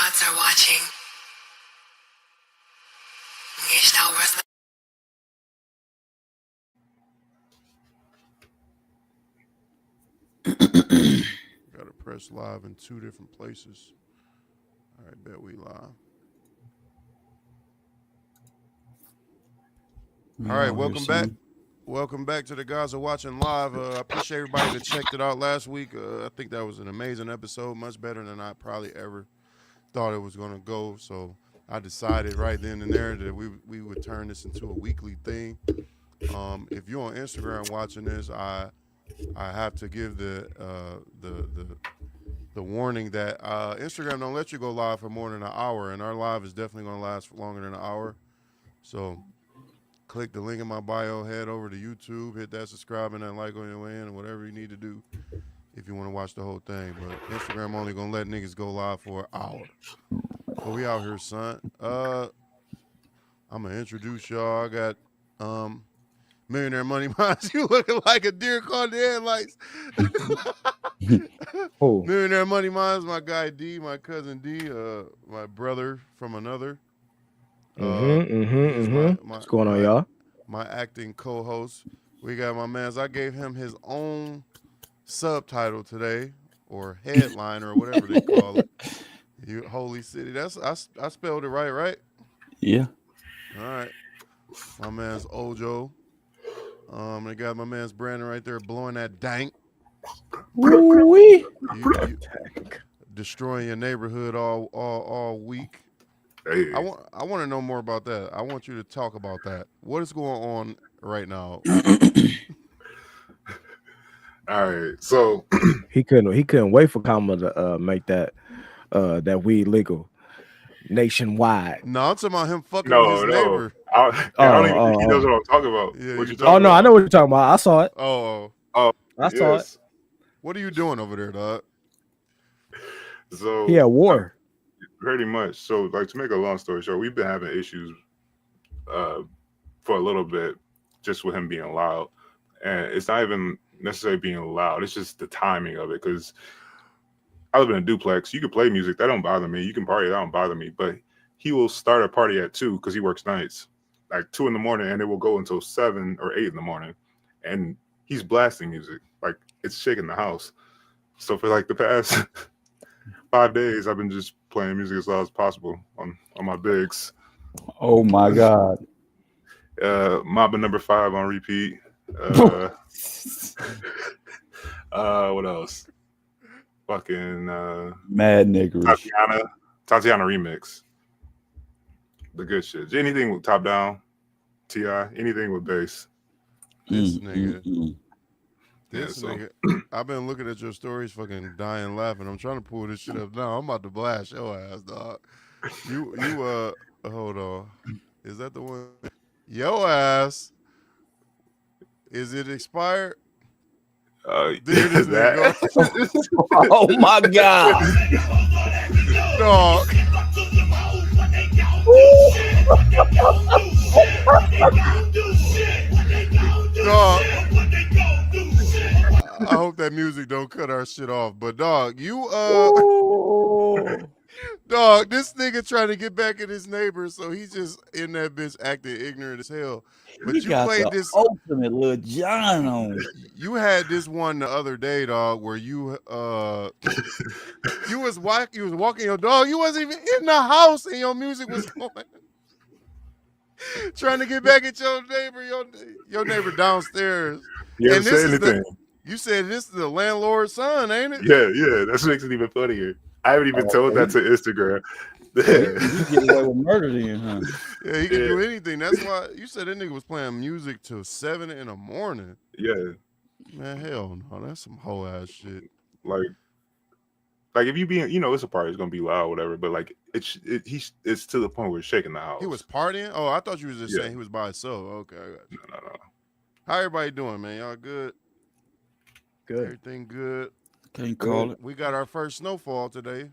gods are watching. Gotta press live in 2 different places. All right, bet we live. All right, welcome back. Welcome back to the guys are watching live. I appreciate everybody that checked it out last week. I think that was an amazing episode, much better than I probably ever thought it was gonna go. So I decided right then and there that we would turn this into a weekly thing. If you're on Instagram watching this, I have to give the warning that Instagram don't let you go live for more than an hour, and our live is definitely gonna last longer than an hour. So click the link in my bio, head over to YouTube, hit that subscribe and that like on your way in, and whatever you need to do if you want to watch the whole thing. But Instagram only gonna let niggas go live for an hour. But we out here, son. I'm gonna introduce y'all. I got Millionaire Money Minds. You looking like a deer caught in the headlights. Oh. Millionaire Money Minds, my guy D, my cousin D, my brother from another. What's going on, y'all? My acting co-host. We got my man's. I gave him his own subtitle today, or headline, or whatever they call it. Holy City. That's I spelled it right? Yeah. All right. My man's Ojo. They got my man's Brandon right there blowing that dank. Woo-wee. You destroying your neighborhood all week. Hey. I want to know more about that. I want you to talk about that. What is going on right now? All right, so he couldn't wait for Kama to make that weed legal nationwide. No, I'm talking about him fucking his neighbor. I don't even think he knows what I'm talking about. Yeah, what you talking no, about? I know what you're talking about. I saw it. Oh, I saw it. What are you doing over there, dog? So yeah, war. Pretty much. So, like, to make a long story short, we've been having issues for a little bit, just with him being loud, and it's not even necessarily being loud. It's just the timing of it. Because I live in a duplex. You can play music, that don't bother me. You can party, that don't bother me. But he will start a party at 2 because he works nights, like 2 in the morning, and it will go until 7 or 8 in the morning, and he's blasting music like it's shaking the house. So for like the past 5 days, I've been just playing music as loud as possible on my bigs. Oh my God. Mamba number 5 on repeat. What else? Fucking Mad Niggerish. Tatiana remix. The good shit. Anything with top down, T.I., anything with bass. This nigga. This nigga. I've been looking at your stories, fucking dying laughing. I'm trying to pull this shit up now. I'm about to blast your ass, dog. You hold on. Is that the one? Yo ass. Is it expired? There this nigga go. Oh my God. Dog. Dog. I hope that music don't cut our shit off. But dog, you dog, this nigga trying to get back at his neighbor, so he's just in that bitch acting ignorant as hell. But you played this ultimate Lil John on. You had this one the other day, dog, where you you was walking your dog. You wasn't even in the house, and your music was going. Trying to get back at your neighbor, your neighbor downstairs. You didn't say anything. You said this is the landlord's son, ain't it? Yeah. That makes it even funnier. I haven't even told that to Instagram. He get away with murder then, huh? Yeah, he can do anything. That's why you said that nigga was playing music till 7 in the morning. Yeah. Man, hell no. That's some whole ass shit. Like if you being, it's a party, it's gonna be loud, whatever. But like it's to the point where it's shaking the house. He was partying? Oh, I thought you was just saying he was by himself. Okay, I got you. No. How everybody doing, man? Y'all good? Good. Everything good. Can't call it. We got our first snowfall today.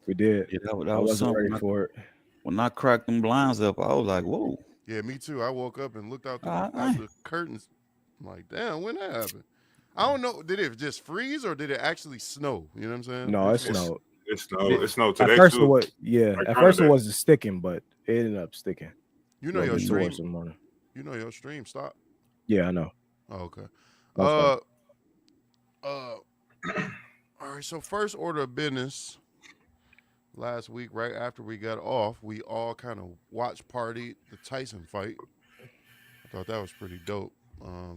We did. Yeah, that I was wasn't ready something. for it. When I cracked them blinds up, I was like, whoa. Yeah, me too. I woke up and looked out the curtains. I'm like, damn, when that happened? I don't know. Did it just freeze or did it actually snow? You know what I'm saying? No, it snowed. It's no today At first too. it was At first it wasn't sticking, but it ended up sticking. You know your stream. In the morning. You know your stream stop. Yeah, I know. Oh, okay. All right. So first order of business. Last week, right after we got off, we all kind of watch partied the Tyson fight. I thought that was pretty dope. I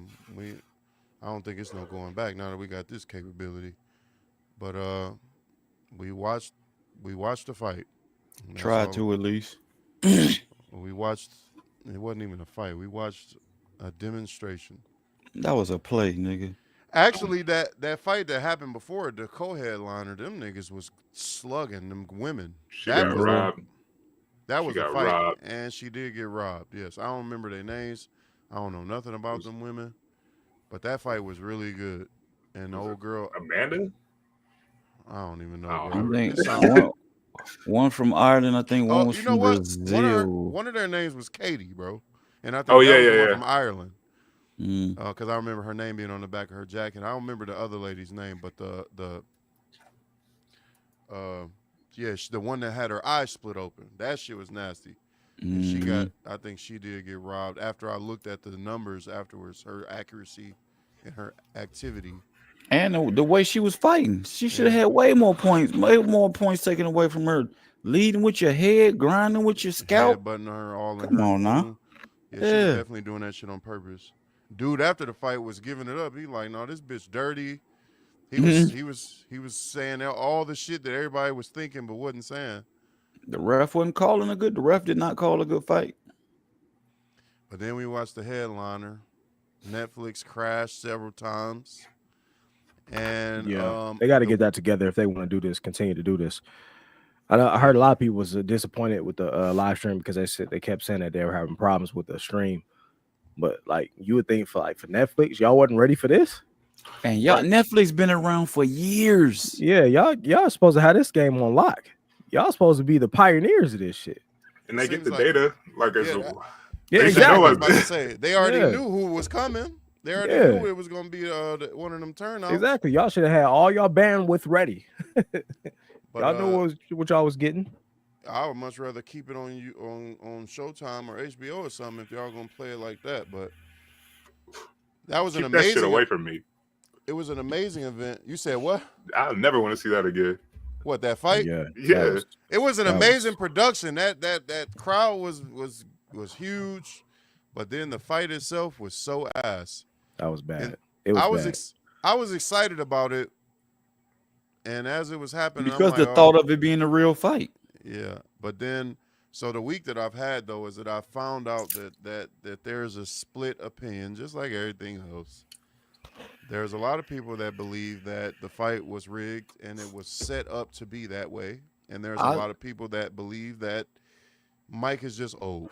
don't think it's no going back now that we got this capability. But we watched the fight. Try to at least. We watched. It wasn't even a fight. We watched a demonstration. That was a play, nigga. Actually, that fight that happened before, the co-headliner, them niggas was slugging them women. That was robbed. That was a fight, robbed. And she did get robbed. Yes, I don't remember their names. I don't know nothing about them women, but that fight was really good. And the old girl, Amanda, I don't even know. I think one from Ireland. I think one was from Brazil. One of their names was Katie, bro. And I think that was one from Ireland. Mm. Because I remember her name being on the back of her jacket. I don't remember the other lady's name, but the one that had her eyes split open. That shit was nasty. And she got, I think she did get robbed. After I looked at the numbers afterwards, her accuracy and her activity. And the way she was fighting, she should have had way more points taken away from her. Leading with your head, grinding with your scalp. Headbutting her all in Come on now. Yeah, she was definitely doing that shit on purpose. Dude, after the fight was giving it up. He like, no, this bitch dirty. He was saying all the shit that everybody was thinking but wasn't saying. The ref wasn't calling a good. The ref did not call a good fight. But then we watched the headliner. Netflix crashed several times, and they got to get that together if they want to do this. Continue to do this. I heard a lot of people was disappointed with the live stream because they kept saying that they were having problems with the stream. But like you would think for Netflix, y'all wasn't ready for this. And Netflix been around for years. Yeah, y'all supposed to have this game on lock. Y'all supposed to be the pioneers of this shit. And they get the data exactly. I was about to say they already knew who was coming. They already knew it was going to be one of them turnouts. Exactly. Y'all should have had all y'all bandwidth ready. But, y'all know what y'all was getting. I would much rather keep it on Showtime or HBO or something if y'all gonna play it like that. But that was an amazing. That shit away from me. It was an amazing event. You said what? I never want to see that again. What, that fight? Yeah. It was an amazing production. That crowd was huge, but then the fight itself was so ass. That was bad. I was excited about it, and as it was happening, because the thought of it being a real fight. Yeah, but then so the week that I've had though is that I found out that there's a split opinion, just like everything else. There's a lot of people that believe that the fight was rigged and it was set up to be that way, and there's a lot of people that believe that Mike is just old.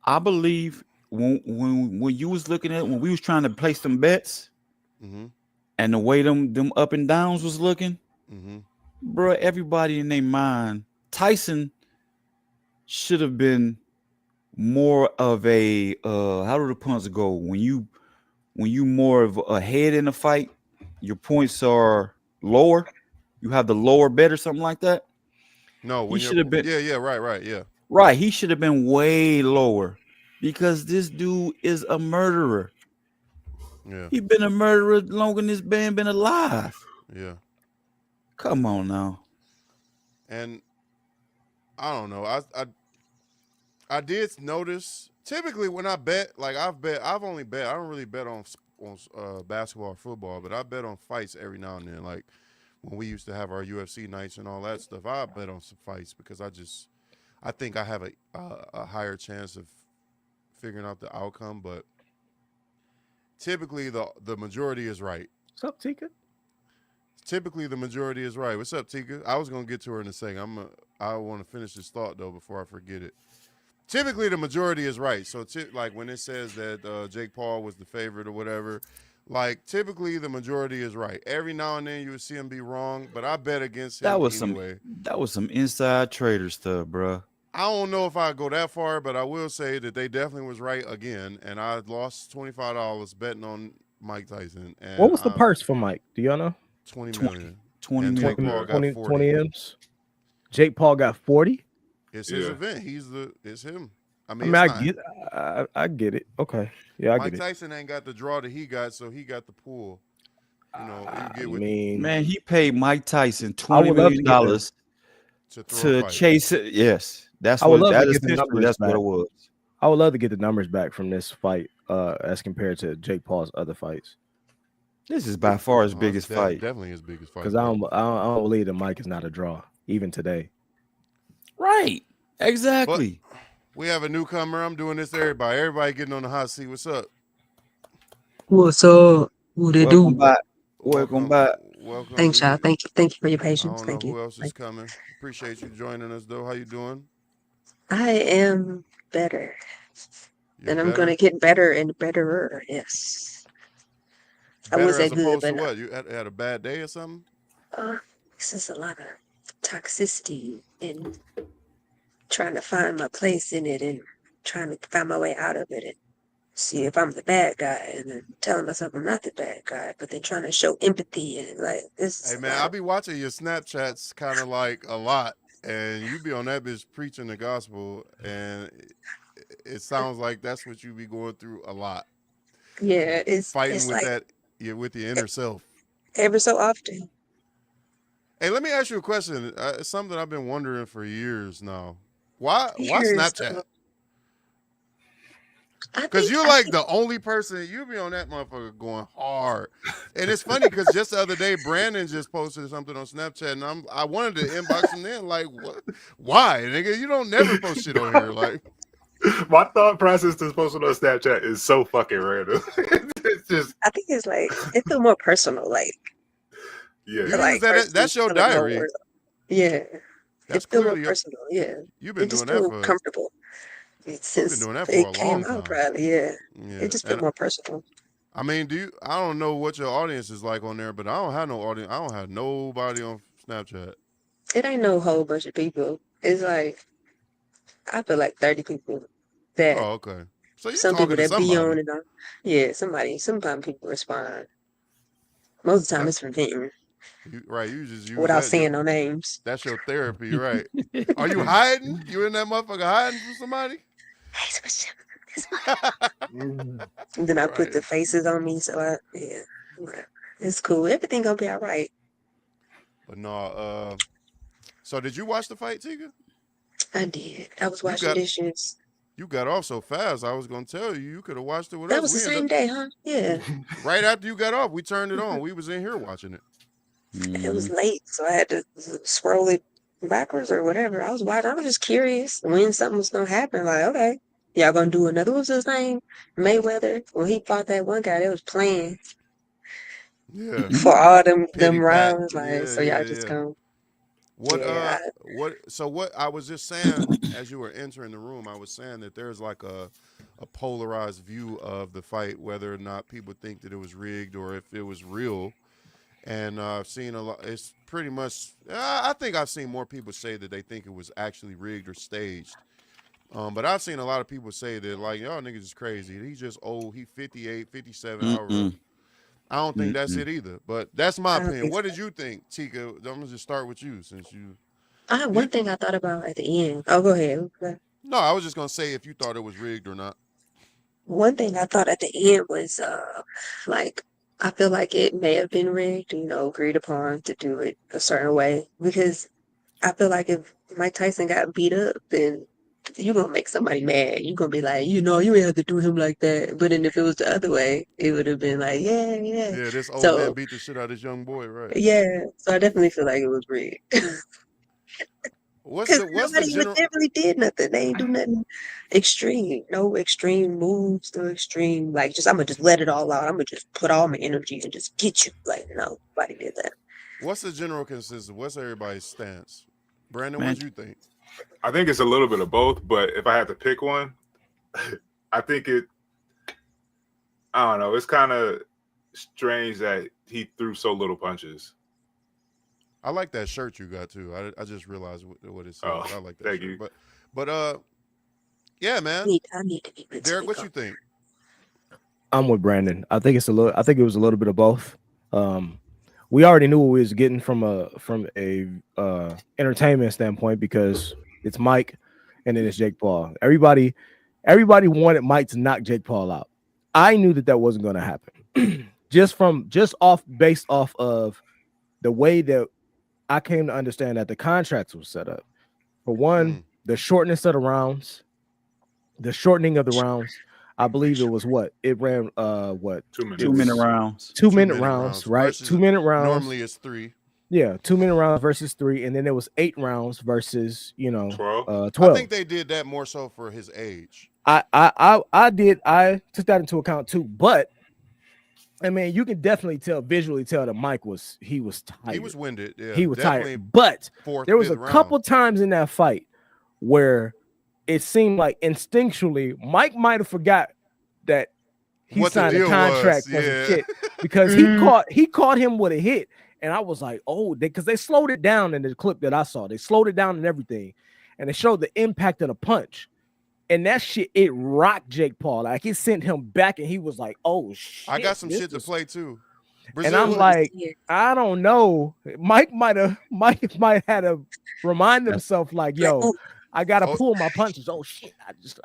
I believe when you was looking at when we was trying to place some bets, and the way them up and downs was looking, bro, everybody in their mind. Tyson should have been more of a how do the punts go? When you more of a head in the fight, your points are lower. You have the lower bet or something like that. No, he should have been. Right. He should have been way lower because this dude is a murderer. Yeah, he been a murderer longer than this man been alive. Yeah, come on now. And I don't know. I did notice. Typically, when I bet, I've only bet. I don't really bet on basketball or football, but I bet on fights every now and then. Like when we used to have our UFC nights and all that stuff, I bet on some fights because I think I have a higher chance of figuring out the outcome. But typically, the majority is right. What's up, Tika? Typically, the majority is right. What's up, Tika? I was gonna get to her in a second. I want to finish this thought though before I forget it. Typically, the majority is right. So, like when it says that Jake Paul was the favorite or whatever, like typically the majority is right. Every now and then you would see him be wrong, but I bet against him anyway. That was some inside trader stuff, bro. I don't know if I go that far, but I will say that they definitely was right again, and I lost $25 betting on Mike Tyson. And what was the purse for Mike? Do y'all know? 20 million. 20 And million. Jake Paul got 20, 40. 20 M's. Jake Paul got 40. It's his Yeah. event. It's him. I I mean, mean, it's I not. get, I get it. Okay, yeah, I Mike get it. Tyson ain't got the draw that he got, so he got the pull. You know, you I get with mean, Man, he paid Mike Tyson I $20 would love to million get the, to throw a to fight. chase it. Yes, that's I would what love to that get the essentially numbers that's what back. it was. I would love to get the numbers back from this fight, as compared to Jake Paul's other fights, This is by far his Oh, biggest that's fight. definitely his biggest fight. because I don't believe that Mike is not a draw even today. Right. Exactly. We have a newcomer. I'm doing this to everybody. Everybody getting on the hot seat. What's up? What's up? Who they Welcome do? back. Welcome back. Welcome. Thanks, y'all. Thank you for your I patience. don't know Thank who you. else is coming. Appreciate you joining us, though. How you doing? I am better, You're and I'm better? gonna get better and betterer. Yes, I Better wasn't as good, opposed to but what? You had a bad day or something? this is a lot of toxicity and trying to find my place in it and trying to find my way out of it and see if I'm the bad guy and then telling myself I'm not the bad guy, but then trying to show empathy and like this is Hey, a man, lot I of- be watching your Snapchats kind of like a lot, and you be on that bitch preaching the gospel, and it sounds like that's what you be going through a lot. yeah, Fighting it's with like with your inner self. every so often. Hey, let me ask you a question. It's something I've been wondering for years now. Why Years Snapchat? ago. I Because think you're I like think the only person, you be on that motherfucker going hard. And it's funny because just the other day, Brandon just posted something on Snapchat, and I wanted to inbox him then, like, what? Why, nigga? You don't never post shit on here. Like, My thought process to posting on Snapchat is so fucking random. It's just I think it's like it feel more personal, like you yeah. use that, that's your diary. Yeah, That's it feel more clearly, personal. Yeah, you've been it just doing that feel for, comfortable. you've been Since doing that for a it came long out, time. probably. Yeah, Yeah. it just feel And more personal. I mean, I don't know what your audience is like on there, but I don't have no audience. I don't have nobody on Snapchat. It ain't no whole bunch of people. It's like I feel like 30 people that Oh, okay. So you're some people talking to that be somebody. on and on. Yeah, sometimes people respond. Most of the time, That, it's for venting right, you just use without that. saying no names. That's your therapy, right? Are you hiding? You in that motherfucker hiding from somebody? Hey, so what's up? And then I put the Right. faces on me, so yeah, it's cool. Everything gonna be all right. But no, so did you watch the fight, Tika? I did. I was You washing got dishes. you got off so fast. I was gonna tell you you could have watched it with That us. was the We ended same up day, huh? Yeah. right after you got off. We turned it on. We was in here watching it. It was late, so I had to scroll it backwards or whatever. I was watching. I was just curious when something was gonna happen. Like, okay, y'all gonna do another? What was his name? Mayweather. When he fought that one guy, they was playing Yeah. for all them Pity pat. rounds. Like, Yeah, so y'all yeah, just yeah. gonna What yeah. what I was just saying as you were entering the room, I was saying that there's like a polarized view of the fight, whether or not people think that it was rigged or if it was real. And I've seen a lot. It's pretty much. I think I've seen more people say that they think it was actually rigged or staged. But I've seen a lot of people say that like, y'all niggas is crazy. He's just old. He 58, 57, however. I don't think that's it either. But that's my I don't opinion. think What so. did you think, Tika? I'm gonna just start with you since you. One thing I thought about at the end. Oh, go ahead. No, I was just gonna say if you thought it was rigged or not. One thing I thought at the end was like I feel like it may have been rigged, agreed upon to do it a certain way because I feel like if Mike Tyson got beat up, then you're gonna make somebody mad. You're gonna be like, you ain't have to do him like that. But then if it was the other way, it would have been like, yeah, yeah. Yeah, this old man So beat the shit out of this young boy, right? yeah, so I definitely feel like it was rigged. What's Because the nobody general? really did nothing. They ain't do nothing extreme. No extreme moves, no extreme, like, just, I'm going to just let it all out. I'm going to just put all my energy and just get you. Like, no, nobody did that. What's the general consensus? What's everybody's stance? Brandon, Man. what you think? I think it's a little bit of both, but if I had to pick one, I think I don't know. It's kind of strange that he threw so little punches. I like that shirt you got too. I just realized what it said. Oh, I like that thank shirt. you. But yeah, man. I need to be Derek, what you think? I'm with Brandon. I think it was a little bit of both. we already knew what we was getting from a entertainment standpoint because it's Mike and then it's Jake Paul. Everybody wanted Mike to knock Jake Paul out. I knew that wasn't going to happen. Based off of the way that I came to understand that the contracts were set up. For one, the shortness of the rounds, the shortening of the rounds. I believe it was what it ran. 2 minutes. 2 minute rounds. 2 minute rounds, right? 2 minute rounds. Normally it's 3. Yeah, 2 minute rounds versus 3, and then there was 8 rounds versus 12. 12. I think they did that more so for his age. I took that into account too, but I mean, you can definitely visually tell that Mike was tired. He was winded. Yeah, he was tired. But there was a couple times in that fight where it seemed like instinctually Mike might have forgot that he signed a contract as a kid because he caught him with a hit, and I was like, oh, because they slowed it down in the clip that I saw. They slowed it down and everything, and they showed the impact of the punch. And that shit, it rocked Jake Paul. Like, it sent him back, and he was like, oh, shit. I got some shit to play, too. Brazil, and I'm like, I don't know. Mike might have had to remind himself, like, yo, I got to pull my punches. Oh, shit.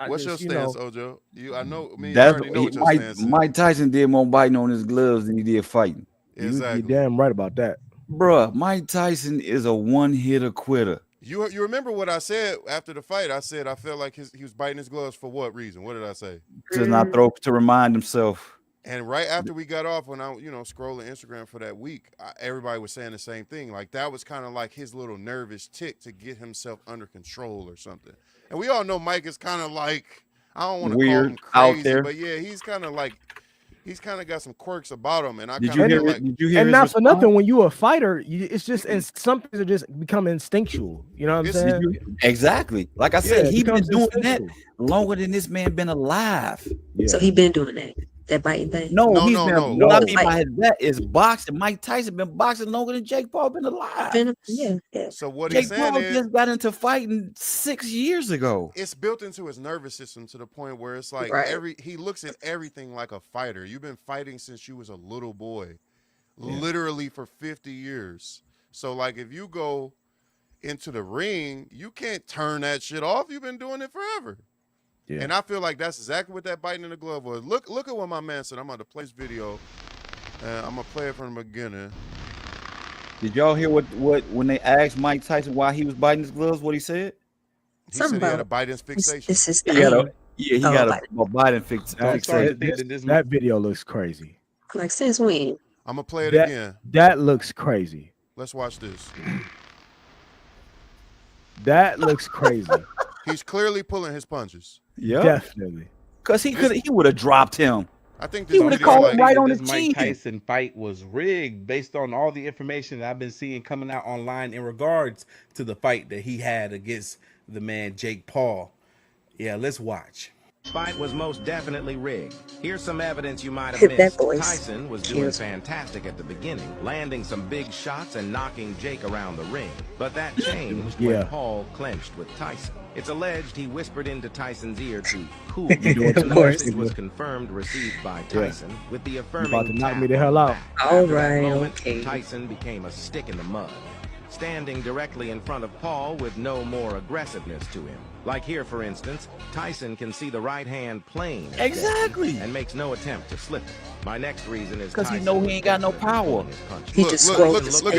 What's your stance, Ojo? I know, you already know what your stance is. Mike Tyson did more biting on his gloves than he did fighting. Exactly. You're damn right about that. Bruh, Mike Tyson is a one-hitter quitter. You remember what I said after the fight? I said I felt like he was biting his gloves for what reason? What did I say? To not throw, to remind himself. And right after we got off, when I scrolling Instagram for that week, everybody was saying the same thing. Like that was kind of like his little nervous tick to get himself under control or something. And we all know Mike is kind of like, I don't want to call him crazy, out there, but yeah, he's kind of got some quirks about him. And did you hear and not for nothing, when you're a fighter, it's just, and some things are just become instinctual. You know what I'm saying? Exactly. Like I said, he's been doing that longer than this man been alive. Yeah. So he been doing that biting thing. No. What I mean by that is boxing. Mike Tyson been boxing longer than Jake Paul been alive. Yeah. So what Jake he's saying Paul is, just got into fighting 6 years ago. It's built into his nervous system to the point where it's like he looks at everything like a fighter. You've been fighting since you was a little boy, literally for 50 years. So like if you go into the ring, you can't turn that shit off. You've been doing it forever. Yeah. And I feel like that's exactly what that biting in the glove was. Look at what my man said. I'm going to play this video. I'm going to play it from the beginning. Did y'all hear what when they asked Mike Tyson why he was biting his gloves, what he said? He said he had a biting fixation. This is he got a biting fixation. That video looks crazy. Like since when? I'm going to play it again. That looks crazy. Let's watch this. That looks crazy. He's clearly pulling his punches. Yeah, definitely. Because he would have dropped him. I think he would have called him right on the chin. Mike Tyson fight was rigged based on all the information that I've been seeing coming out online in regards to the fight that he had against the man Jake Paul. Yeah, let's watch. Fight was most definitely rigged. Here's some evidence you might have missed. Tyson was doing fantastic at the beginning, landing some big shots and knocking Jake around the ring. But that changed when Paul clenched with Tyson. It's alleged he whispered into Tyson's ear to cool him. The message was confirmed received by Tyson with the affirming about to knock me the hell out. All right, okay. Tyson became a stick in the mud, standing directly in front of Paul with no more aggressiveness to him. Like here, for instance, Tyson can see the right hand plain exactly and makes no attempt to slip it. My next reason is because he know he ain't got no power. He just look at this. Look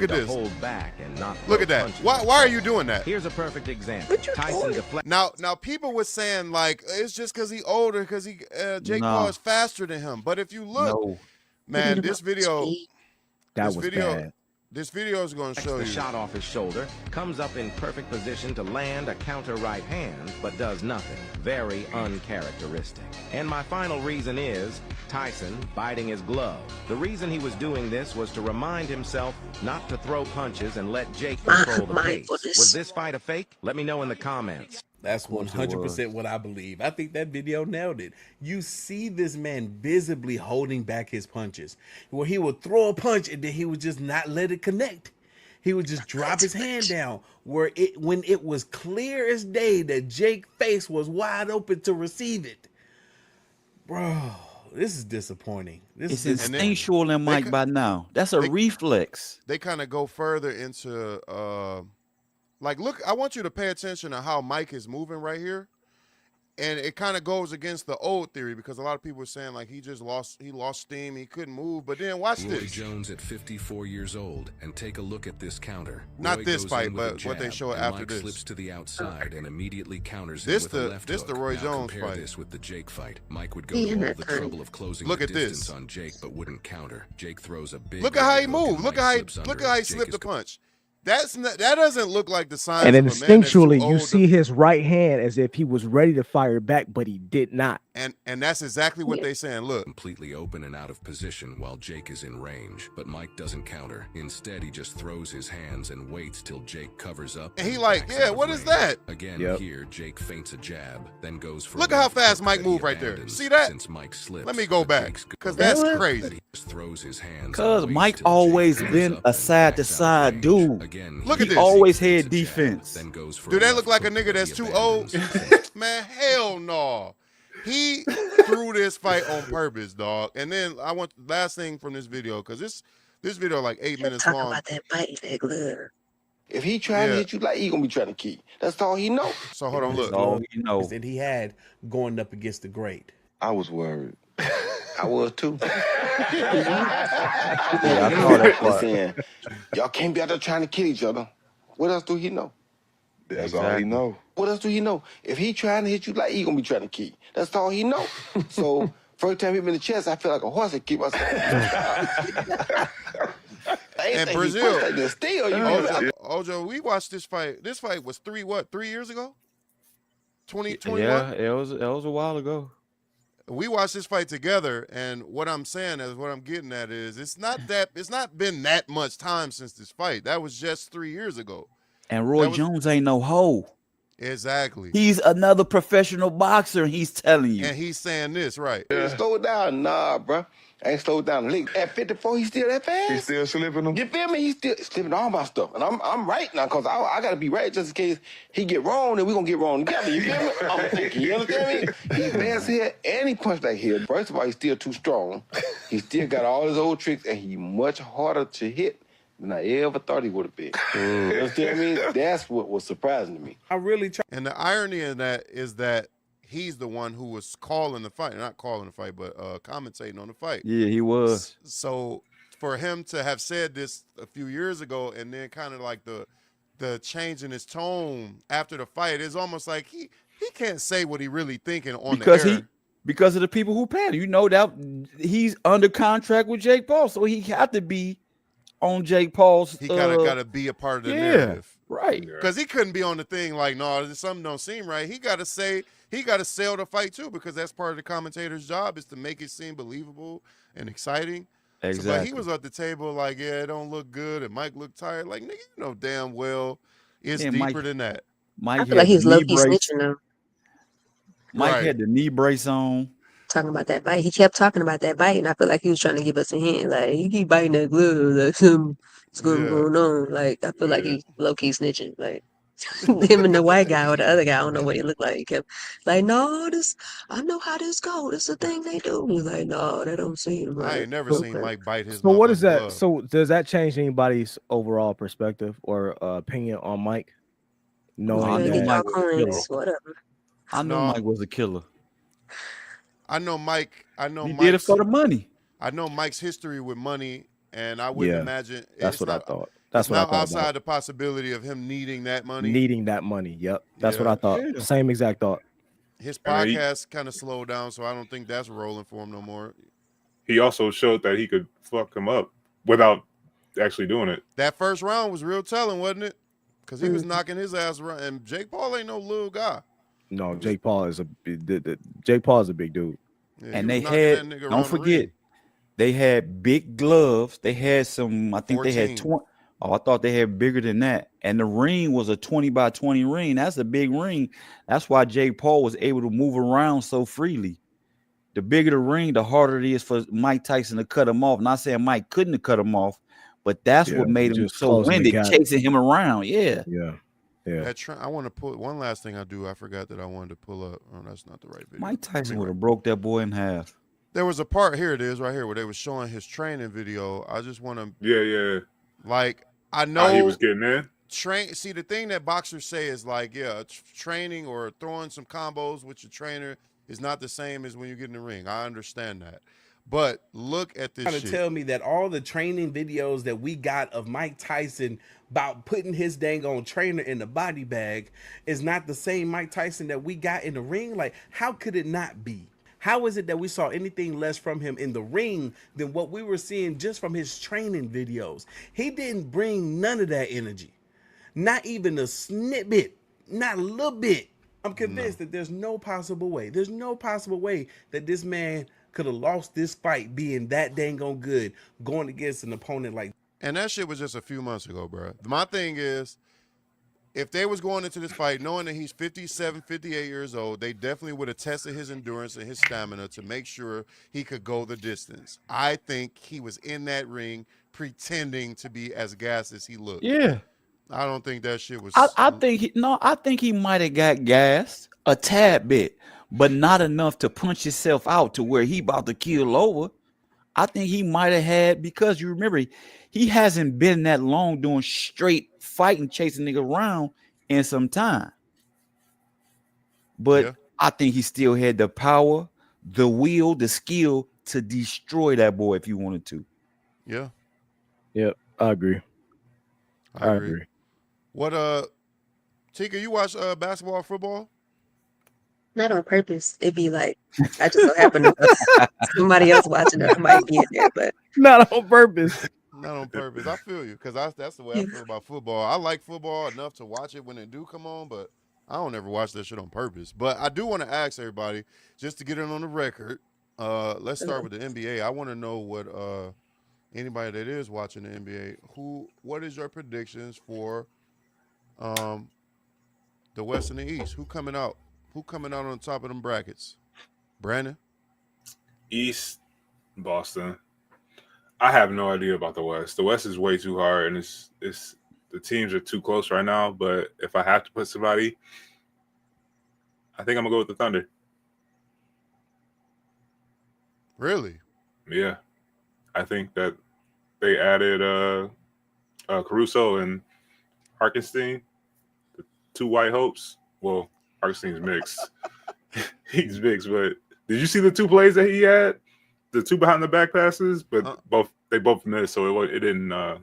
at this. Hold back and not look at that. Why are you doing that? Here's a perfect example. Tyson now people were saying like it's just because he older, because Jake Paul is faster than him. But if you look, man, this video was bad. This video is going to show you. The shot off his shoulder, comes up in perfect position to land a counter right hand, but does nothing. Very uncharacteristic. And my final reason is Tyson biting his glove. The reason he was doing this was to remind himself not to throw punches and let Jake control the pace. Was this fight a fake? Let me know in the comments. That's 100% what I believe. I think that video nailed it. You see this man visibly holding back his punches, where he would throw a punch and then he would just not let it connect. He would just drop his hand down, when it was clear as day that Jake's face was wide open to receive it. Bro, this is disappointing. It's instinctual in Mike by now. That's a reflex. They kind of go further into like, look, I want you to pay attention to how Mike is moving right here. And it kind of goes against the old theory because a lot of people were saying like he lost steam, he couldn't move. But then watch Roy this. Jones at 54 years old, and take a look at this counter. Not Roy this goes fight, in with a but what they jab, show and after Mike this. slips to the outside and immediately counters This him with a left this hook. the Roy Now Jones compare fight. this with the Jake fight. Mike would go to all the trouble of closing look the at distance this on Jake, but wouldn't counter. Jake throws a big. Look at how he moved. Look at how he slipped the punch. That doesn't look like the signs and of then a man that's too instinctually, you old see his right hand as if he was ready to fire back, but he did not. And that's exactly what they saying. Look, completely open and out of position while Jake is in range, but Mike doesn't counter. Instead, he just throws his hands and waits till Jake covers up. And he like, yeah, what is that? Again, here Jake feints a jab, then goes for. Look at how fast Mike moved right there. See that? Since Mike slips, let me go back because that's crazy. He just throws his hands. Because Mike always been a side to side dude. Again, look at this. He always had defense. Then goes for. Do that look like a nigga that's too old? Man, hell no. He threw this fight on purpose, dog. And then I want the last thing from this video because this video like 8 minutes long. Talking about that bite, that glove. If he trying to hit you, like he gonna be trying to kill you. That's all he know. So hold on, look. All he knows that he had going up against the great. I was worried. I was too. I saw that part. Saying, y'all can't be out there trying to kill each other. What else do he know? That's all he know. What else do he know? If he trying to hit you, like he gonna be trying to kill you. That's all he know. So first time he hit me in the chest, I feel like a horse that keep myself. And Brazil, Ojo, we watched this fight. This fight was 3 years ago? 2021? Yeah, it was a while ago. We watched this fight together, and what I'm saying is, what I'm getting at is, it's not been that much time since this fight. That was just 3 years ago. And Roy Jones ain't no hoe. Exactly. He's another professional boxer, and he's telling you. And he's saying this, right? Slow down, nah, bro. I ain't slowed down. At 54, he's still that fast. He's still slipping them. You feel me? He's still slipping all my stuff, and I'm right now because I gotta be right just in case he get wrong, and we gonna get wrong together. You feel me? I'm thinking, you understand me? He's fast here and he punched like here. First of all, he's still too strong. He still got all his old tricks, and he much harder to hit than I ever thought he would have been. You understand me? That's what was surprising to me. I really try. And the irony in that is that he's the one who was calling the fight, not calling the fight, but commentating on the fight. Yeah, he was. So for him to have said this a few years ago, and then kind of like the change in his tone after the fight, is almost like he can't say what he really thinking on the air. Because of the people who paid him. You know that he's under contract with Jake Paul, so he had to be on Jake Paul's. He kind of got to be a part of the narrative, right? Because he couldn't be on the thing like, no, something don't seem right. He got to say. He got to sell the fight too, because that's part of the commentator's job, is to make it seem believable and exciting. Exactly. So, but he was at the table like, yeah, it don't look good, and Mike looked tired. Like, nigga, you know damn well it's deeper than that. Mike I feel like he's low-key snitching now. Mike had the knee brace on. Talking about that bite. He kept talking about that bite, and I feel like he was trying to give us a hint. Like, he keep biting that glove, like something's going on. Like, I feel like he's low-key snitching. Like, him and the white guy or the other guy, I don't know what he looked like. He kept like, no, I know how this goes. This is the thing they do. He's like, no, that don't seem right. I ain't never seen Mike bite his. So what is that? Glove. So does that change anybody's overall perspective or opinion on Mike? Knowing that, I know Mike was a killer. I know Mike. He did it for the money. I know Mike's history with money, and I wouldn't imagine. That's what I thought. That's what I thought. Outside the possibility of him needing that money. Yep. That's what I thought. Yeah. Same exact thought. His podcast kind of slowed down, so I don't think that's rolling for him no more. He also showed that he could fuck him up without actually doing it. That first round was real telling, wasn't it? Because he was knocking his ass around, and Jake Paul ain't no little guy. No, Jake Paul is a big dude. Yeah, and they had, don't forget, they had big gloves. They had some, I think 14. They had 20. Oh, I thought they had bigger than that. And the ring was a 20 by 20 ring. That's a big ring. That's why Jake Paul was able to move around so freely. The bigger the ring, the harder it is for Mike Tyson to cut him off. Not saying Mike couldn't have cut him off, but that's what made him so winded, chasing him around. Yeah. I want to put one last thing I forgot that I wanted to pull up. Oh, that's not the right video. Mike Tyson would have broke that boy in half. There was a part, here it is right here, where they was showing his training video. I just want to, Yeah. like, I How he was know getting in. see, the thing that boxers say is like, yeah, training or throwing some combos with your trainer is not the same as when you get in the ring. I understand that. But look at this Trying to shit. tell me that all the training videos that we got of Mike Tyson about putting his dang on trainer in the body bag is not the same Mike Tyson that we got in the ring? Like, how could it not be? How is it that we saw anything less from him in the ring than what we were seeing just from his training videos? He didn't bring none of that energy. Not even a snippet, not a little bit. I'm convinced that there's no possible way. There's no possible way that this man could have lost this fight being that dang on good going against an opponent like. And that shit was just a few months ago, bro. My thing is, if they was going into this fight knowing that he's 57, 58 years old, they definitely would have tested his endurance and his stamina to make sure he could go the distance. I think he was in that ring pretending to be as gassed as he looked. Yeah. I don't think that shit was. I think he might have got gassed a tad bit, but not enough to punch himself out to where he about to keel over. I think he might have had, because you remember he hasn't been that long doing straight fighting, chasing nigga around in some time. But I think he still had the power, the will, the skill to destroy that boy if he wanted to. Yeah. Yep, I agree. I agree. What Tika, you watch basketball or football? Not on purpose. It'd be like I just so happen to somebody else watching it. I might be in there, but not on purpose. Not on purpose. I feel you, because that's the way I feel about football. I like football enough to watch it when it do come on, but I don't ever watch that shit on purpose. But I do want to ask everybody, just to get it on the record, let's start with the NBA. I want to know what anybody that is watching the NBA, what is your predictions for the West and the East? Who coming out? Who coming out on top of them brackets? Brandon? East, Boston. I have no idea about the West. The West is way too hard, and it's the teams are too close right now. But if I have to put somebody, I think I'm gonna go with the Thunder. Really? Yeah, I think that they added Caruso and Harkenstein, the two white hopes. Well, Harkenstein's mixed. He's mixed, but did you see the two plays that he had? The two behind the back passes, but they both missed, so it didn't. I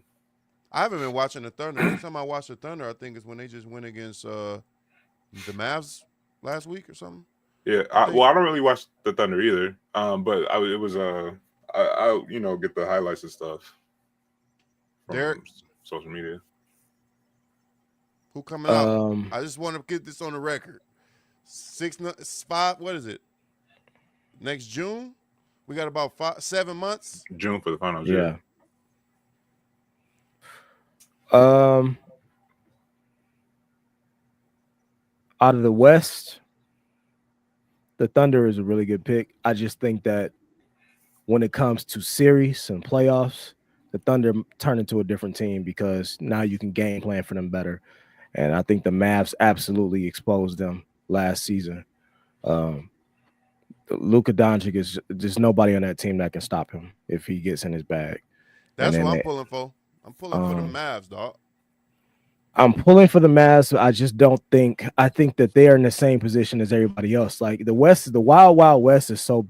haven't been watching the Thunder. Every time I watch the Thunder, I think it's when they just went against the Mavs last week or something. Yeah, I don't really watch the Thunder either. But it was I get the highlights and stuff from social media. Who coming out? I just want to get this on the record. 5. What is it? Next June. We got about 7 months. June for the finals. Yeah. Out of the West, the Thunder is a really good pick. I just think that when it comes to series and playoffs, the Thunder turn into a different team because now you can game plan for them better. And I think the Mavs absolutely exposed them last season. Luka Doncic is just nobody on that team that can stop him if he gets in his bag. That's what I'm pulling for. I'm pulling for the Mavs, dog. I'm pulling for the Mavs. I just don't think. I think that they are in the same position as everybody else. Like the West, the Wild West is so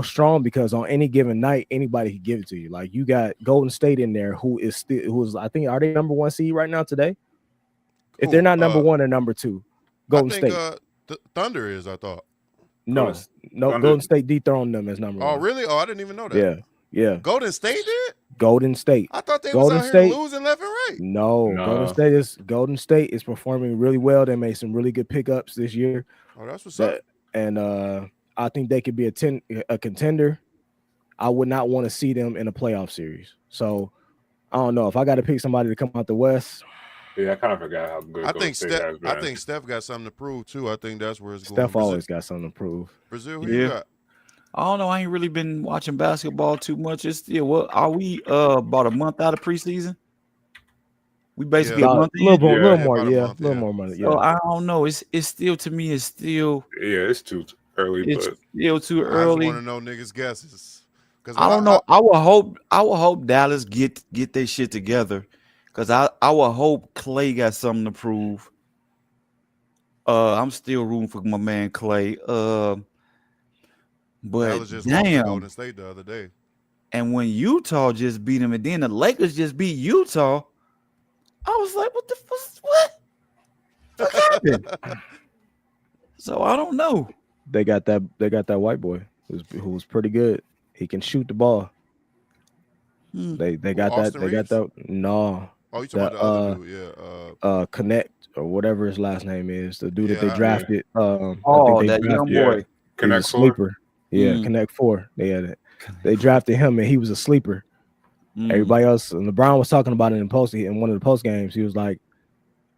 strong because on any given night, anybody can give it to you. Like you got Golden State in there, who's I think, are they number 1 seed right now today? If they're not number 1 or number 2, Golden State. The Thunder is. I thought. No, Golden State dethroned them as number 1. Oh, really? Oh, I didn't even know that. Yeah. Golden State did? Golden State. I thought they was out here losing left and right. No, Golden State is performing really well. They made some really good pickups this year. Oh, that's what's up. And I think they could be a contender. I would not want to see them in a playoff series. So I don't know if I got to pick somebody to come out the West. Yeah, I kind of forgot how good. I think Steph got something to prove too. I think that's where it's going. Steph always got something to prove. Brazil, who you got? I don't know. I ain't really been watching basketball too much. It's what are we about a month out of preseason? We basically a little more money. Yeah. So I don't know. It's still, to me, it's still. Yeah, it's early, It's but still too I just early. want to know niggas' guesses. I don't know. I will hope Dallas get their shit together, because I will hope Clay got something to prove. I'm still rooting for my man Clay. But Dallas just lost to damn. Golden State the other day. And when Utah just beat him, and then the Lakers just beat Utah, I was like, what the fuck? What happened? So I don't know. They got that white boy who was pretty good. He can shoot the ball. They got Austin that. They got that. No. Oh, you talking about the other dude? Yeah. Connect or whatever his last name is. The dude that they drafted. I think they that drafted, young boy. Connect sleeper. Yeah, Connect 4. They drafted him and he was a sleeper. Everybody else, and LeBron was talking about it in one of the post games. He was like,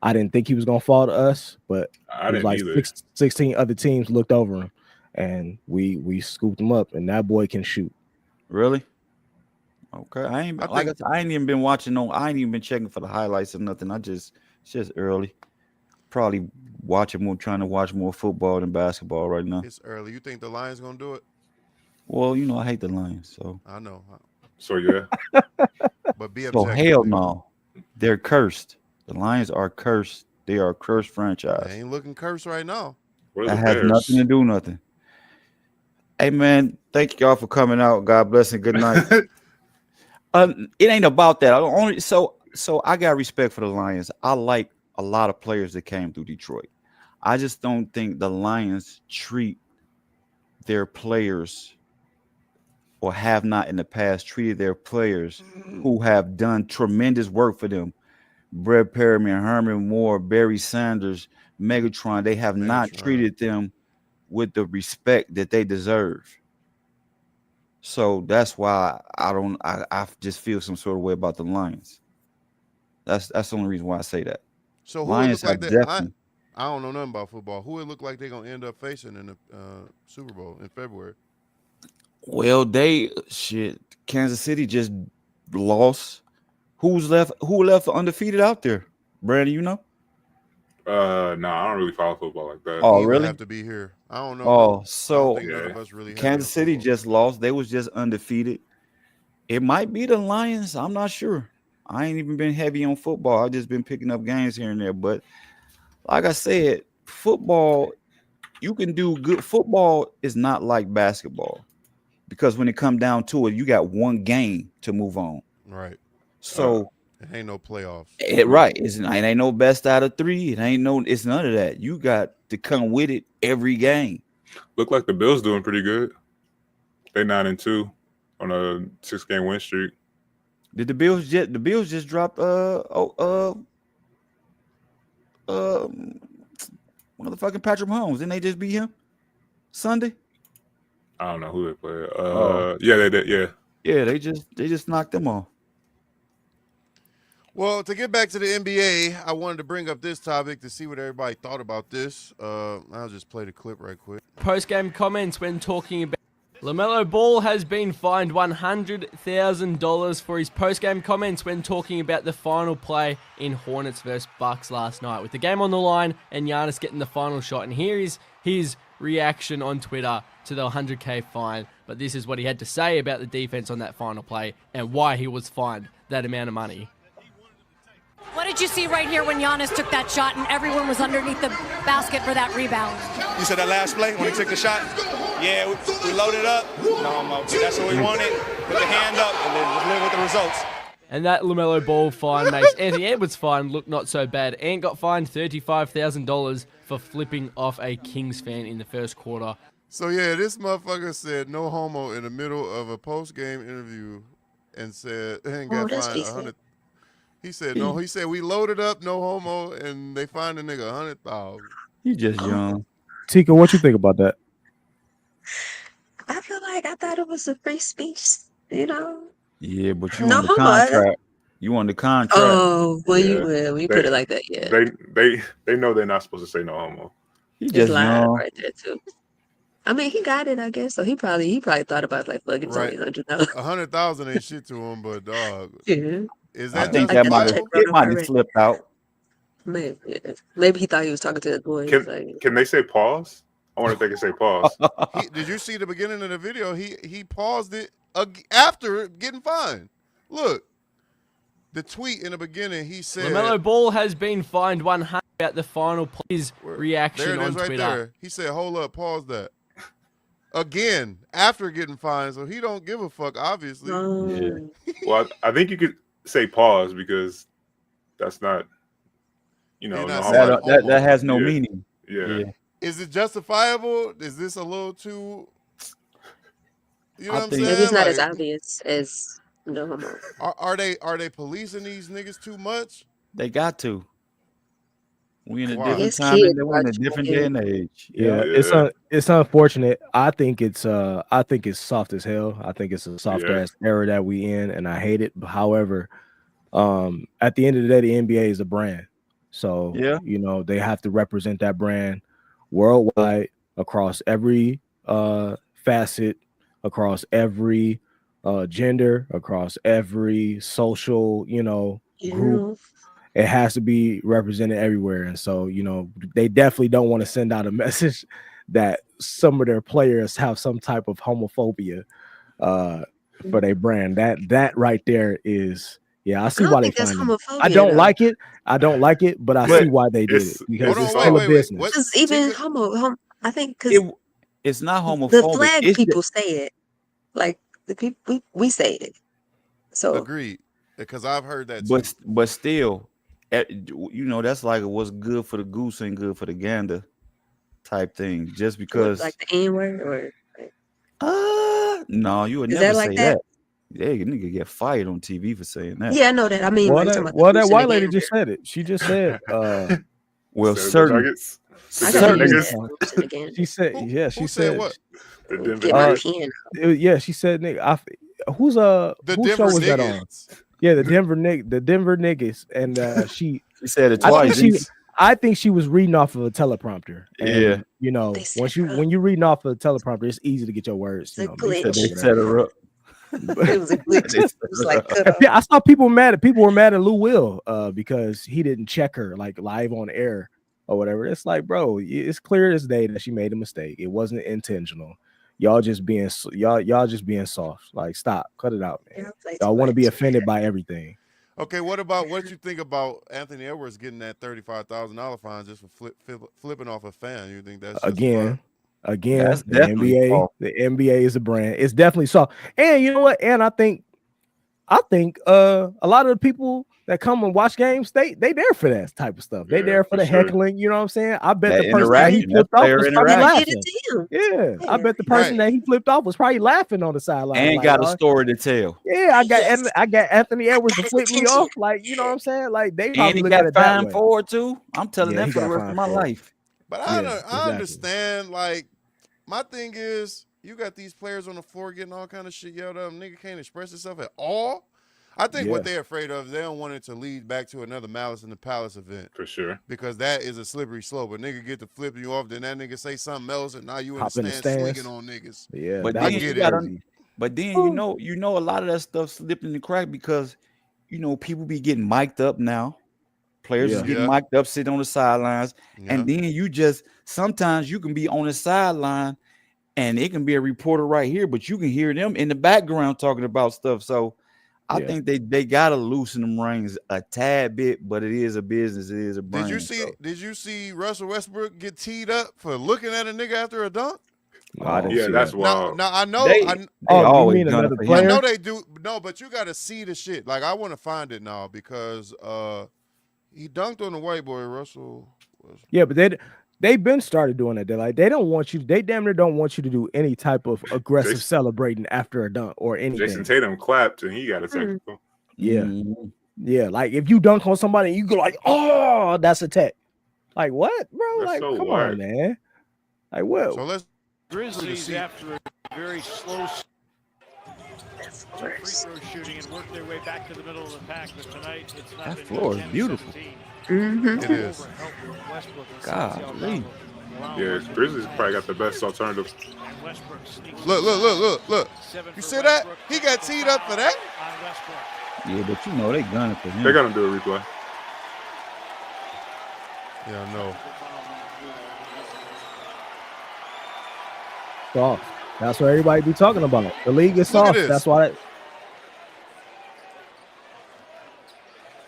I didn't think he was gonna fall to us, but I it was didn't like either. 16 other teams looked over him, and we scooped him up, and that boy can shoot. Really? Okay. I ain't even been watching I ain't even been checking for the highlights or nothing. It's just early. Probably trying to watch more football than basketball right now. It's early. You think the Lions gonna do it? Well, I hate the Lions, so I know. So yeah. But be so hell no. They're cursed. The Lions are cursed. They are a cursed franchise. They ain't looking cursed right now. That has nothing to do nothing. Hey man, thank y'all for coming out. God bless and good night. It ain't about that. So I got respect for the Lions. I like a lot of players that came through Detroit. I just don't think the Lions treat their players, or have not in the past treated their players who have done tremendous work for them. Brett Perriman, Herman Moore, Barry Sanders, Megatron. They have not treated them with the respect that they deserve. So that's why I just feel some sort of way about the Lions. That's the only reason why I say that. So who Lions it look like definitely. I don't know nothing about football. Who it look like they're gonna end up facing in the Super Bowl in February? Well, Kansas City just lost. Who left undefeated out there? Brandon, you know? No, I don't really follow football like that. Oh, He really? have to be here. I don't know. Oh, so none of us really Kansas City just lost. They was just undefeated. It might be the Lions. I'm not sure. I ain't even been heavy on football. I've just been picking up games here and there. But like I said, football, you can do good. Football is not like basketball, because when it come down to it, you got one game to move on. Right. So it ain't no playoffs. Right. It ain't no best out of 3. It's none of that. You got to come with it every game. Look like the Bills doing pretty good. They 9-2 on a 6-game win streak. Did the Bills just drop motherfucking Patrick Mahomes? Didn't they just beat him Sunday? I don't know who they played. Yeah, they did. Yeah. Yeah, they just knocked them off. Well, to get back to the NBA, I wanted to bring up this topic to see what everybody thought about this. I'll just play the clip right quick. Post-game comments when talking about Lamello Ball has been fined $100,000 for his post-game comments when talking about the final play in Hornets vs Bucks last night, with the game on the line and Giannis getting the final shot. And here is his reaction on Twitter to the $100K fine. But this is what he had to say about the defense on that final play and why he was fined that amount of money. What did you see right here when Giannis took that shot and everyone was underneath the basket for that rebound? You said that last play when he took the shot? Yeah, we loaded up. No, that's what we wanted. Put the hand up and then just live with the results. And that Lamello Ball fine makes Anthony Edwards' fine look not so bad. Ant got fined $35,000 for flipping off a Kings fan in the first quarter. So yeah, this motherfucker said no homo in the middle of a post-game interview and got fined 100. He said no. He said we loaded up, no homo, and they fined the nigga 100,000. He just young. Tika, what you think about that? I feel like I thought it was a free speech, you know. Yeah, but you on the contract. You on the contract. Oh, when you put it like that, yeah. They know they're not supposed to say no homo. He just young. Right there too. I mean, he got it, I guess. So he probably thought about like fucking right. 100,000 ain't shit to him, but dog. Yeah. Is that I think that might have slipped out. Maybe he thought he was talking to his boys. Can they say pause? I wonder if they can say pause. Did you see the beginning of the video? He paused it after getting fined. Look, the tweet in the beginning, he said, Lamello Ball has been fined 100 at the final play's reaction there it on is right Twitter. there. He said, hold up, pause that. Again, after getting fined, so he don't give a fuck, obviously. Yeah. Well, I think you could say pause because that's not, that has no meaning. Yeah. Is it justifiable? Is this a little too? You know what I'm saying? Maybe it's not as obvious as no homo. Are they policing these niggas too much? They got to. We in a Wow. different time and we're in a different day and age. Yeah, it's unfortunate. I think it's soft as hell. I think it's a soft ass era that we in, and I hate it. However, at the end of the day, the NBA is a brand. So they have to represent that brand worldwide across every facet, across every gender, across every social, group. It has to be represented everywhere. And so, they definitely don't want to send out a message that some of their players have some type of homophobia for their brand. That right there is, I see why they find it. I don't like it. I don't like it, but I see why they did it because it's still a business. Because even I think because it's not homophobic. The flag people say it, like the people we say it. So agreed, because I've heard that too. But still, that's like what's good for the goose ain't good for the gander type thing. Just because, like the N-word or no, you would is never that like say that. Yeah, you nigga get fired on TV for saying that. Yeah, I know that. I mean, that white lady just said it. She just said, well, certain niggas. She said, she said what? The Denver yeah, she said, nigga. Whose show was that on? Yeah, the Denver niggas, and she said it twice. I think she was reading off of a teleprompter. And, yeah, when you reading off of a teleprompter, it's easy to get your words. They set her up. It was a glitch. It was like cut off. I saw people were mad at Lou Will because he didn't check her like live on air or whatever. It's like, bro, it's clear as day that she made a mistake. It wasn't intentional. Y'all just being soft. Like, stop, cut it out, man. Y'all want to be offended by everything. Okay, what you think about Anthony Edwards getting that $35,000 fine just for flipping off a fan? You think that's Again, the NBA is a brand. It's definitely soft. And you know what? And I think a lot of the people that come and watch games, they there for that type of stuff. They there for the heckling. You know what I'm saying? I bet the person that he flipped off was probably laughing. Yeah, I bet the person that he flipped off was probably laughing on the sideline. And got a story to tell. Yeah, I got Anthony Edwards to flip me off. Like, you know what I'm saying? Like, they probably look at it that way. For it too. I'm telling that for the rest of my life. But I understand. Like, my thing is, you got these players on the floor getting all kind of shit yelled at them. Nigga can't express himself at all. I think what they're afraid of, they don't want it to lead back to another Malice in the Palace event. For sure. Because that is a slippery slope. A nigga get to flip you off, then that nigga say something else, and now you in the stands swinging on niggas. Yeah, but then you know a lot of that stuff slipped in the crack because, people be getting mic'd up now. Players is getting mic'd up, sitting on the sidelines. Yeah. And then sometimes you can be on the sideline and it can be a reporter right here, but you can hear them in the background talking about stuff. So I think they gotta loosen them reins a tad bit, but it is a business. It is a brand. Did you see Russell Westbrook get teed up for looking at a nigga after a dunk? No, I didn't see that's that. wild. Now I know. You mean another player? I know they do. No, but you got to see the shit. Like, I want to find it now because he dunked on the white boy Russell. Yeah, but they've been started doing that. They're like, they damn near don't want you to do any type of aggressive celebrating after a dunk or anything. Jason Tatum clapped and he got a technical. Yeah. Yeah. Like, if you dunk on somebody and you go like, oh, that's a tech. Like, what, bro? That's like, so come wild. on, man. Like, what? So let's Grizzlies after a very slow free throw shooting and work their way back to the middle of the pack, but tonight it's not. That floor is beautiful. It is. Golly. Yeah, Grizzlies probably got the best alternative. Look. You see that? He got teed up for that? Yeah, but they gunning for him. They're gonna do a replay. Yeah, I know. Soft. That's what everybody be talking about. The league is soft. That's why.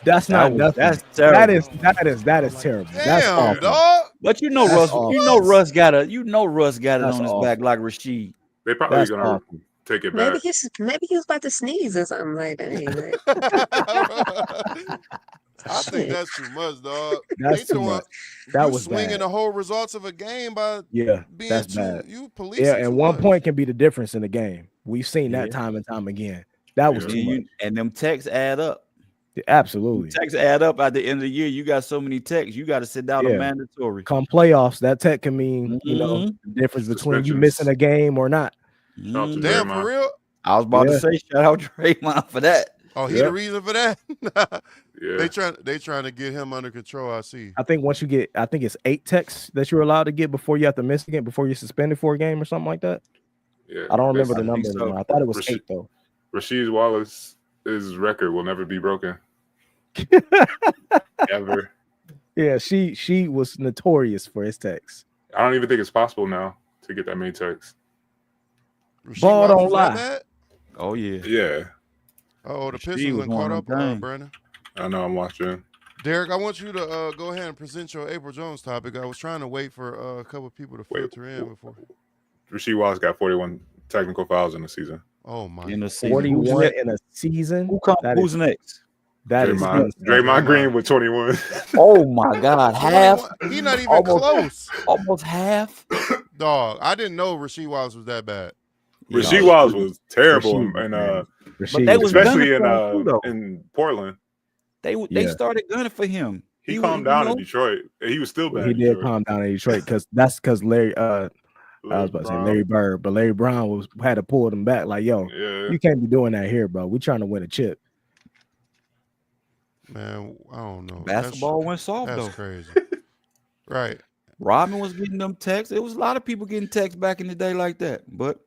That's not nothing. That's terrible. That is terrible. Damn, that's awful. dog. But you know Russ got it on his back like Rasheed. They probably gonna take it back. Maybe he was about to sneeze or something like that. I think that's too much, dog. That's too much. That was swinging bad. the whole results of a game by being that's bad. You police. Yeah, and 1 point can be the difference in the game. We've seen that time and time again. That was too much. And them texts add up. Absolutely. Texts add up at the end of the year. You got so many texts. You got to sit down a mandatory. Come playoffs, that tech can mean the difference between you missing a game or not. Damn, for real. I was about to say shout out Draymond for that. Oh, he the reason for that. They trying to get him under control. I see. I think once you get, I think it's 8 texts that you're allowed to get before you have to miss again, before you're suspended for a game or something like that. Yeah, I don't remember the number anymore. I thought it was 8 though. Rasheed Wallace's record will never be broken. Ever. Yeah, she was notorious for his texts. I don't even think it's possible now to get that many texts. Ball don't lie. Oh yeah. Yeah. Oh, the Pistons and caught up, Brandon. I know, I'm watching. Derek, I want you to go ahead and present your April Jones topic. I was trying to wait for a couple of people to filter in before. Rasheed Wallace got 41 technical fouls in the season. Oh my! In the season. 41 in a season. Who's next? That is Draymond Green with 21. Oh my God, half. He's not even close. Almost half. Dog, I didn't know Rasheed Wallace was that bad. Rasheed Wallace was terrible, but they was especially in Portland. They started gunning for him. He calmed down in Detroit. He was still bad. He did calm down in Detroit because Larry. I was about to say Larry Bird, but Larry Brown had to pull them back. Like, yo, you can't be doing that here, bro. We're trying to win a chip. Man, I don't know. Basketball went soft though. That's crazy. Right. Robin was getting them texts. It was a lot of people getting texts back in the day like that. But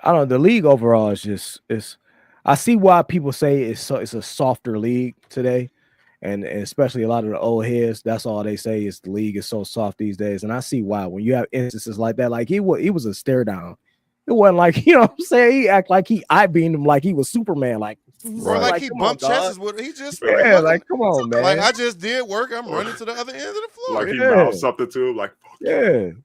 I don't know. The league overall is just I see why people say it's a softer league today. And especially a lot of the old heads, that's all they say is the league is so soft these days. And I see why. When you have instances like that, like he was a stare down. It wasn't like, you know what I'm saying? He act like I beamed him like he was Superman. Like, or like he bumped chests with he just like come on, man. Like I just did work. I'm running to the other end of the floor. Like he mouthed something to him, like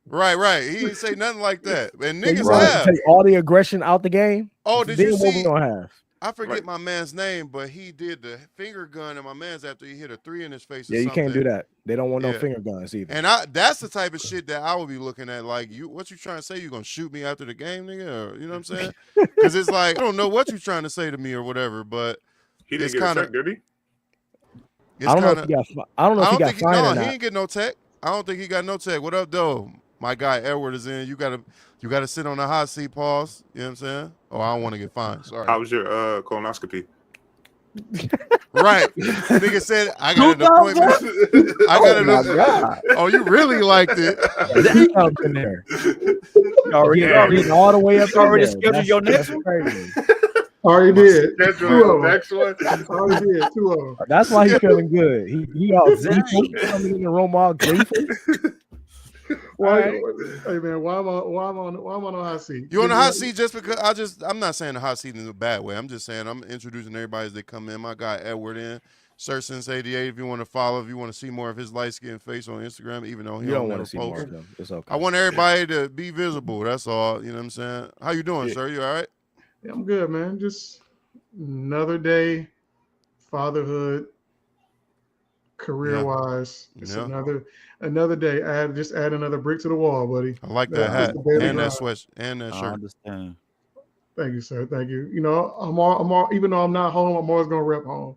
Right. He didn't say nothing like that. And So niggas have take all the aggression out the game. Oh, did then you what we see? gonna have? I forget my man's name, but he did the finger gun and my man's after he hit a 3 in his face. Or Yeah, you something. can't do that. They don't want no finger guns either. And that's the type of shit that I would be looking at. Like, what you trying to say? You gonna shoot me after the game, nigga? Or, you know what I'm saying? Because it's like I don't know what you trying to say to me or whatever. But he didn't get a tech, did he? I don't know if he got. I don't know if he got fined or not. He didn't get no tech. I don't think he got no tech. What up, though? My guy Edward is in. You gotta sit on the hot seat. Pause. You know what I'm saying? Oh, I don't want to get fined. Sorry. How was your colonoscopy? Right. Nigga said I got an appointment. I got an appointment. Oh, you really liked it. Up in there. Already all the way up. Already scheduled your next one. Already did. Next one. Already did 2 of them. That's why he's feeling good. He all gleeful coming in the room all gleeful. Hey man, why am I on the hot seat? You on the hot seat just because I'm not saying the hot seat in a bad way. I'm just saying I'm introducing everybody as they come in. My guy Edward in. Sir Since 88, if you want to follow, if you want to see more of his light-skinned face on Instagram, even though he don't want to see more of them. It's okay. I want everybody to be visible. That's all. You know what I'm saying? How you doing, sir? You all right? Yeah, I'm good, man. Just another day, fatherhood, career-wise. It's another day. Add another brick to the wall, buddy. I like that hat and that sweat and that shirt. I understand. Thank you, sir. Thank you. You know, I'm all even though I'm not home, I'm always gonna rep home.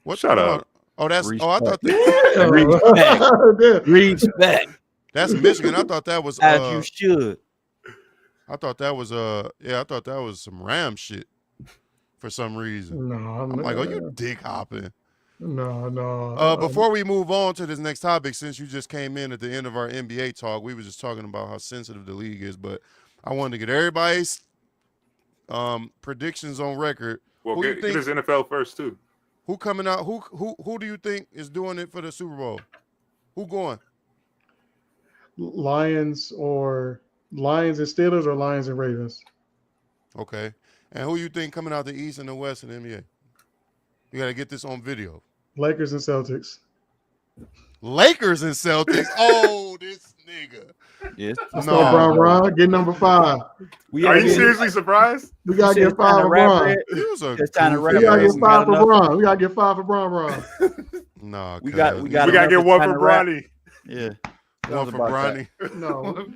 What? Shut up. Oh, that's Respect. I thought that Respect. That's Michigan. I thought that was as you should. I thought that was I thought that was some Ram shit for some reason. No, I'm like, oh, you dick hopping. No. Before we move on to this next topic, since you just came in at the end of our NBA talk, we were just talking about how sensitive the league is, but I wanted to get everybody's predictions on record. Well, get his NFL first too. Who coming out? Who do you think is doing it for the Super Bowl? Who going? Lions or Lions and Steelers or Lions and Ravens? Okay. And who you think coming out the East and the West in the NBA? You got to get this on video. Lakers and Celtics. Lakers and Celtics? Oh, this nigga. Yes. Let's go, Bron. Get number 5. Are you seriously surprised? We got to get 5 for Bron. It's time to wrap We got to it. get 5 for Bron. We got to get 5 for Bron. No, we got to get 1 for Bronny. Yeah. 1 for Bronny. No,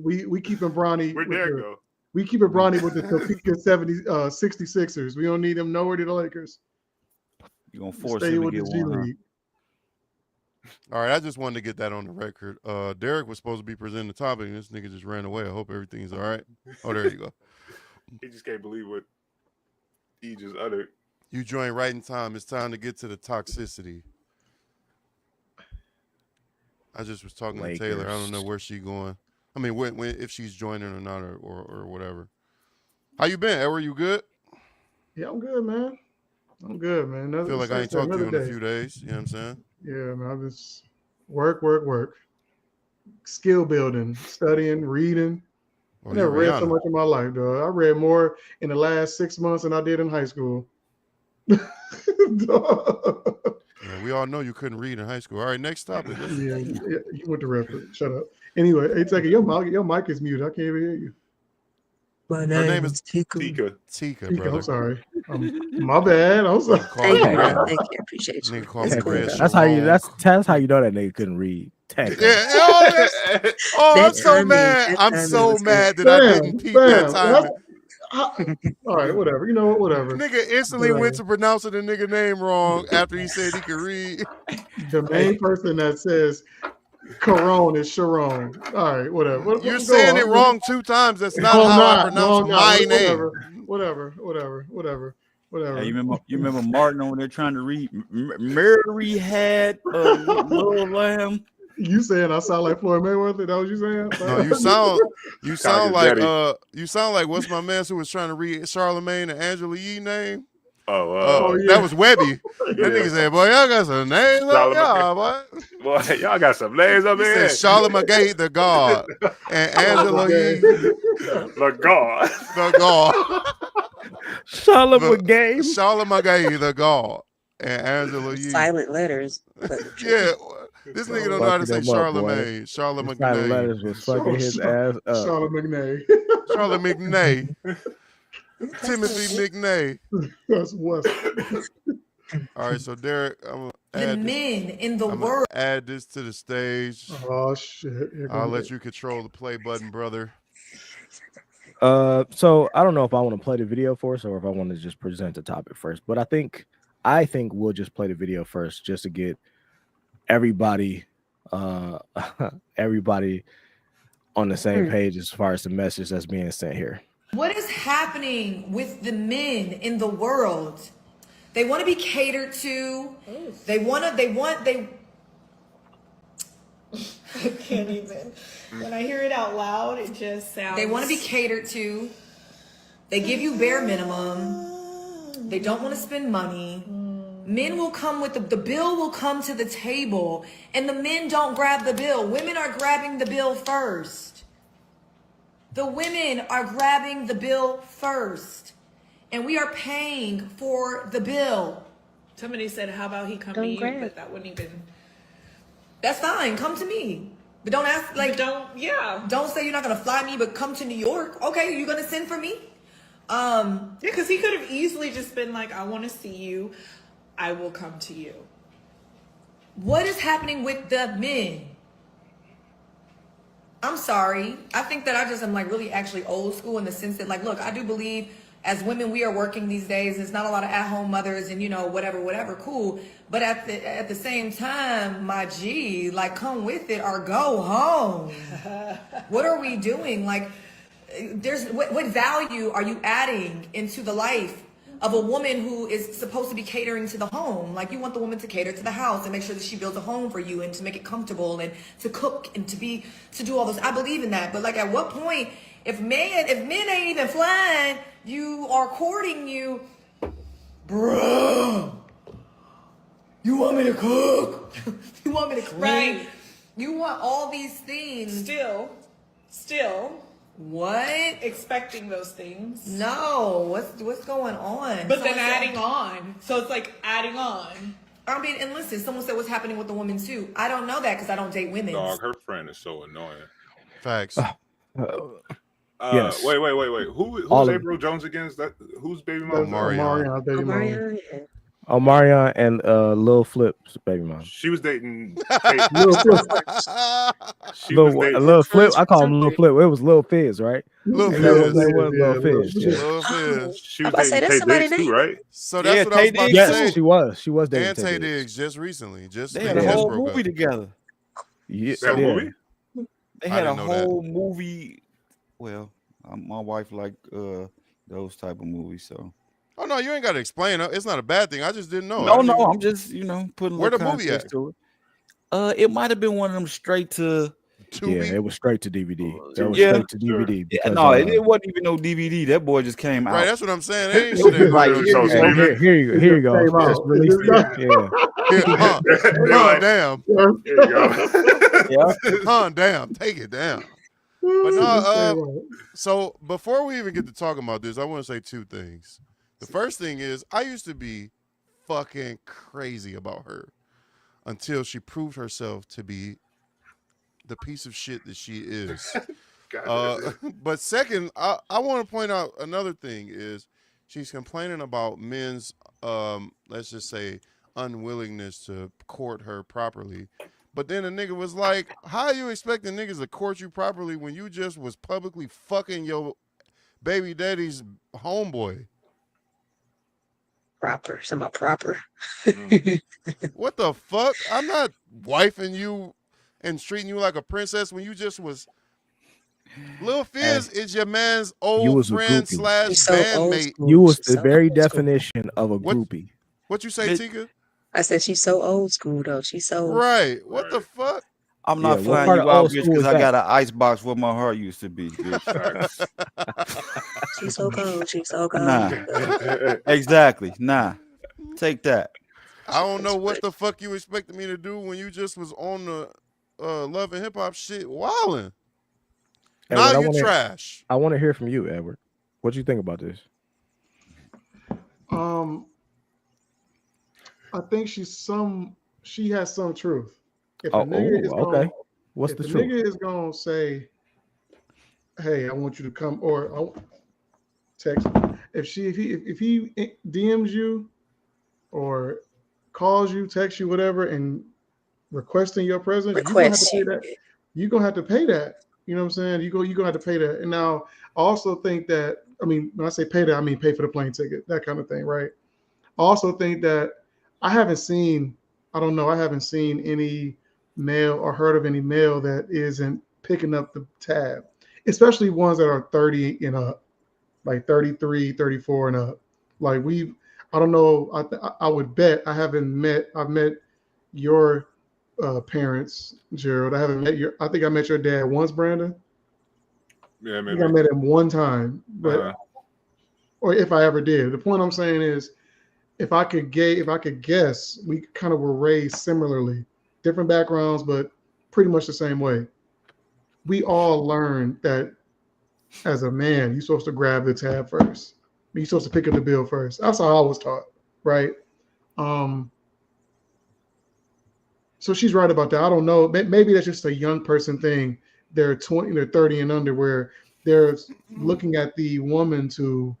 we keeping Bronny. Where'd Derek go? We keeping Bronny with the Topeka 66ers. We don't need him nowhere to the Lakers. You're going to force Stay him to with get the G one. League. All right, I just wanted to get that on the record. Derek was supposed to be presenting the topic, and this nigga just ran away. I hope everything's all right. Oh, there you go. He just can't believe what he just uttered. You joined right in time. It's time to get to the toxicity. I just was talking to Taylor. I don't know where she going. I mean, when if she's joining or not, or whatever. How you been, Edward? You good? Yeah, I'm good, man. I'm good, man. I feel like I ain't talked to you in a few days. You know what I'm saying? Yeah, man. I just work. Skill building, studying, reading. I never read so much in my life, dog. I read more in the last 6 months than I did in high school. Yeah, we all know you couldn't read in high school. All right, next topic. Yeah, you went to reference. Shut up. Anyway, hey, Tucker, your mic is muted. I can't even hear you. My name is Tika. Tika, brother. I'm sorry. My bad. I'm sorry. Thank you. I appreciate you. That's how you. That's how you know that nigga couldn't read. Yeah, I'm so mad. I'm so mad that I didn't peep that time. All right, whatever. You know what? Whatever. Nigga instantly went to pronouncing the nigga name wrong after he said he could read. The main person that says Corone is Sharon. All right, whatever. You're saying it wrong 2 times. That's not how I pronounce my name. Whatever. Hey, you remember Martin over there trying to read Mary had a little lamb. You saying I sound like Floyd Mayweather? That what you saying? No, you sound like what's my man who was trying to read Charlemagne and Angela Yee name? Yeah. That was Webby. That nigga said, "Boy, y'all got some names up y'all, boy. Boy, y'all got some names up here." Charlemagne the God and Angela Yee the God. The God. Charlemagne the God and Angela Yee. Silent letters. Yeah. This nigga don't know how to say Charlemagne. Charlemagne. Silent letters was fucking his ass up. Charlemagne. Timothy McNay. That's what. All right, so Derek, I'm gonna the men in the world. Add this to the stage. Oh shit! I'll let you control the play button, brother. So I don't know if I want to play the video for us or if I want to just present the topic first. But I think we'll just play the video first, just to get everybody on the same page as far as the message that's being sent here. What is happening with the men in the world? They want to be catered to. I can't even. When I hear it out loud, it just sounds. They want to be catered to. They give you bare minimum. They don't want to spend money. Men will come with the bill will come to the table, and the men don't grab the bill. Women are grabbing the bill first. The women are grabbing the bill first, and we are paying for the bill. Somebody said, "How about he come to you?" But that wouldn't even. That's fine. Come to me, but don't ask Don't say you're not gonna fly me, but come to New York. Okay, you're gonna send for me. Because he could have easily just been like, "I want to see you. I will come to you." What is happening with the men? I'm sorry. I think that I just am really actually old school in the sense that look, I do believe as women we are working these days. There's not a lot of at-home mothers and whatever, cool. But at the same time, my G, come with it or go home. What are we doing? What value are you adding into the life of a woman who is supposed to be catering to the home? You want the woman to cater to the house and make sure that she builds a home for you and to make it comfortable and to cook and to do all those. I believe in that. But at what point, if men ain't even flying, you are courting you, bruh. You want me to cook? You want me to clean? Right. You want all these things. Still, what? Expecting those things. No, what's going on? But then adding on. So it's like adding on. I mean, and listen, someone said what's happening with the woman too. I don't know that because I don't date women. Dog, her friend is so annoying. Facts. Yes. Wait. Who's April Jones again? Is that who's baby mom? Omarion, baby mom. Omarion and Lil Flip's baby mom. She was dating Lil Flip. Lil Flip. I call him Lil Flip. It was Lil Fizz, right? Lil Fizz. Lil Fizz. Lil Fizz. She was dating Tay Diggs too, right? So that's what I was about to say. Yes, she was dating and Tay Tay Diggs. Diggs just recently. They had a whole movie together. Yeah, That movie? They had a whole movie. Well, my wife liked those type of movies, so. Oh no, you ain't got to explain it. It's not a bad thing. I just didn't know. No, I'm just putting where the little movie at? context to it. It might have been one of them straight to. Yeah, it was straight to DVD. That was Yeah. straight to DVD. Because, No, it wasn't even no DVD. That boy just came out. Right, that's what I'm saying. They ain't shit ain't Like, here you go. Just release it. Damn. There you go. Damn. Take it down. But no, so before we even get to talking about this, I want to say two things. The first thing is I used to be fucking crazy about her until she proved herself to be the piece of shit that she is. But second, I want to point out another thing is she's complaining about men's, let's just say, unwillingness to court her properly. But then the nigga was like, how are you expecting niggas to court you properly when you just was publicly fucking your baby daddy's homeboy? Proper. Somehow proper. What the fuck? I'm not wifing you and treating you like a princess when you just was. Lil Fizz is your man's old friend / bandmate. You was the very definition of a groupie. What you say, Tika? I said she's so old school though. She's so right. What the fuck? I'm not flying you out, bitch, because I got an ice box where my heart used to be, bitch. She's so cold. She's so cold. Nah. Exactly. Nah. Take that. I don't know what the fuck you expected me to do when you just was on the Love and Hip Hop shit wilding. Now you trash. I want to hear from you, Edward. What do you think about this? I think she has some truth. If a nigga is gonna, what's the truth? Nigga is gonna say, "Hey, I want you to come," or text. If he DMs you or calls you, texts you, whatever, and requesting your presence, you're gonna have to pay that. You know what I'm saying? You're gonna have to pay that. And now I also think that, I mean, when I say pay that, I mean pay for the plane ticket, that kind of thing, right? I also think that I haven't seen any male or heard of any male that isn't picking up the tab, especially ones that are 30 and up, like 33, 34 and up. Like I don't know, I would bet I've met your parents, Gerald. I think I met your dad once, Brandon. Yeah, maybe. I think I met him one time, but or if I ever did. The point I'm saying is, if I could guess, we kind of were raised similarly, different backgrounds, but pretty much the same way. We all learned that as a man, you're supposed to grab the tab first. You're supposed to pick up the bill first. That's how I was taught, right? So she's right about that. I don't know. Maybe that's just a young person thing. They're 20, they're 30 and under, where they're looking at the woman to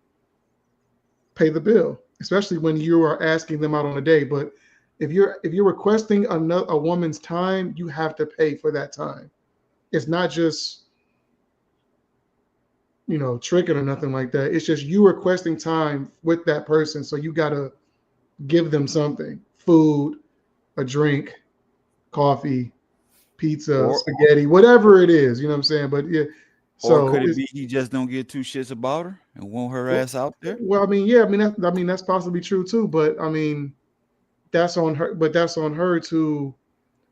pay the bill, especially when you are asking them out on a date. But if you're requesting a woman's time, you have to pay for that time. It's not just, tricking or nothing like that. It's just you requesting time with that person. So you got to give them something: food, a drink, coffee, pizza, spaghetti, whatever it is. You know what I'm saying? But yeah. So or could it be he just don't get two shits about her and want her ass out there? Well, I mean, yeah, that's possibly true too. But I mean, that's on her. But that's on her to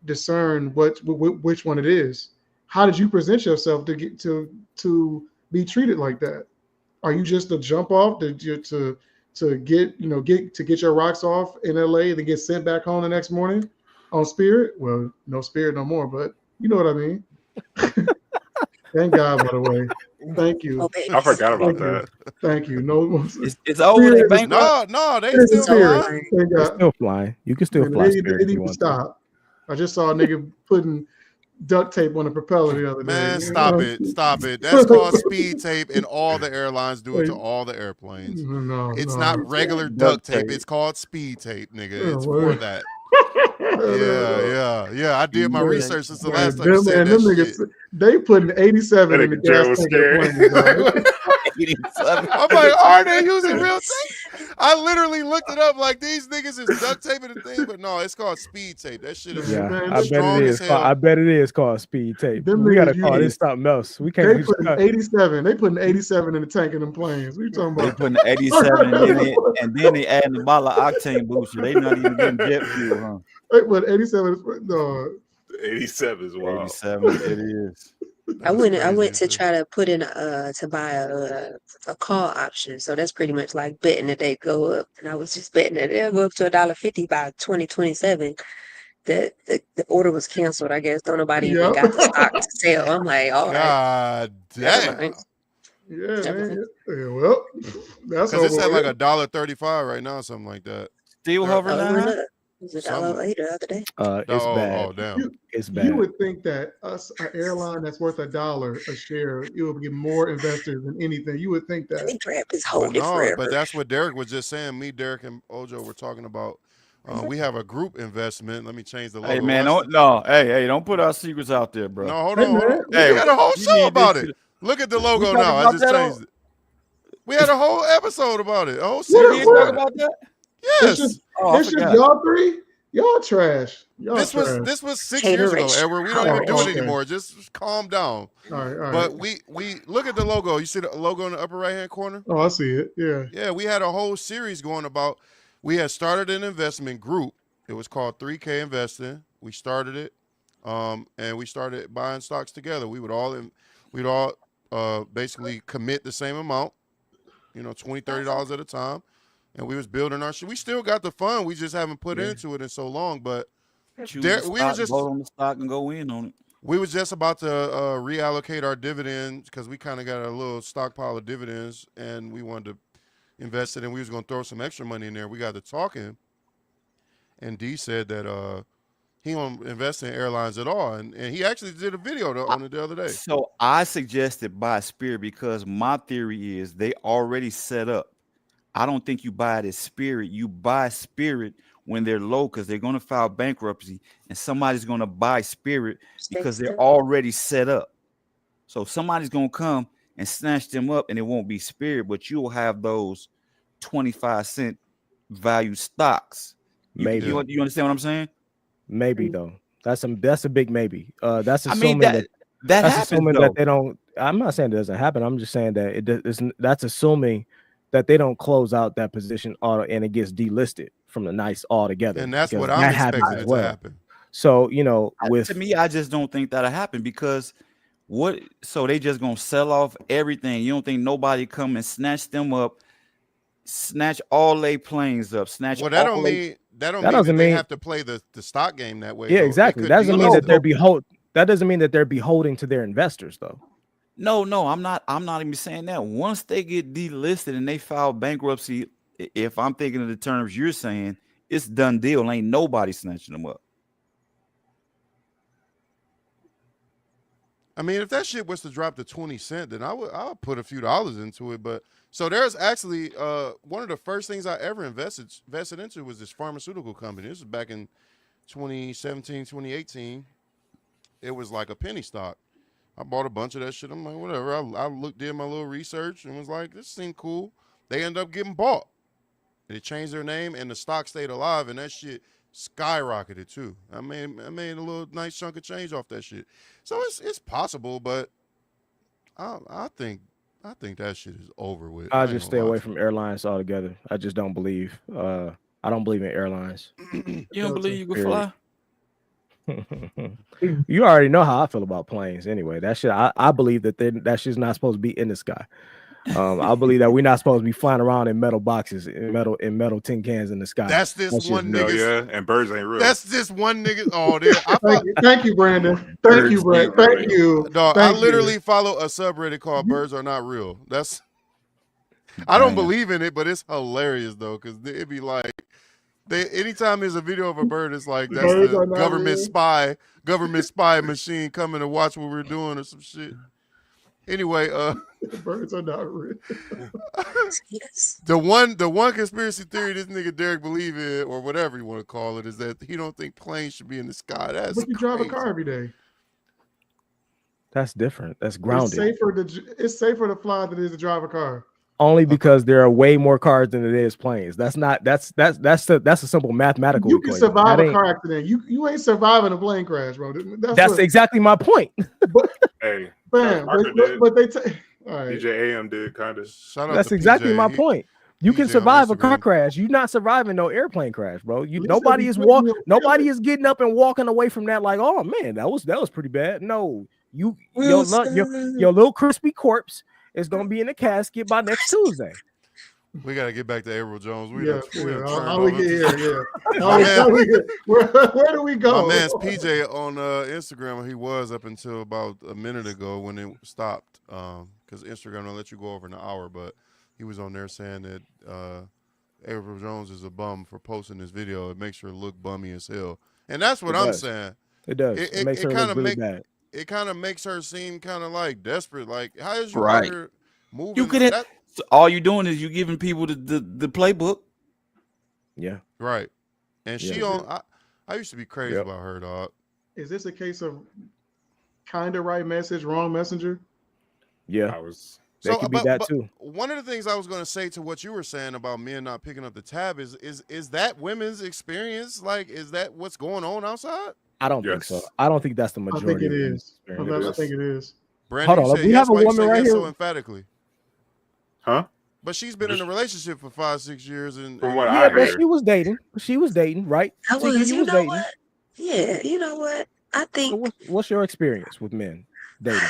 discern which one it is. How did you present yourself to get to be treated like that? Are you just a jump off to get your rocks off in LA and then get sent back home the next morning on Spirit? Well, no Spirit no more, but you know what I mean. Thank God, by the way. Thank you. I forgot about that. Thank you. No, it's over. They bankrupt. No, they it's still Spirit. flying. Thank They're God. still flying. You can still And fly it Spirit if need you to want to. stop. I just saw a nigga putting duct tape on a propeller the other day. Man, stop it. That's called speed tape, and all the airlines do it to all the airplanes. It's not regular duct tape. It's called speed tape, nigga. It's for that. Yeah. I did my research since the last time you said that shit. Niggas, they putting 87 in the gas tank of the plane, I'm like, are they using real tape? I literally looked it up like these niggas is duct taping the thing, but no, it's called speed tape. That shit is strong as hell. I bet it is called speed tape. We gotta call this something else. We can't. They putting 87. They putting 87 in the tank of them planes. What you talking about? They putting 87 and then they adding a bottle of octane booster. They not even getting jet fuel, huh? Wait, what? 87 is no. 87 is wild. 87, it is. I went to try to put in to buy a call option. So that's pretty much like betting that they go up. And I was just betting that they'll go up to $1.50 by 2027. The order was canceled, I guess. Don't nobody even got the stock to sell. I'm like, all right. God damn. Well, that's because it's at like $1.35 right now, something like that. Still hovering now. It was $1.08 the other day. It's bad. Oh, damn. It's bad. You would think that an airline that's worth $1 a share, it will get more investors than anything. You would think that. The crap is holding forever. But that's what Derek was just saying. Me, Derek, and Ojo were talking about. We have a group investment. Let me change the logo. Hey man, don't put our secrets out there, bro. No, hold on. Hey, we had a whole show about it. Look at the logo now. I just changed it. We had a whole episode about it. A whole series about that. Yes. It's just y'all three. Y'all trash. This was 6 years ago, Edward. We don't even do it anymore. Just calm down. All right. But we look at the logo. You see the logo in the upper right hand corner? Oh, I see it. Yeah. Yeah, we had a whole series going about. We had started an investment group. It was called 3K Investing. We started it, and we started buying stocks together. We'd all basically commit the same amount, $20, $30 at a time. And we was building our shit. We still got the fund. We just haven't put into it in so long. But we were just vote on the stock and go in on it. We was just about to reallocate our dividends because we kind of got a little stockpile of dividends, and we wanted to invest it. And we was going to throw some extra money in there. We got to talking, and D said that he won't invest in airlines at all, and he actually did a video on it the other day. So I suggested buy Spirit because my theory is they already set up. I don't think you buy it as Spirit. You buy Spirit when they're low because they're going to file bankruptcy, and somebody's going to buy Spirit because they're already set up. So somebody's going to come and snatch them up, and it won't be Spirit, but you'll have those 25-cent value stocks. Maybe. You understand what I'm saying? Maybe though. That's a big maybe. That's assuming that happens, assuming though. that they don't. I'm not saying it doesn't happen. I'm just saying that that's assuming that they don't close out that position and it gets delisted from the NICE altogether. And that's what I'm expecting to happen. So, to me, I just don't think that'll happen because so they just gonna sell off everything. You don't think nobody come and snatch them up, snatch all their planes up, snatch that don't mean they have to play the stock game that way. Yeah, exactly. That doesn't mean that that doesn't mean that they're beholden to their investors though. No, I'm not even saying that. Once they get delisted and they file bankruptcy, if I'm thinking of the terms you're saying, it's done deal. Ain't nobody snatching them up. I mean, if that shit was to drop to 20 cents, then I'll put a few dollars into it. But so there's actually one of the first things I ever invested into was this pharmaceutical company. This was back in 2017, 2018. It was like a penny stock. I bought a bunch of that shit. I'm like, whatever. I did my little research and was like, this seemed cool. They ended up getting bought. They changed their name and the stock stayed alive and that shit skyrocketed too. I made a little nice chunk of change off that shit. So it's possible, but I think that shit is over with. I'll just stay away from airlines altogether. I just don't believe. I don't believe in airlines. You don't believe you can fly? You already know how I feel about planes anyway. That shit, I believe that shit's not supposed to be in the sky. I believe that we're not supposed to be flying around in metal boxes, in metal tin cans in the sky. That's this one nigga. Yeah, and birds ain't real. That's this one nigga. Oh, there. Thank you, Brandon. Thank you, Brandon. Thank you. Dog, Thank I literally follow a subreddit called "Birds Are Not Real." That's. I don't believe in it, but it's hilarious though, because it'd be like, anytime there's a video of a bird, it's like that's the government spy machine coming to watch what we're doing or some shit. Anyway, birds are not real. The one conspiracy theory this nigga Derek believe in, or whatever you want to call it, is that he don't think planes should be in the sky. That's but you drive a car every day. That's different. That's grounded. It's safer to fly than it is to drive a car. Only because there are way more cars than it is planes. That's a simple mathematical. You can survive a car accident. You ain't surviving a plane crash, bro. That's exactly my point. Hey, but they DJ AM did kind of. That's exactly my point. You can survive a car crash. You're not surviving no airplane crash, bro. Nobody is getting up and walking away from that like, oh man, that was pretty bad. No, your little crispy corpse is gonna be in a casket by next Tuesday. We gotta get back to April Jones. How we get here? Where do we go? My man's PJ on Instagram. He was up until about a minute ago when it stopped. Because Instagram don't let you go over an hour, but he was on there saying that April Jones is a bum for posting this video. It makes her look bummy as hell, and that's what I'm saying. It does. It makes her look really bad. It kind of makes her seem kind of like desperate. Like, how is you out here moving? You could all you're doing is you giving people the playbook. Yeah. Right. And she on. I used to be crazy about her, dog. Is this a case of kind of right message, wrong messenger? Yeah. That could be that too. One of the things I was going to say to what you were saying about men not picking up the tab is that women's experience? Like, is that what's going on outside? I don't think so. I don't think that's the majority. I think it is. I think it is. Brandon, hold on. We have a woman right here. So emphatically. Huh? But she's been in a relationship for 5-6 years, and from what I heard, she was dating, right? You know what? Yeah, you know what? I think. So what's your experience with men dating?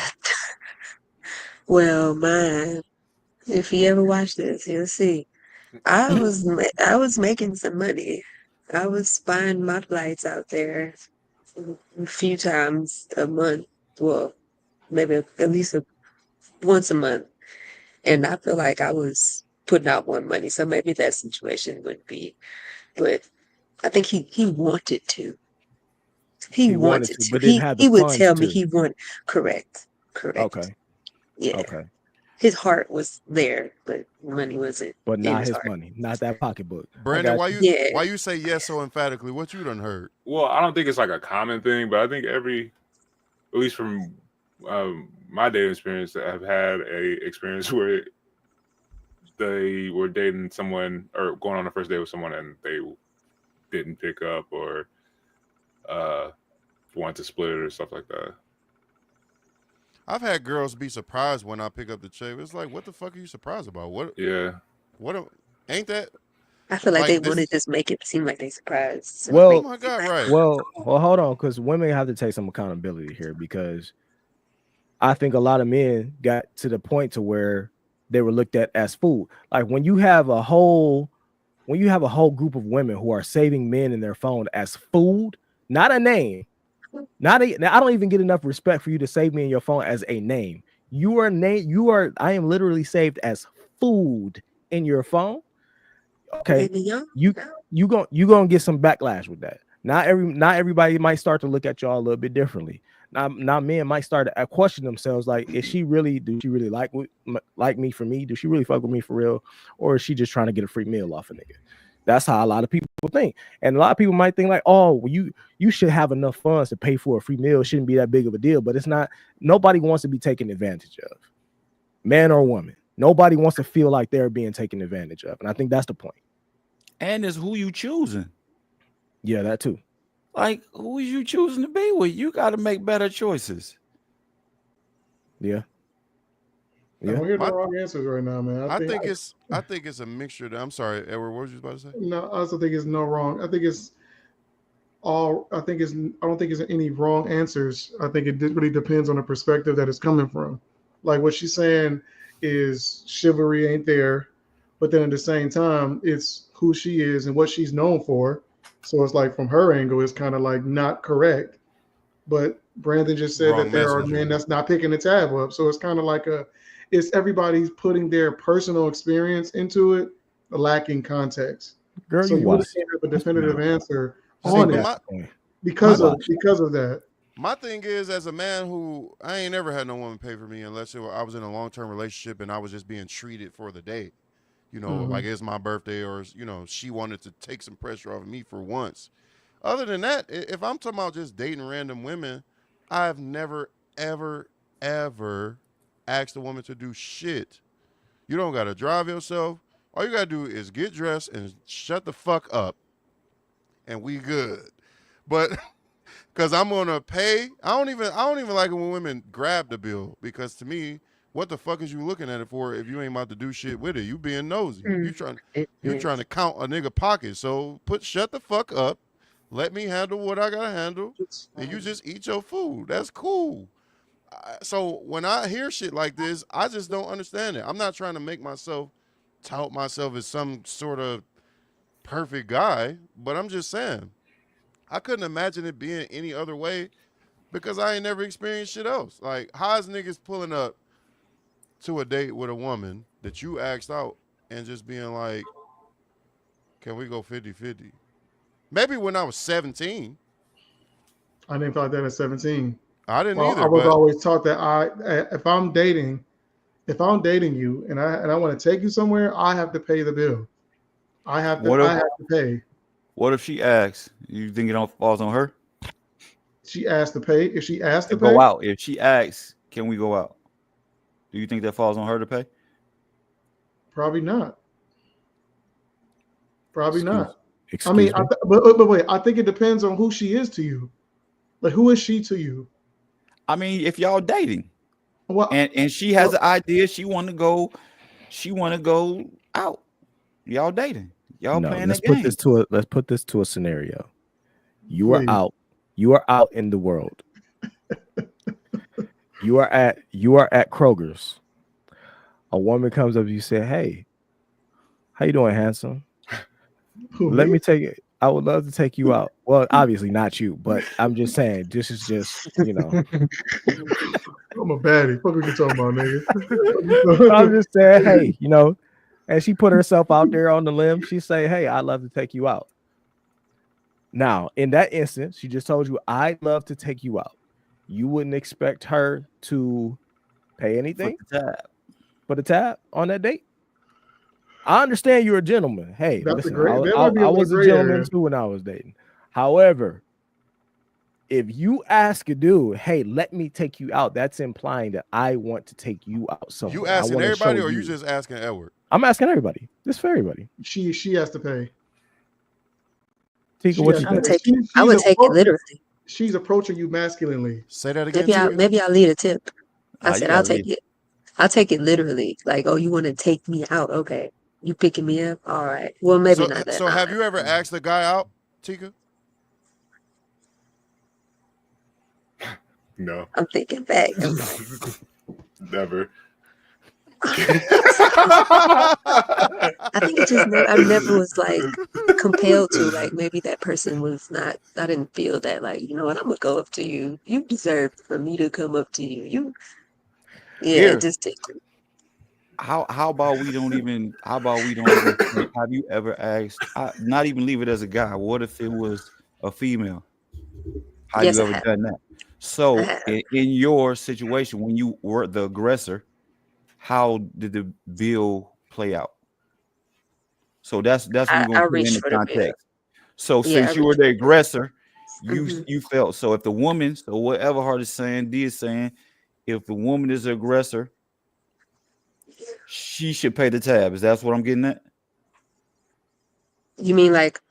Well, mine. If you ever watch this, you'll see. I was making some money. I was buying my flights out there a few times a month. Well, maybe at least once a month. And I feel like I was putting out more money. So maybe that situation would be. But I think he wanted to. He wanted to. But he would tell me he wanted. Correct. Okay. Yeah. Okay. His heart was there, but money wasn't. But not his money, not that pocketbook. Brandon, why you say yes so emphatically? What you done heard? Well, I don't think it's like a common thing, but I think at least from my dating experience, I've had a experience where they were dating someone or going on a first date with someone and they didn't pick up or wanted to split it or stuff like that. I've had girls be surprised when I pick up the check. It's like, what the fuck are you surprised about? What? Yeah. Ain't that? I feel like they want to just make it seem like they surprised. So well, oh my God, right. Well, hold on, because women have to take some accountability here, because I think a lot of men got to the point to where they were looked at as food. Like when you have a whole group of women who are saving men in their phone as food, not a name. I don't even get enough respect for you to save me in your phone as a name. I am literally saved as food in your phone. Okay. You gonna get some backlash with that. Not everybody might start to look at y'all a little bit differently. Now men might start to question themselves like, do she really like me for me? Do she really fuck with me for real? Or is she just trying to get a free meal off a nigga? That's how a lot of people think. And a lot of people might think like, oh, well, you should have enough funds to pay for a free meal. It shouldn't be that big of a deal. But it's not. Nobody wants to be taken advantage of, man or woman. Nobody wants to feel like they're being taken advantage of. And I think that's the point. And it's who you choosing. Yeah, that too. Like, who is you choosing to be with? You got to make better choices. Yeah. Yeah. I'm hearing the wrong answers right now, man. I think it's a mixture. I'm sorry, Edward. What was you about to say? No, I also think it's no wrong. I don't think it's any wrong answers. I think it really depends on the perspective that it's coming from. Like what she's saying is chivalry ain't there, but then at the same time, it's who she is and what she's known for. So it's like from her angle, it's kind of like not correct. But Brandon just said that there are men that's not picking the tab up. So it's kind of like it's everybody's putting their personal experience into it, lacking context. Girl, so you really can't have a definitive answer on it because of that. My thing is, as a man who I ain't never had no woman pay for me unless I was in a long-term relationship and I was just being treated for the day. You know, like it's my birthday or, you know, she wanted to take some pressure off of me for once. Other than that, if I'm talking about just dating random women, I've never, ever, ever asked a woman to do shit. You don't got to drive yourself. All you got to do is get dressed and shut the fuck up, and we good. But because I'm going to pay, I don't even like it when women grab the bill, because to me, what the fuck is you looking at it for if you ain't about to do shit with it? You being nosy. You trying to count a nigga pocket. So shut the fuck up. Let me handle what I gotta handle, and you just eat your food. That's cool. So when I hear shit like this, I just don't understand it. I'm not trying to make myself tout myself as some sort of perfect guy, but I'm just saying, I couldn't imagine it being any other way because I ain't never experienced shit else. Like, how's niggas pulling up to a date with a woman that you asked out and just being like, can we go 50-50? Maybe when I was 17. I didn't thought that at 17. I didn't either. I was always taught that if I'm dating you and I want to take you somewhere, I have to pay the bill. I have to pay. What if she asks? You think it all falls on her? She asked to pay. If she asked to go pay, out. If she asks, can we go out? Do you think that falls on her to pay? Probably not. Probably not. Excuse me? But wait, I think it depends on who she is to you. Like, who is she to you? I mean, if y'all dating, and she has an idea, she want to go out. Y'all dating, y'all playing the game. Let's put this to a scenario. You are out. You are out in the world. You are at Kroger's. A woman comes up to you, say, "Hey, how you doing, handsome? Let me take it. I would love to take you out." Well, obviously not you, but I'm just saying, this is just, you know. I'm a baddie. What are you talking about, nigga? I'm just saying, hey, you know, and she put herself out there on the limb. She say, "Hey, I'd love to take you out." Now, in that instance, she just told you, "I'd love to take you out." You wouldn't expect her to pay anything? Put a tab on that date? I understand you're a gentleman. Hey, listen, I was a gentleman too when I was dating. However, if you ask a dude, "Hey, let me take you out," that's implying that I want to take you out somewhere. You asking everybody, or you just asking Edward? I'm asking everybody. This for everybody. She has to pay. Tika, what you think? I would take it literally. She's approaching you masculinely. Say that again. Maybe I'll lead a tip. I said I'll take it. I'll take it literally. Like, oh, you want to take me out? Okay. You picking me up? All right. Well, maybe not that. So have you ever asked a guy out, Tika? No. I'm thinking back. Never. I think it just I never was like compelled to. Like, maybe that person was not. I didn't feel that. Like, you know what? I'm gonna go up to you. You deserve for me to come up to you. Just take it. How about we don't even have you ever asked, not even leave it as a guy, what if it was a female? Have you ever done that? So in your situation, when you were the aggressor, how did the bill play out? So that's when you're going to put in the context. So since you were the aggressor, you felt, so if the woman, so whatever Hart is saying, D is saying, if the woman is the aggressor, she should pay the tab. Is that what I'm getting at? You mean like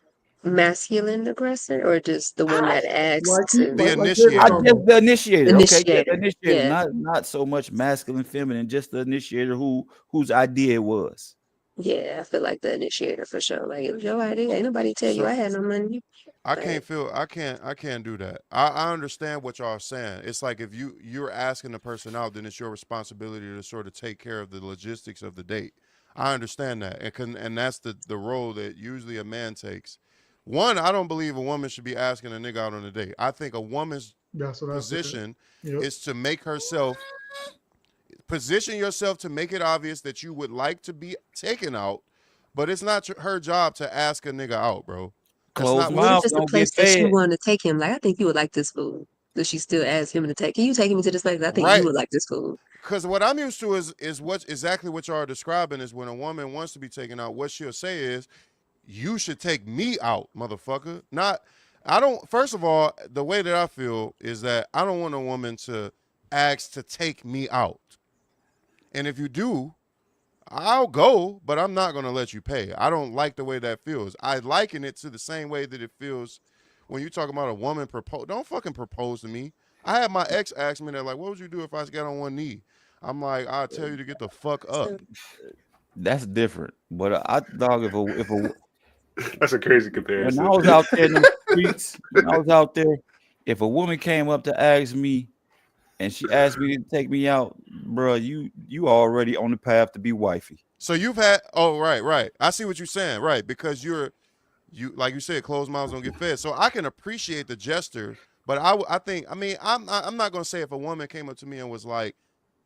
masculine aggressor, or just the one that asks? The initiator. The initiator. Initiator. Okay, the initiator. Not so much masculine, feminine, just the initiator whose idea it was. Yeah, I feel like the initiator for sure. Like it was your idea. Ain't nobody tell you I had no money. I can't do that. I understand what y'all are saying. It's like if you're asking the person out, then it's your responsibility to sort of take care of the logistics of the date. I understand that, and that's the role that usually a man takes. One, I don't believe a woman should be asking a nigga out on a date. I think a woman's position is to make herself position yourself to make it obvious that you would like to be taken out, but it's not her job to ask a nigga out, bro. Closed What if mouth it's the don't place get that she fed. wanted to take him? Like, I think you would like this food. Does she still ask him to take? Can you take me to this place? I think you would like this food. Because what I'm used to is exactly what y'all are describing is when a woman wants to be taken out, what she'll say is, you should take me out, motherfucker. First of all, the way that I feel is that I don't want a woman to ask to take me out. And if you do, I'll go, but I'm not going to let you pay. I don't like the way that feels. I liken it to the same way that it feels when you talk about a woman propose. Don't fucking propose to me. I had my ex ask me, they're like, what would you do if I got on one knee? I'm like, I'll tell you to get the fuck up. That's different. But if a that's a crazy comparison. When I was out there in the streets, if a woman came up to ask me and she asked me to take me out, bro, you already on the path to be wifey. So you've had right. I see what you're saying, right? Because you like you said, closed mouths don't get fed. So I can appreciate the gesture, but I'm not gonna say if a woman came up to me and was like,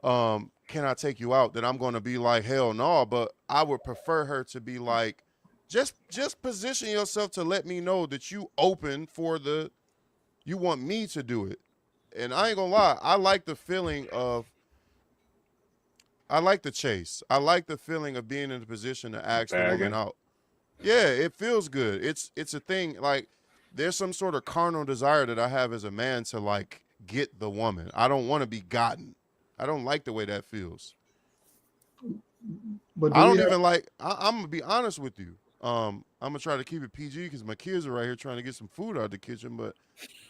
can I take you out? That I'm gonna be like, hell no. But I would prefer her to be like, just position yourself to let me know that you open for you want me to do it. And I ain't gonna lie, I like the feeling of. I like the chase. I like the feeling of being in the position to ask the woman out. Yeah, it feels good. It's a thing, like there's some sort of carnal desire that I have as a man to like get the woman. I don't want to be gotten. I don't like the way that feels. But I don't even like I'm gonna be honest with you. I'm gonna try to keep it PG because my kids are right here trying to get some food out of the kitchen, but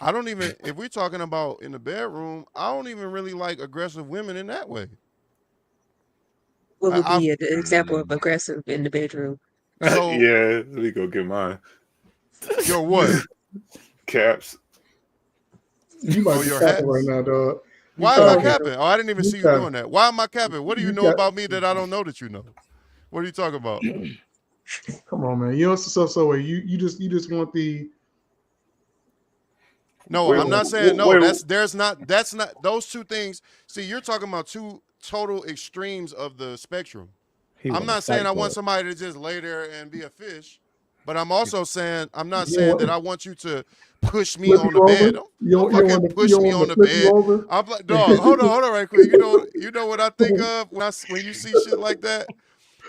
I don't even if we're talking about in the bedroom, I don't even really like aggressive women in that way. What would be an example of aggressive in the bedroom? So yeah, let me go get mine. Yo, what? Caps. You might be capping right now, dog. Why am I capping? Oh, I didn't even see you doing that. Why am I capping? What do you know about me that I don't know that you know? What are you talking about? Come on, man. You know, you just want the. No, I'm not saying no. That's not those two things. See, you're talking about two total extremes of the spectrum. I'm not saying I want somebody to just lay there and be a fish, but I'm also saying I'm not saying that I want you to push me on the bed. Don't fucking push me on the bed. I'm like, dog, hold on right quick. You know what I think of when you see shit like that?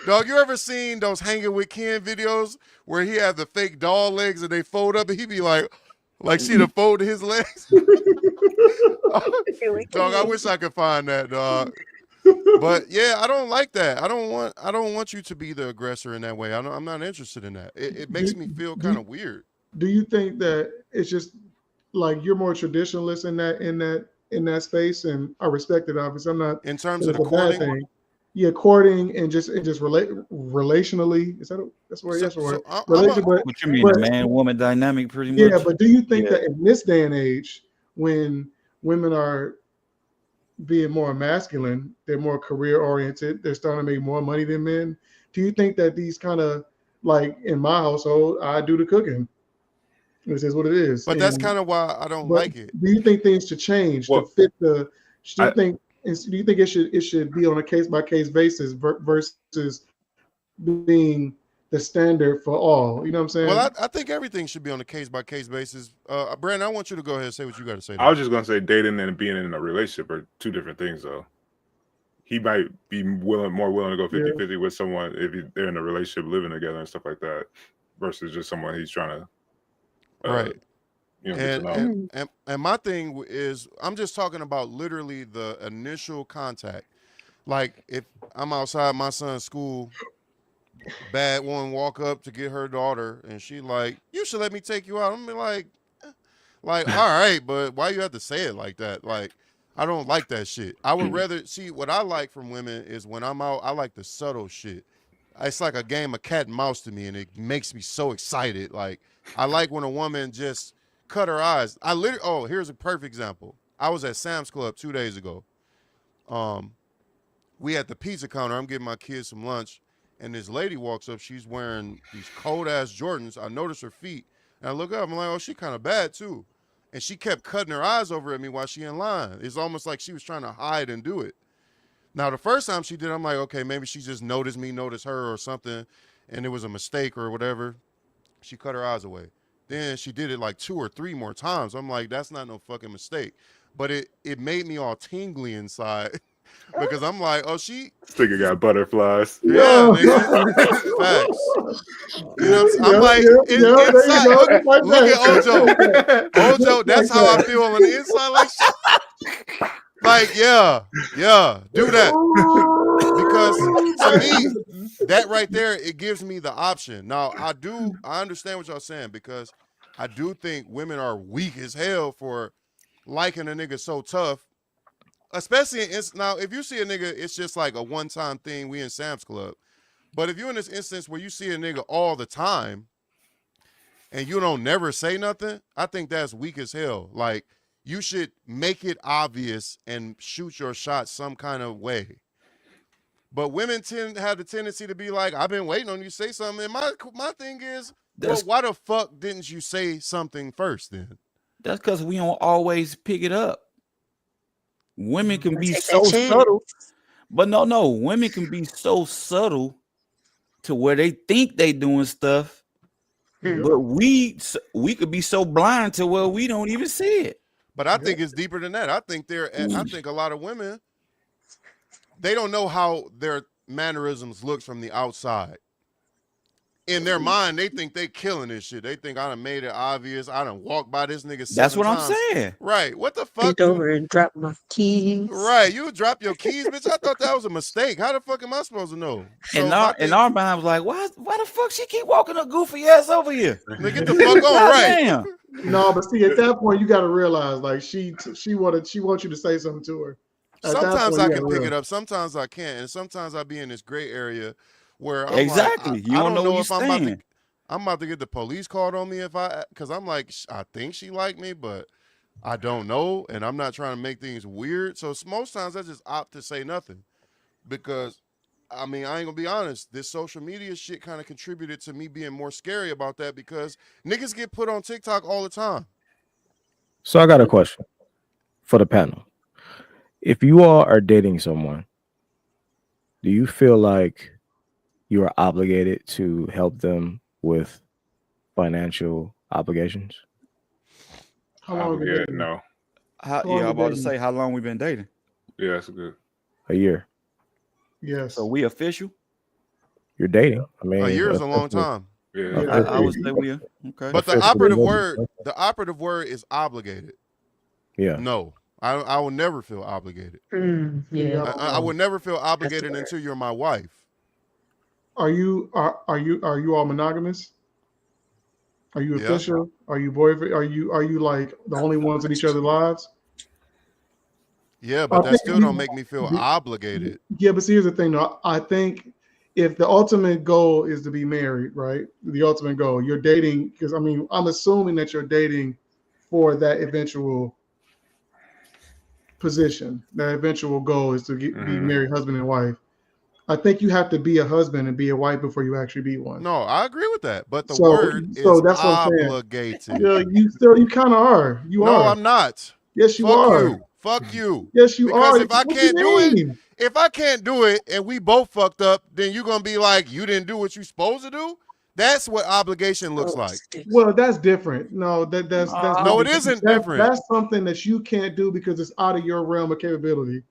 Dog, you ever seen those Hanging with Ken videos where he had the fake doll legs and they fold up and he be like see the fold of his legs? Dog, I wish I could find that, dog. But yeah, I don't like that. I don't want you to be the aggressor in that way. I'm not interested in that. It makes me feel kind of weird. Do you think that it's just like you're more traditionalist in that space? And I respect it, obviously. I'm not in terms of the courting. Yeah, courting and just relationally. That's where yes, word. What you mean, a man-woman dynamic, pretty much? Yeah, but do you think that in this day and age, when women are being more masculine, they're more career oriented, they're starting to make more money than men, do you think that these kind of, like in my household, I do the cooking? This is what it is. But that's kind of why I don't like it. Do you think things should change to fit the? Do you think it should be on a case by case basis versus being the standard for all? You know what I'm saying? Well, I think everything should be on a case by case basis. Brandon, I want you to go ahead and say what you got to say. I was just gonna say dating and being in a relationship are two different things, though. He might be more willing to go 50-50 with someone if they're in a relationship, living together and stuff like that, versus just someone he's trying to. Right. And my thing is, I'm just talking about literally the initial contact. Like if I'm outside my son's school, bad woman walk up to get her daughter, and she like, you should let me take you out. I'm be like, all right, but why you have to say it like that? Like, I don't like that shit. I would rather see what I like from women is when I'm out. I like the subtle shit. it's like a game of cat and mouse to me, and it makes me so excited. Like, I like when a woman just cut her eyes. Here's a perfect example. I was at Sam's Club 2 days ago. We at the pizza counter. I'm getting my kids some lunch, and this lady walks up. She's wearing these cold-ass Jordans. I notice her feet, and I look up. I'm like, oh, she kind of bad, too. And she kept cutting her eyes over at me while she in line. It's almost like she was trying to hide and do it. Now, the first time she did, I'm like, okay, maybe she just noticed me, noticed her or something, and it was a mistake or whatever. She cut her eyes away. Then she did it like 2 or 3 more times. I'm like, that's not no fucking mistake. But it made me all tingly inside because I'm like, oh, she... This nigga got butterflies. Yeah, nigga. Facts. You know what I'm saying? I'm like, inside, look at Ojo. Ojo, that's how I feel on the inside. Like, shit. Like, yeah, do that. Because to me, that right there, it gives me the option. Now, I understand what y'all saying, because I do think women are weak as hell for liking a nigga so tough. Especially, now, if you see a nigga, it's just like a one-time thing, we in Sam's Club. But if you're in this instance where you see a nigga all the time and you don't never say nothing, I think that's weak as hell. Like, you should make it obvious and shoot your shot some kind of way. But women have the tendency to be like, I've been waiting on you to say something. And my thing is, well, why the fuck didn't you say something first then? That's because we don't always pick it up. Women can be so subtle. But no, women can be so subtle to where they think they doing stuff. But we could be so blind to where we don't even see it. But I think it's deeper than that. I think a lot of women, they don't know how their mannerisms looks from the outside. In their mind, they think they killing this shit. They think I done made it obvious. I done walked by this nigga 7 That's what times. I'm saying. Right. What the fuck? Bent over and drop my keys. Right. You drop your keys, bitch. I thought that was a mistake. How the fuck am I supposed to know? And our mind was like, why the fuck she keep walking her goofy ass over here? Get the fuck on, right? Damn. No, but see, at that point, you got to realize, like, she wants you to say something to her. Sometimes I can pick it up. Sometimes I can't. And sometimes I be in this gray area where I'm exactly. Like, you don't know if I'm about to get the police called on me because I'm like, I think she like me, but I don't know. And I'm not trying to make things weird. So most times I just opt to say nothing because, I mean, I ain't gonna be honest. This social media shit kind of contributed to me being more scary about that because niggas get put on TikTok all the time. So I got a question for the panel. If you all are dating someone, do you feel like you are obligated to help them with financial obligations? How long? No. I'm about to say how long we been dating. Yeah, that's good. A year. Yes. So we official? You're dating. I mean, a year is a long time. Yeah. I would say we are. Okay. But the operative word is obligated. Yeah. No. I will never feel obligated. Yeah. I would never feel obligated until you're my wife. Are you all monogamous? Are you official? Are you boyfriend? Are you like the only ones in each other's lives? Yeah, but that still don't make me feel obligated. Yeah, but see, here's the thing though. I think if the ultimate goal is to be married, right? The ultimate goal, you're dating, because I mean, I'm assuming that you're dating for that eventual position. That eventual goal is to be married, husband and wife. I think you have to be a husband and be a wife before you actually be one. No, I agree with that. But the word is that's obligated. Yeah, you kind of are. You are. No, I'm not. Yes, you are. Fuck you. Yes, you are. Because if I can't do it and we both fucked up, then you're gonna be like, you didn't do what you're supposed to do. That's what obligation looks like. Well, that's different. No, that's no, it isn't different. That's something that you can't do because it's out of your realm of capability.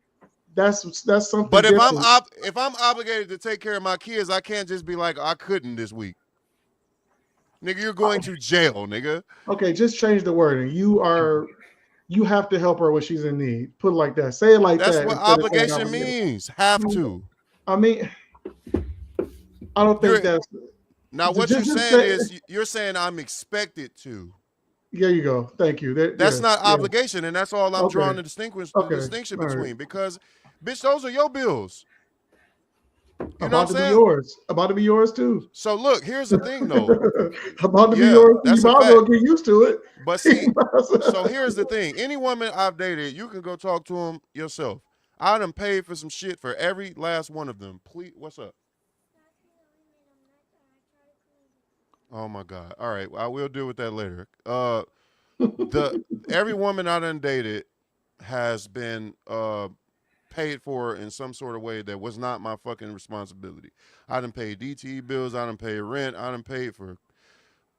That's something. But different. if I'm obligated to take care of my kids, I can't just be like, I couldn't this week. Nigga, you're going to jail, nigga. Okay, just change the wording. You have to help her when she's in need. Put it like that. Say it like that. That's what obligation means. Have to. I mean, I don't think that's. Now, what you're saying is you're saying I'm expected to. There you go. Thank you. That's not obligation, and that's all I'm drawing the distinction between. Because, bitch, those are your bills. You know what I'm saying? Yours. About to be yours too. So look, here's the thing though. About to be yours. You might as well get used to it. But see, so here's the thing. Any woman I've dated, you can go talk to them yourself. I done paid for some shit for every last one of them. Please, what's up? Oh my God. All right, I will deal with that later. Every woman I done dated has been paid for in some sort of way that was not my fucking responsibility. I done paid DTE bills, I done paid rent, I done paid for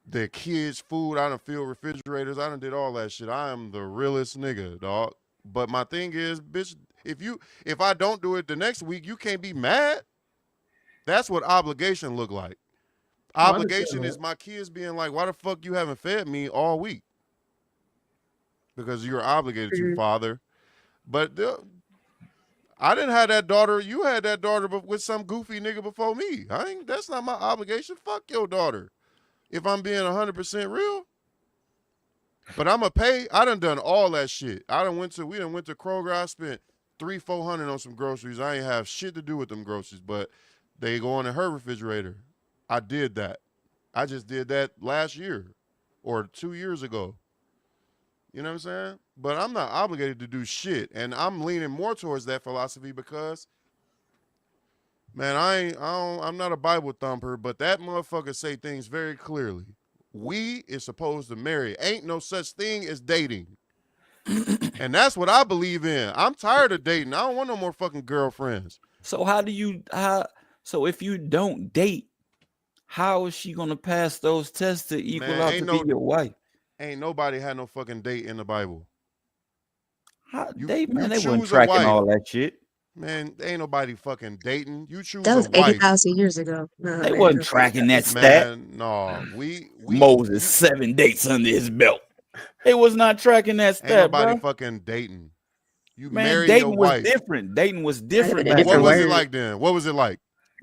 their kids' food, I done filled refrigerators, I done did all that shit. I am the realest nigga, dog. But my thing is, bitch, if I don't do it the next week, you can't be mad. That's what obligation look like. Obligation is my kids being like, why the fuck you haven't fed me all week? Because you're obligated to, father. But I didn't have that daughter. You had that daughter with some goofy nigga before me. That's not my obligation. Fuck your daughter. If I'm being 100% real. But I'm going to pay. I done all that shit. We done went to Kroger. I spent $300-$400 on some groceries. I ain't have shit to do with them groceries, but they go in her refrigerator. I did that. I just did that last year or 2 years ago. You know what I'm saying? But I'm not obligated to do shit. And I'm leaning more towards that philosophy because, man, I'm not a Bible thumper, but that motherfucker say things very clearly. We is supposed to marry. Ain't no such thing as dating. And that's what I believe in. I'm tired of dating. I don't want no more fucking girlfriends. So so if you don't date, how is she gonna pass those tests to equal out to be your wife? Ain't nobody had no fucking date in the Bible. They weren't tracking all that shit. Man, ain't nobody fucking dating. You choose that was a wife. 80,000 years ago. No, they wasn't tracking that stat. Man, no. Moses 7 dates under his belt. They was not tracking that stat. Ain't nobody bro. fucking dating. You Man, marry dating your was wife. different. Dating was different. What was it like then? What was it like?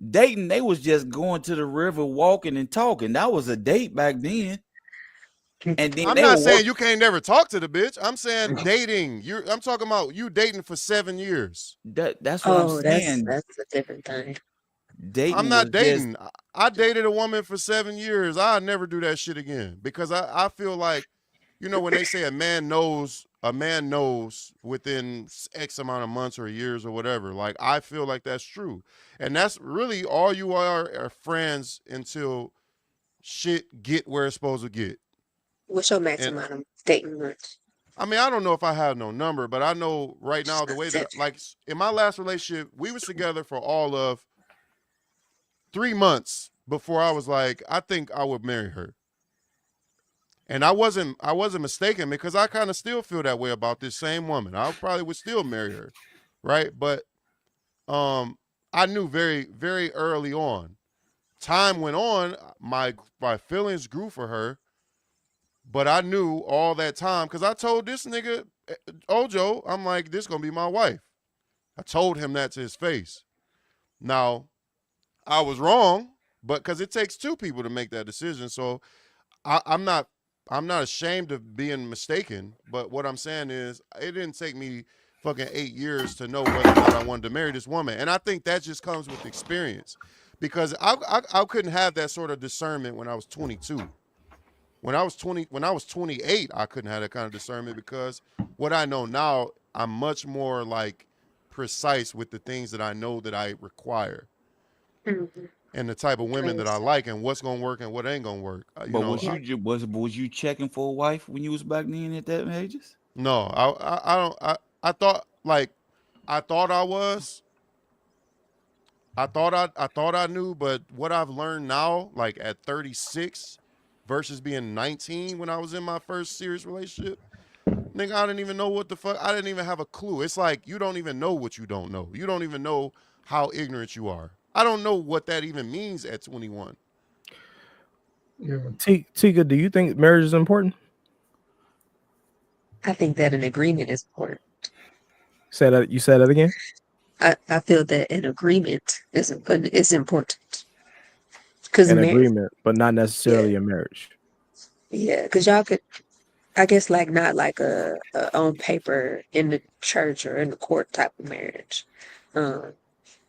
Dating, they was just going to the river, walking and talking. That was a date back then. And then I'm not saying you can't never talk to the bitch. I'm saying dating. I'm talking about you dating for 7 years. That's what I'm saying. That's a different thing. Dating I'm not dating. I dated a woman for 7 years. I'll never do that shit again because I feel like, you know, when they say a man knows within X amount of months or years or whatever, like I feel like that's true. And that's really all you are friends until shit get where it's supposed to get. What's your maximum dating months? I mean, I don't know if I have no number, but I know right now the way that, like, in my last relationship, we was together for all of 3 months before I was like, I think I would marry her. And I wasn't mistaken because I kind of still feel that way about this same woman. I probably would still marry her, right? But I knew very, very early on. Time went on, my feelings grew for her. But I knew all that time because I told this nigga, Ojo, I'm like, this going to be my wife. I told him that to his face. Now, I was wrong, but because it takes two people to make that decision. So I'm not ashamed of being mistaken. But what I'm saying is it didn't take me fucking 8 years to know whether or not I wanted to marry this woman. And I think that just comes with experience because I couldn't have that sort of discernment when I was 22. When I was 28, I couldn't have that kind of discernment because what I know now, I'm much more like precise with the things that I know that I require, and the type of women that I like, and what's gonna work and what ain't gonna work. Was you checking for a wife when you was back then at that ages? No, I don't. I thought I was. I thought I knew, but what I've learned now, like at 36. Versus being 19 when I was in my first serious relationship. Nigga, I didn't even know what the fuck. I didn't even have a clue. It's like you don't even know what you don't know. You don't even know how ignorant you are. I don't know what that even means at 21. Yeah. Tika, do you think marriage is important? I think that an agreement is important. You said that again? I feel that an agreement is important. An agreement, but not necessarily a marriage. Yeah, because y'all could, I guess, like not like a on paper in the church or in the court type of marriage.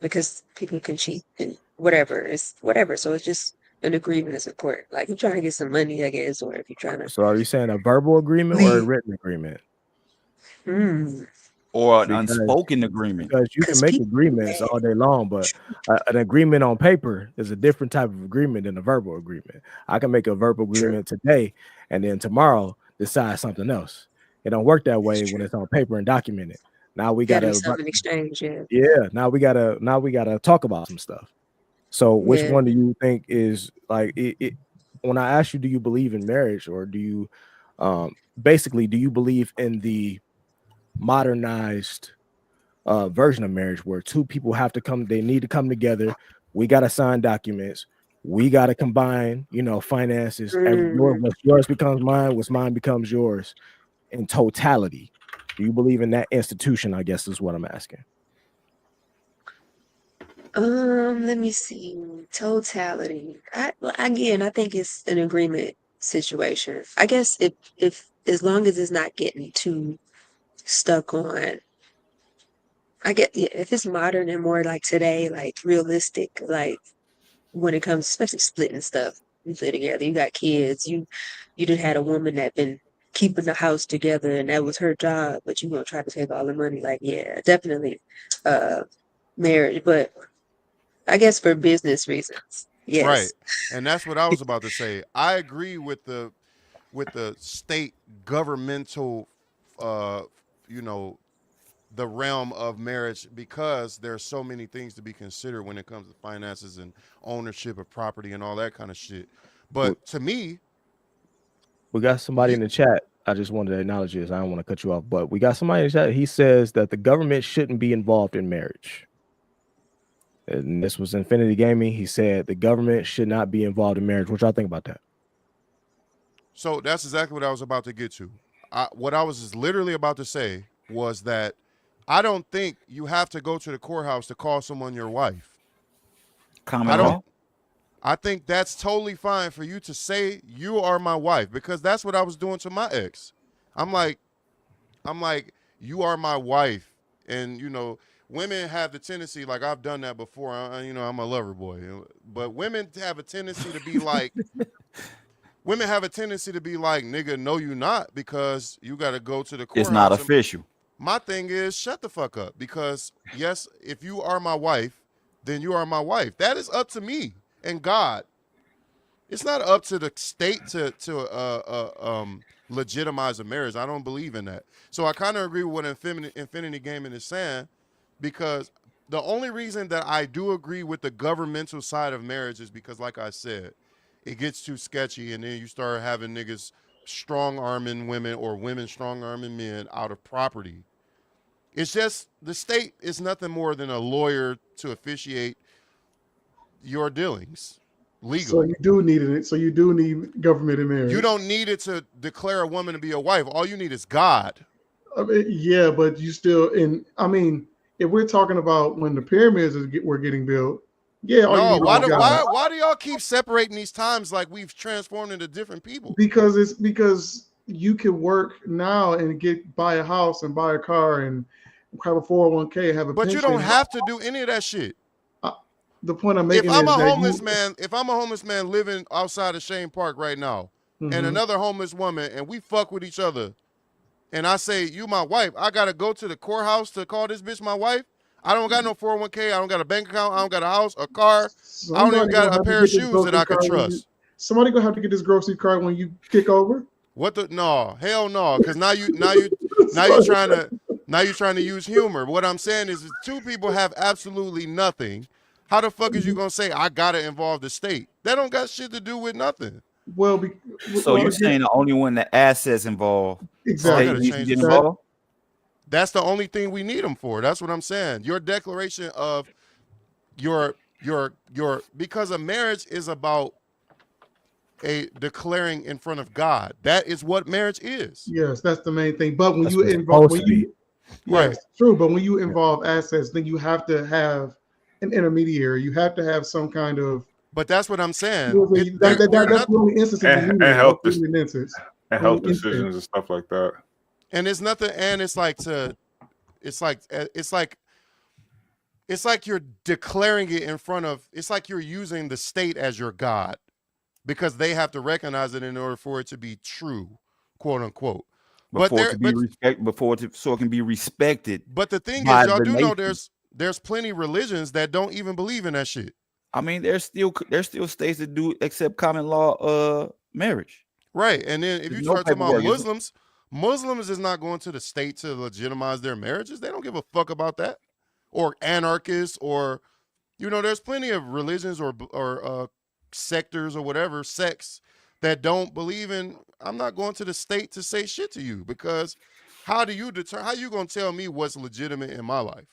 because people can cheat and whatever. It's whatever. So it's just an agreement of support. Like you're trying to get some money, I guess, or if you're trying to. So are you saying a verbal agreement or a written agreement? Or an unspoken agreement? Because you can make agreements all day long, but an agreement on paper is a different type of agreement than a verbal agreement. I can make a verbal agreement today, and then tomorrow decide something else. It don't work that way when it's on paper and documented. Now we gotta something exchange, Now we gotta talk about some stuff. So which one do you think is like it? When I ask you, do you believe in marriage, or do you basically do you believe in the modernized version of marriage where two people have to come, they need to come together, we got to sign documents, we got to combine, finances, what's yours becomes mine, what's mine becomes yours in totality? Do you believe in that institution? I guess is what I'm asking. Let me see. Totality. I think it's an agreement situation. I guess if as long as it's not getting too stuck on, if it's modern and more like today, like realistic, like when it comes, especially splitting stuff, you live together, you got kids, you done had a woman that been keeping the house together and that was her job, but you gonna try to take all the money. Like, yeah, definitely marriage, but I guess for business reasons. Yes. Right. And that's what I was about to say. I agree with the state governmental the realm of marriage, because there's so many things to be considered when it comes to finances and ownership of property and all that kind of shit. But to me, we got somebody in the chat. I just wanted to acknowledge this. I don't want to cut you off, but we got somebody in the chat. He says that the government shouldn't be involved in marriage. And this was Infinity Gaming. He said the government should not be involved in marriage. What y'all think about that? So that's exactly what I was about to get to. What I was just literally about to say was that I don't think you have to go to the courthouse to call someone your wife. I think that's totally fine for you to say you are my wife, because that's what I was doing to my ex. I'm like, you are my wife. And, women have the tendency, like I've done that before. I'm a lover boy. But women have a tendency to be like, nigga, no, you not, because you got to go to the courthouse. It's not official. My thing is, shut the fuck up, because yes, if you are my wife, then you are my wife. That is up to me and God. It's not up to the state to legitimize a marriage. I don't believe in that. So I kind of agree with what Infinity Gaming is saying, because the only reason that I do agree with the governmental side of marriage is because, like I said, it gets too sketchy, and then you start having niggas strong-arming women or women strong-arming men out of property. It's just the state is nothing more than a lawyer to officiate your dealings legally. So you do need it. So you do need government in marriage. You don't need it to declare a woman to be a wife. All you need is God. I mean, yeah, but you still if we're talking about when the pyramids were getting built, yeah. No, why do y'all keep separating these times like we've transformed into different people? Because you can work now and buy a house and buy a car and have a 401k and have a pension. You don't have to do any of that shit. The point I'm making if I'm a homeless man living outside of Shane Park right now, and another homeless woman, and we fuck with each other, and I say, you my wife, I gotta go to the courthouse to call this bitch my wife? I don't got no 401k, I don't got a bank account, I don't got a house, a car, I don't even got a pair of shoes that I can trust. Somebody gonna have to get this grocery cart when you kick over? No, hell no, because now you're trying to use humor. What I'm saying is two people have absolutely nothing. How the fuck is you gonna say I gotta involve the state? That don't got shit to do with nothing. So you're saying the only one the assets involved, exactly? State needs to get involved? That's the only thing we need them for. That's what I'm saying. Your declaration of your because a marriage is about a declaring in front of God. That is what marriage is. Yes, that's the main thing. But when you involve, yes, true. But when you involve assets, then you have to have an intermediary. You have to have some kind of. But that's what I'm saying. That's the only instance. And health decisions and stuff like that. And it's nothing. And it's like It's like you're declaring it in front of. It's like you're using the state as your god, because they have to recognize it in order for it to be true, quote unquote. So it can be respected. But the thing by is, y'all the do know nation. there's plenty religions that don't even believe in that shit. I mean, there's still states that do accept common law marriage. Right. And then if There's you no start talking about paperwork. Muslims is not going to the state to legitimize their marriages. They don't give a fuck about that. Or anarchists, or there's plenty of religions or sectors or whatever sects that don't believe in. I'm not going to the state to say shit to you, because how you going to tell me what's legitimate in my life?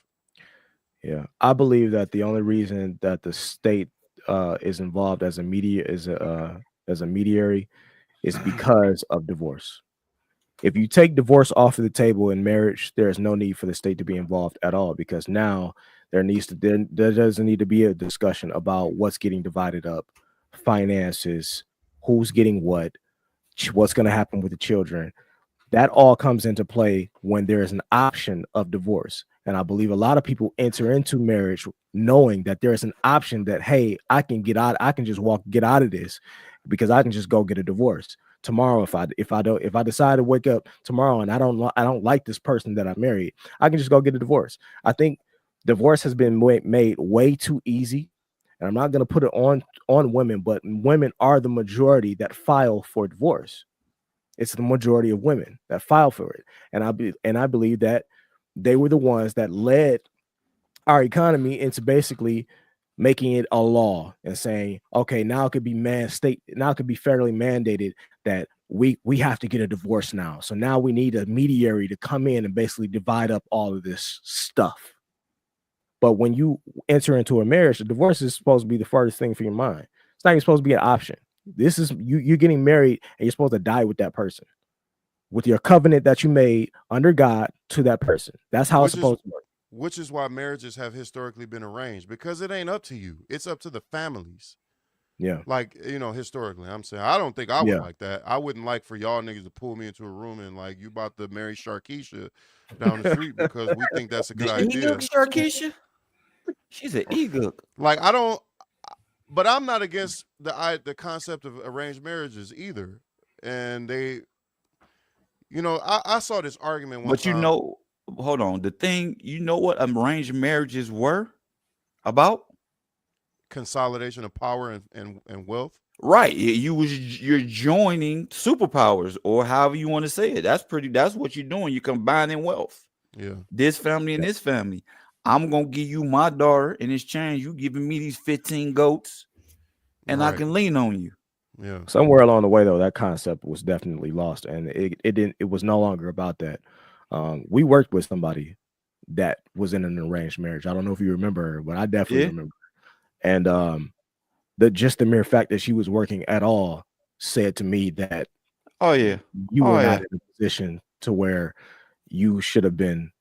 Yeah, I believe that the only reason that the state is involved as a mediary is because of divorce. If you take divorce off of the table in marriage, there is no need for the state to be involved at all, because now there doesn't need to be a discussion about what's getting divided up, finances, who's getting what's going to happen with the children. That all comes into play when there is an option of divorce. And I believe a lot of people enter into marriage knowing that there's an option that, hey, I can get out, I can just get out of this, because I can just go get a divorce tomorrow. If I decide to wake up tomorrow and I don't like this person that I married, I can just go get a divorce. I think divorce has been made way too easy. And I'm not going to put it on women, but women are the majority that file for divorce. It's the majority of women that file for it. And I believe that they were the ones that led our economy into basically making it a law and saying, okay, now it could be federally mandated that we have to get a divorce now. So now we need a mediary to come in and basically divide up all of this stuff. But when you enter into a marriage, the divorce is supposed to be the furthest thing for your mind. It's not even supposed to be an option. This is you're getting married and you're supposed to die with that person, with your covenant that you made under God to that person. That's how it's supposed to work. Which is why marriages have historically been arranged, because it ain't up to you. It's up to the families. Yeah. Like, historically, I'm saying, I don't think I would like that. I wouldn't like for y'all niggas to pull me into a room and like, you about to marry Sharkeisha down the street because we think that's a good idea. Sharkeisha? She's an eagle. Like, but I'm not against the concept of arranged marriages either. And they, I saw this argument one time. But hold on. The thing, what arranged marriages were about? Consolidation of power and wealth. Right. You're joining superpowers, or however you want to say it. That's what you're doing. You're combining wealth. Yeah. This family and this family. I'm gonna give you my daughter in exchange. You giving me these 15 goats, and I can lean on you. Yeah. Somewhere along the way, though, that concept was definitely lost, and it was no longer about that. We worked with somebody that was in an arranged marriage. I don't know if you remember her, but I definitely remember. And the mere fact that she was working at all said to me that, you were not in a position to where you should have been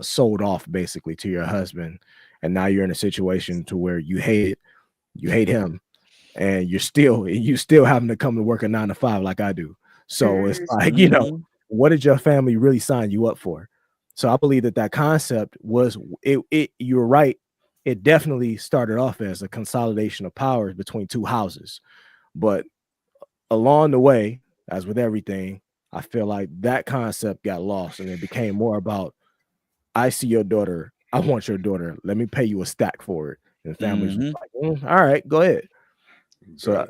sold off basically to your husband, and now you're in a situation to where you hate him, and you still having to come to work a 9 to 5 like I do. So it's like, what did your family really sign you up for? So I believe that concept was you're right. It definitely started off as a consolidation of powers between two houses, but along the way, as with everything, I feel like that concept got lost, and it became more about, I see your daughter, I want your daughter, let me pay you a stack for it. And families was like, all right, go ahead. So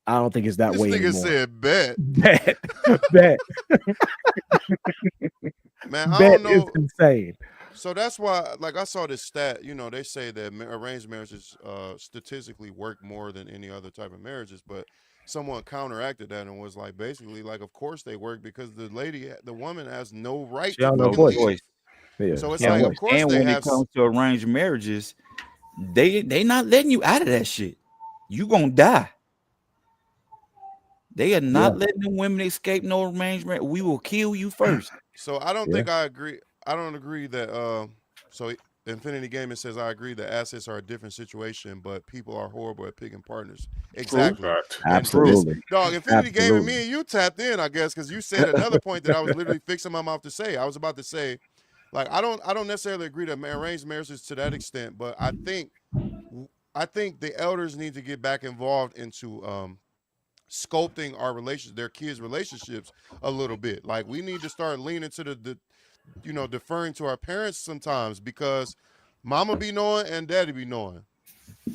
I don't think it's that this way nigga anymore. said bet. Bet. Man, I Bet don't know. is insane. So that's why, like, I saw this stat, they say that arranged marriages statistically work more than any other type of marriages, but someone counteracted that and was like, basically, like, of course they work, because the woman has no right to no voice. Yeah, so it's like, of course and they when have. it comes to arranged marriages, they not letting you out of that shit. You gonna die. They are not letting the women escape no arrangement. We will kill you first. So I don't think I agree. I don't agree that. So Infinity Gaming says, I agree that assets are a different situation, but people are horrible at picking partners. Exactly. Absolutely. Dog, Infinity Gaming, me and you tapped in, I guess, because you said another point that I was literally fixing my mouth to say. I was about to say, Like I don't necessarily agree that arranged marriages to that extent, but I think the elders need to get back involved into sculpting our relations, their kids' relationships a little bit. Like we need to start leaning to the deferring to our parents sometimes, because mama be knowing and daddy be knowing.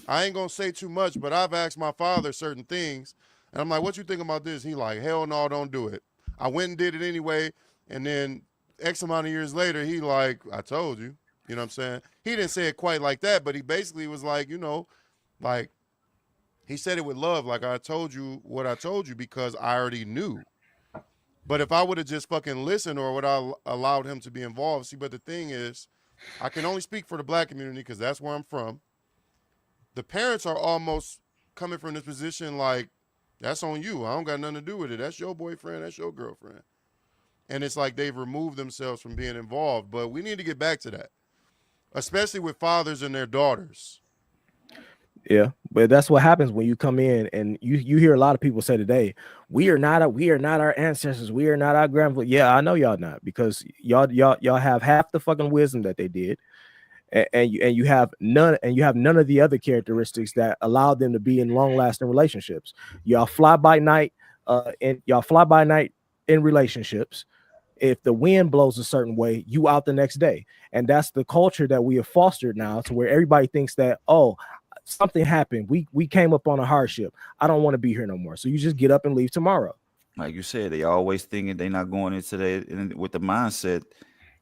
I ain't gonna say too much, but I've asked my father certain things, and I'm like, "What you think about this?" He like, "Hell no, don't do it." I went and did it anyway, and then X amount of years later, he like, "I told you." You know what I'm saying? He didn't say it quite like that, but he basically was like, like he said it with love, like I told you what I told you because I already knew. But if I would have just fucking listened or would I allowed him to be involved, see, but the thing is, I can only speak for the black community because that's where I'm from. The parents are almost coming from this position like, that's on you. I don't got nothing to do with it. That's your boyfriend. That's your girlfriend. And it's like they've removed themselves from being involved. But we need to get back to that, especially with fathers and their daughters. Yeah, but that's what happens when you come in and you hear a lot of people say today, we are not our ancestors, we are not our grandfather. Yeah, I know y'all not, because y'all have half the fucking wisdom that they did, and you have none of the other characteristics that allow them to be in long-lasting relationships. Y'all fly by night in relationships. If the wind blows a certain way, you out the next day. And that's the culture that we have fostered now, to where everybody thinks that, oh, something happened. We came up on a hardship. I don't want to be here no more. So you just get up and leave tomorrow. Like you said, they always thinking they're not going into that with the mindset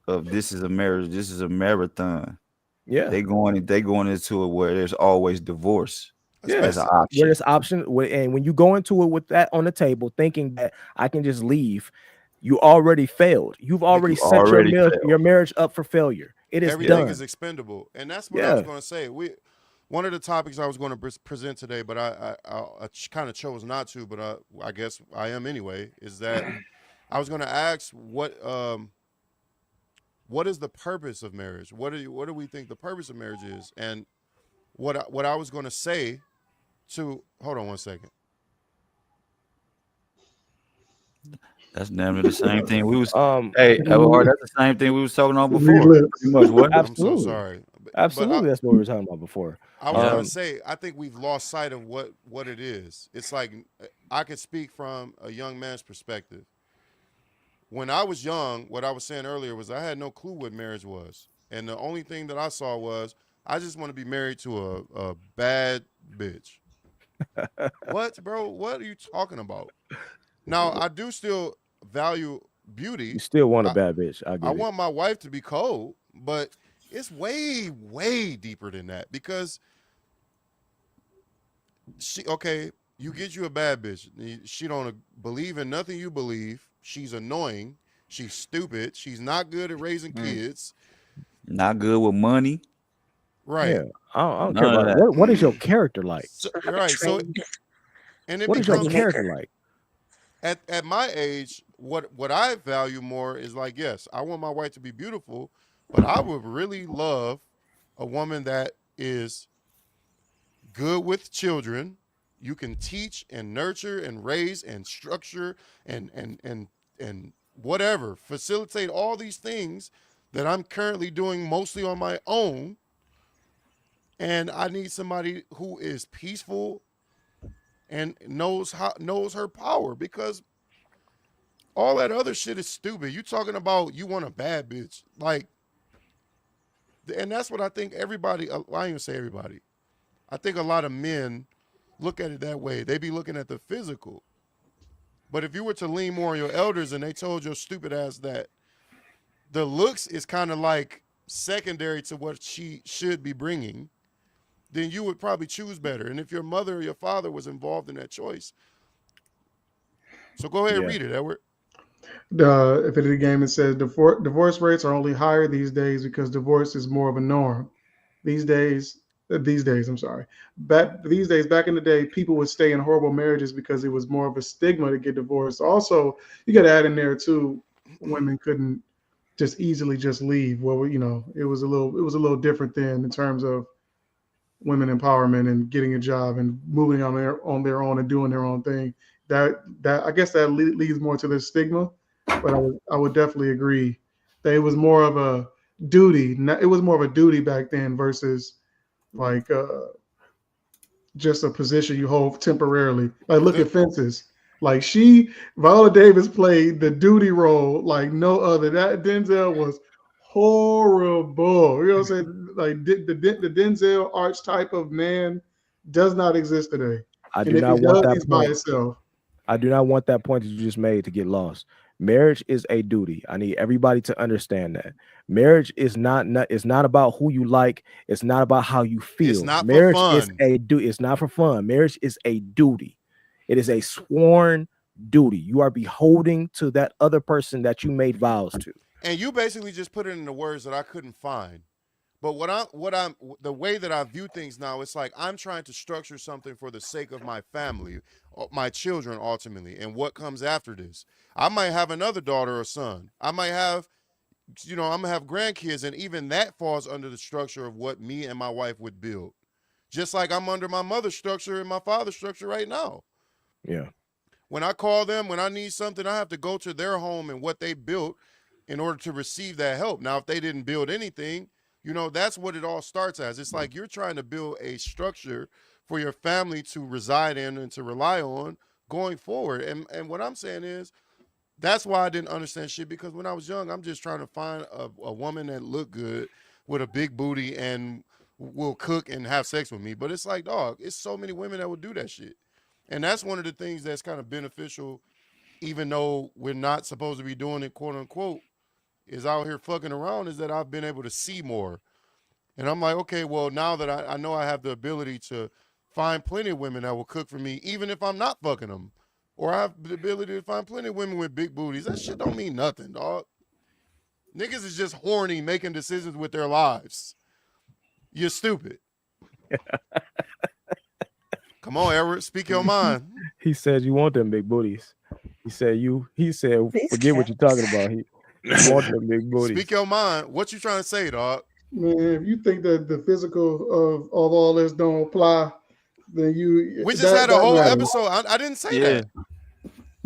of this is a marriage, this is a marathon. Yeah, they going into it where there's always divorce. Yeah, as an option. Where there's option, and when you go into it with that on the table, thinking that I can just leave, you already failed. You've already set your marriage up for failure. It is Everything done. is expendable, and that's what I was going to say. One of the topics I was going to present today, but I kind of chose not to, but I guess I am anyway, is that I was going to ask what is the purpose of marriage? What do we think the purpose of marriage is? And what I was going to say to, hold on one second. That's damn near the same thing we was. Hey, that's the same thing we was talking about before. Pretty much, what? I'm so sorry. Absolutely, that's what we were talking about before. I was going to say, I think we've lost sight of what it is. It's like, I can speak from a young man's perspective. When I was young, what I was saying earlier was I had no clue what marriage was. And the only thing that I saw was, I just want to be married to a bad bitch. What, bro? What are you talking about? Now, I do still value beauty. You still want a bad bitch. I want my wife to be cold, but it's way, way deeper than that, because you get you a bad bitch. She don't believe in nothing you believe. She's annoying. She's stupid. She's not good at raising kids. Not good with money. Right. Yeah. I don't care about that. What is your character like? Right. So, and what is your character like? At my age, what I value more is like, yes, I want my wife to be beautiful, but I would really love a woman that is good with children. You can teach and nurture and raise and structure and whatever, facilitate all these things that I'm currently doing mostly on my own. And I need somebody who is peaceful and knows her power, because all that other shit is stupid. You talking about you want a bad bitch, like, and that's what I think everybody. I ain't even say everybody. I think a lot of men look at it that way. They be looking at the physical. But if you were to lean more on your elders and they told your stupid ass that the looks is kind of like secondary to what she should be bringing, then you would probably choose better. And if your mother or your father was involved in that choice. So go ahead and read it, Edward. If it is a game, it says divorce rates are only higher these days because divorce is more of a norm. These days, back in the day, people would stay in horrible marriages because it was more of a stigma to get divorced. Also, you got to add in there too, women couldn't just easily just leave. Well, it was a little different then in terms of women empowerment and getting a job and moving on their own and doing their own thing. That I guess that leads more to the stigma, but I would definitely agree that it was more of duty. It was more of a duty back then versus like just a position you hold temporarily. Like look at Fences. Like Viola Davis played the duty role like no other. That Denzel was horrible. You know what I'm saying? Like the Denzel archetype of man does not exist today. I And do if not he want does, that he's by point. himself. I do not want that point that you just made to get lost. Marriage is a duty. I need everybody to understand that. Marriage is not it's not about who you like. It's not about how you feel. It's not Marriage for is fun. a duty. It's not for fun. Marriage is a duty. It is a sworn duty. You are beholding to that other person that you made vows to. And you basically just put it in the words that I couldn't find. But the way that I view things now, it's like I'm trying to structure something for the sake of my family, my children ultimately, and what comes after this. I might have another daughter or son. I might have, I'm gonna have grandkids, and even that falls under the structure of what me and my wife would build. Just like I'm under my mother's structure and my father's structure right now. Yeah. When I call them, when I need something, I have to go to their home and what they built in order to receive that help. Now, if they didn't build anything, that's what it all starts as. It's like you're trying to build a structure for your family to reside in and to rely on going forward. And what I'm saying is, that's why I didn't understand shit, because when I was young, I'm just trying to find a woman that looked good with a big booty and will cook and have sex with me. But it's like, dog, it's so many women that would do that shit. And that's one of the things that's kind of beneficial, even though we're not supposed to be doing it, quote unquote, is out here fucking around, is that I've been able to see more. And I'm like, okay, well, now that I know I have the ability to find plenty of women that will cook for me, even if I'm not fucking them, or I have the ability to find plenty of women with big booties, that shit don't mean nothing, dog. Niggas is just horny making decisions with their lives. You're stupid. Come on, Eric, speak your mind. He said you want them big booties. He said forget what you're talking about. He want them big booties. Speak your mind. What you trying to say, dog? Man, if you think that the physical of all this don't apply, then we just had a whole episode. I didn't say that.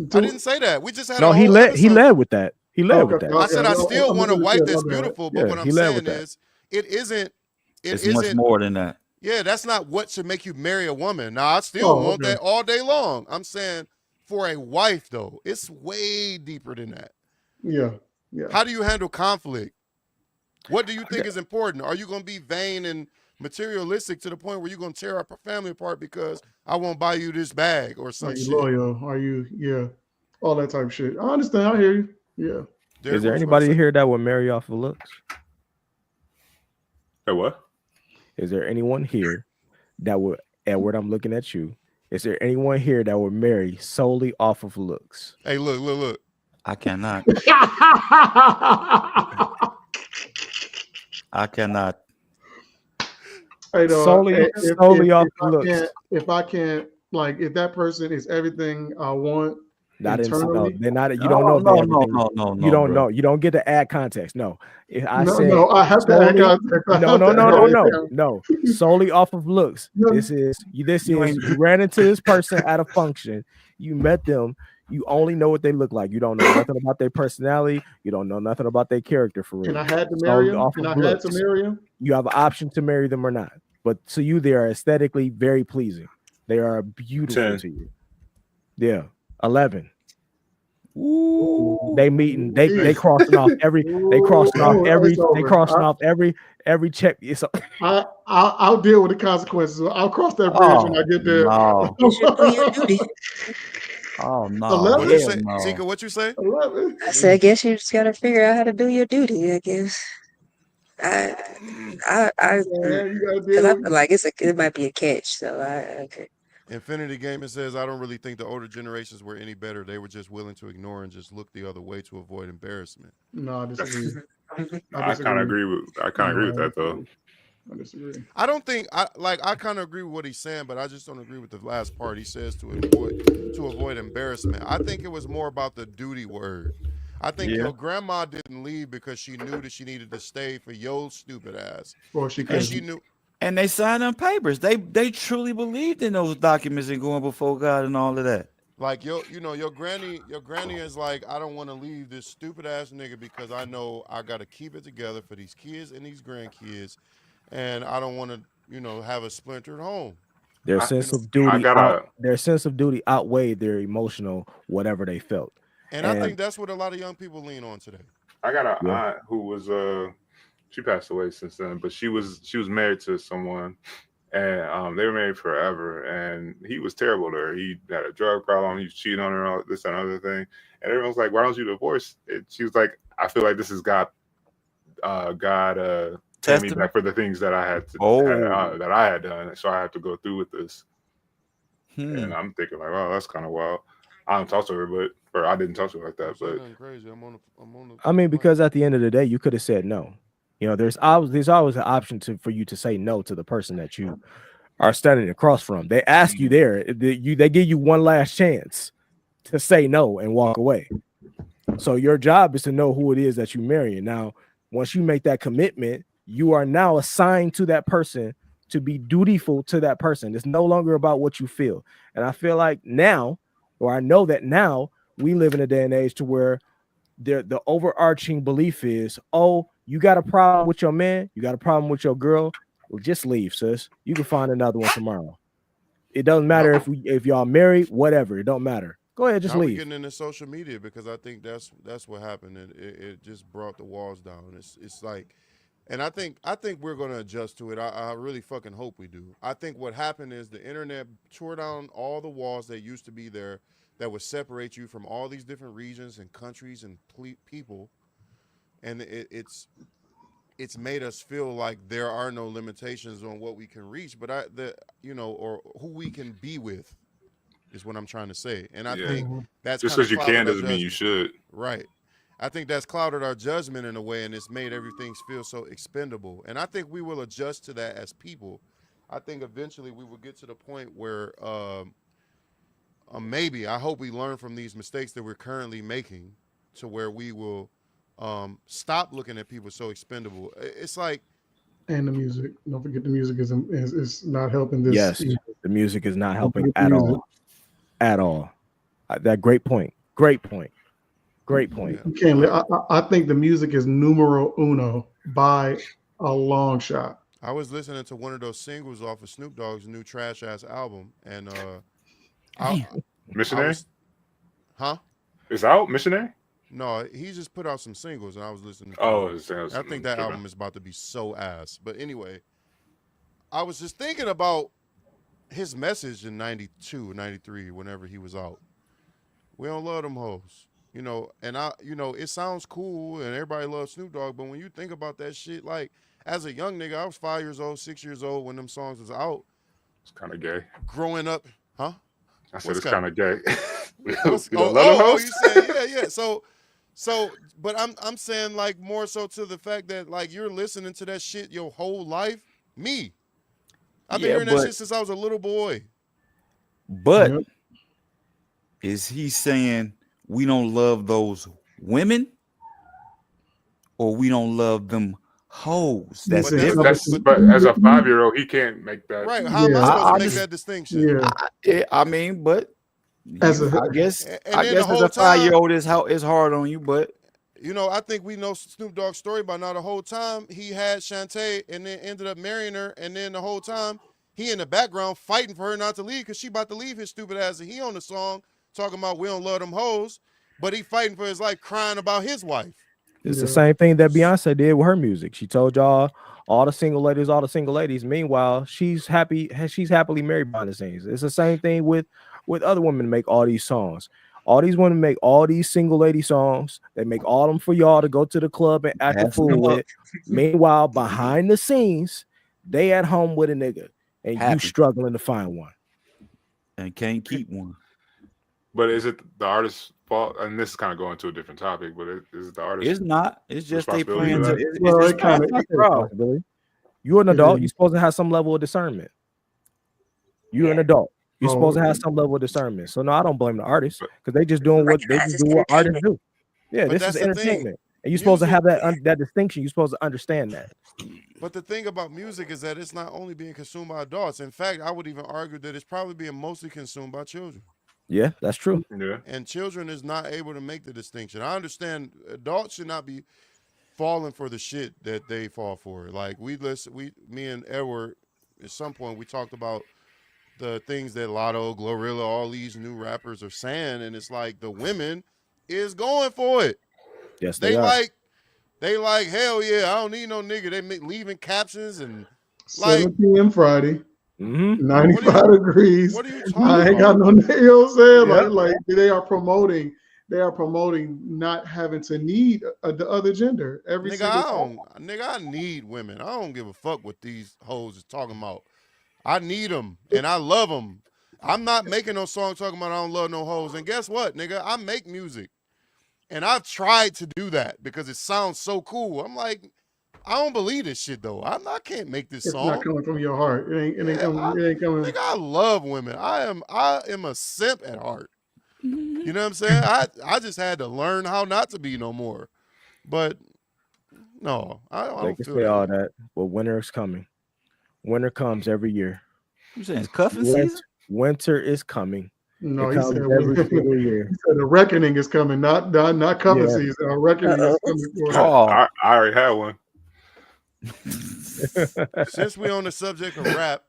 I didn't say that. We just had a whole episode. He led with that. He led with that. I said I still want a wife that's beautiful, but what I'm saying is it's much more than that. Yeah, that's not what should make you marry a woman. Now, I still want that all day long. I'm saying for a wife, though, it's way deeper than that. Yeah. How do you handle conflict? What do you think is important? Are you going to be vain and materialistic to the point where you're going to tear our family apart because I won't buy you this bag or some shit? Loyal? Are you, all that type of shit. I understand. I hear you. Yeah. Is there anybody here that would marry off of looks? Hey, what? Is there anyone here that would, Edward, I'm looking at you. Is there anyone here that would marry solely off of looks? Hey, look. I cannot. I cannot. Hey, no, solely off looks. If I can't, like, if that person is everything I want, they're not. You No, don't know. no, You don't bro. know. You don't get to add context. No, I have to add context. No. Solely off of looks. This is you ran into this person at a function. You met them. You only know what they look like. You don't know nothing about their personality. You don't know nothing about their character for real. And I had to marry him. You have an option to marry them or not. But to you, they are aesthetically very pleasing. They are beautiful to you. Yeah. 11. Ooh. They meeting. They crossing off every. They crossing off every. They crossing off every check. It's I'll deal with the consequences. I'll cross that bridge when I get there. No. You should do your duty. Oh no! 11? What you say, no. Zika? What you say? 11. I said, I guess you just gotta figure out how to do your duty. I guess. I feel like it might be a catch. So okay. Infinity Gaming says, I don't really think the older generations were any better. They were just willing to ignore and just look the other way to avoid embarrassment. No, I disagree. I kind of agree with that though. I disagree. I don't think I kind of agree with what he's saying, but I just don't agree with the last part. He says to avoid embarrassment. I think it was more about the duty word. I think your grandma didn't leave because she knew that she needed to stay for your stupid ass. Well, she knew. And they signed on papers. They truly believed in those documents and going before God and all of that. Like your granny is like, I don't want to leave this stupid ass nigga because I know I got to keep it together for these kids and these grandkids, and I don't want to, have a splintered home. Their sense of duty outweighed their emotional whatever they felt. And I think that's what a lot of young people lean on today. I got an aunt who was she passed away since then, but she was married to someone, and they were married forever, and he was terrible to her. He had a drug problem, he was cheating on her, all this and other thing, and everyone's like, "Why don't you divorce?" She was like, "I feel like this is God paying me back for the things that I had to that I had done, so I have to go through with this." And I'm thinking like, "Wow, that's kind of wild." I don't talk to her, or I didn't talk to her like that. But crazy. I'm on the. I mean, because at the end of the day, you could have said no. There's always an option for you to say no to the person that you are standing across from. They ask you there. They give you one last chance to say no and walk away. So your job is to know who it is that you're marrying. Now, once you make that commitment, you are now assigned to that person to be dutiful to that person. It's no longer about what you feel. And I feel like now, or I know that now, we live in a day and age to where the overarching belief is, oh, you got a problem with your man, you got a problem with your girl, well, just leave, sis. You can find another one tomorrow. It doesn't matter if y'all married, whatever. It don't matter. Go ahead, just leave. We're getting into social media because I think that's what happened. It just brought the walls down. It's like, and I think we're gonna adjust to it. I really fucking hope we do. I think what happened is the internet tore down all the walls that used to be there that would separate you from all these different regions and countries and people, and it's made us feel like there are no limitations on what we can reach, but or who we can be with is what I'm trying to say. And I think that's just because you can doesn't mean you should. Right. I think that's clouded our judgment in a way, and it's made everything feel so expendable. And I think we will adjust to that as people. I think eventually we will get to the point where maybe, I hope we learn from these mistakes that we're currently making to where we will stop looking at people so expendable. It's like, and the music. Don't forget the music is not helping this. Yes, the music is not helping at all. At all. That great point. Great point. Great point. You can't. I think the music is numero uno by a long shot. I was listening to one of those singles off of Snoop Dogg's new trash ass album, and Missionary? Huh? It's out, Missionary? No, he just put out some singles, and I was listening to I think that album is about to be so ass. But anyway, I was just thinking about his message in 92, 93, whenever he was out. We don't love them hoes. And it sounds cool, and everybody loves Snoop Dogg, but when you think about that shit, like, as a young nigga, I was 5 years old, 6 years old when them songs was out. It's kind of gay. Growing up, huh? I said it's kind of gay. You said yeah. So, but I'm saying, like, more so to the fact that, like, you're listening to that shit your whole life. Me, I've been hearing that shit since I was a little boy. But is he saying we don't love those women, or we don't love them hoes? But as a 5-year-old, he can't make that. Right? How am I supposed to make that distinction? I mean, but I guess as a 5-year-old is hard on you, but I think we know Snoop Dogg's story by now. The whole time he had Shantae and then ended up marrying her, and then the whole time he in the background fighting for her not to leave because she about to leave his stupid ass, and he on the song talking about we don't love them hoes, but he fighting for his life, crying about his wife. It's the same thing that Beyonce did with her music. She told y'all all the single ladies. Meanwhile, she's happily married behind the scenes. It's the same thing with other women make all these songs. All these women make all these single lady songs. They make all them for y'all to go to the club and act a fool with. Meanwhile, behind the scenes, they at home with a nigga, and you struggling to find one, and can't keep one. But is it the artist's fault? And this is kind of going to a different topic, but is it the artist? It's not. It's just they playing. You're an adult. You're supposed to have some level of discernment. You're an adult. You're supposed to have some level of discernment. So no, I don't blame the artists because they just doing what artists do. Yeah, this is entertainment, and you're supposed to have that distinction. You're supposed to understand that. But the thing about music is that it's not only being consumed by adults. In fact, I would even argue that it's probably being mostly consumed by children. Yeah, that's true. Yeah. And children is not able to make the distinction. I understand adults should not be falling for the shit that they fall for. Like me and Edward, at some point we talked about the things that Lotto, Glorilla, all these new rappers are saying, and it's like the women is going for it. Yes, they are. They like, hell yeah, I don't need no nigga. They leaving captions and 7 p.m. Friday. 95 degrees. What are you talking I ain't about? got no, you know what I'm saying? Yep. Like they are promoting not having to need the other gender every single time. I need women. I don't give a fuck what these hoes is talking about. I need them and I love them. I'm not making no song talking about I don't love no hoes. And guess what, nigga? I make music. And I've tried to do that because it sounds so cool. I'm like, I don't believe this shit though. I can't make this song. It's not coming from your heart. It ain't coming. Nigga, I love women. I am a simp at heart. You know what I'm saying? I just had to learn how not to be no more. But no, I don't They can feel say that. all that, but winter is coming. Winter comes every year. You saying it's cuffing season? Winter is coming. No, it he comes said every single year. He said the reckoning is coming, not coming season. A reckoning is coming for I already had one. Since we on the subject of rap,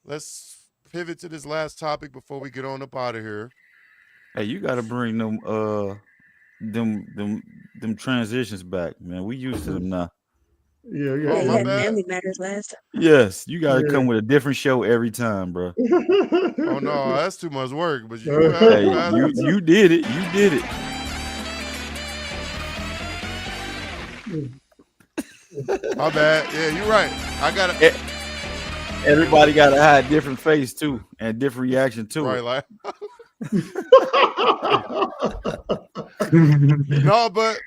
let's pivot to this last topic before we get on up out of here. Hey, you gotta bring them transitions back, man. We used to them now. Yeah. Oh, my had bad. Family Matters last time. Yes, you gotta come with a different show every time, bro. Oh no, that's too much work. But you you did it. You did it. My bad. Yeah, you're right. I gotta. Everybody got to have a different face too and different reaction to right, it. Like. No, but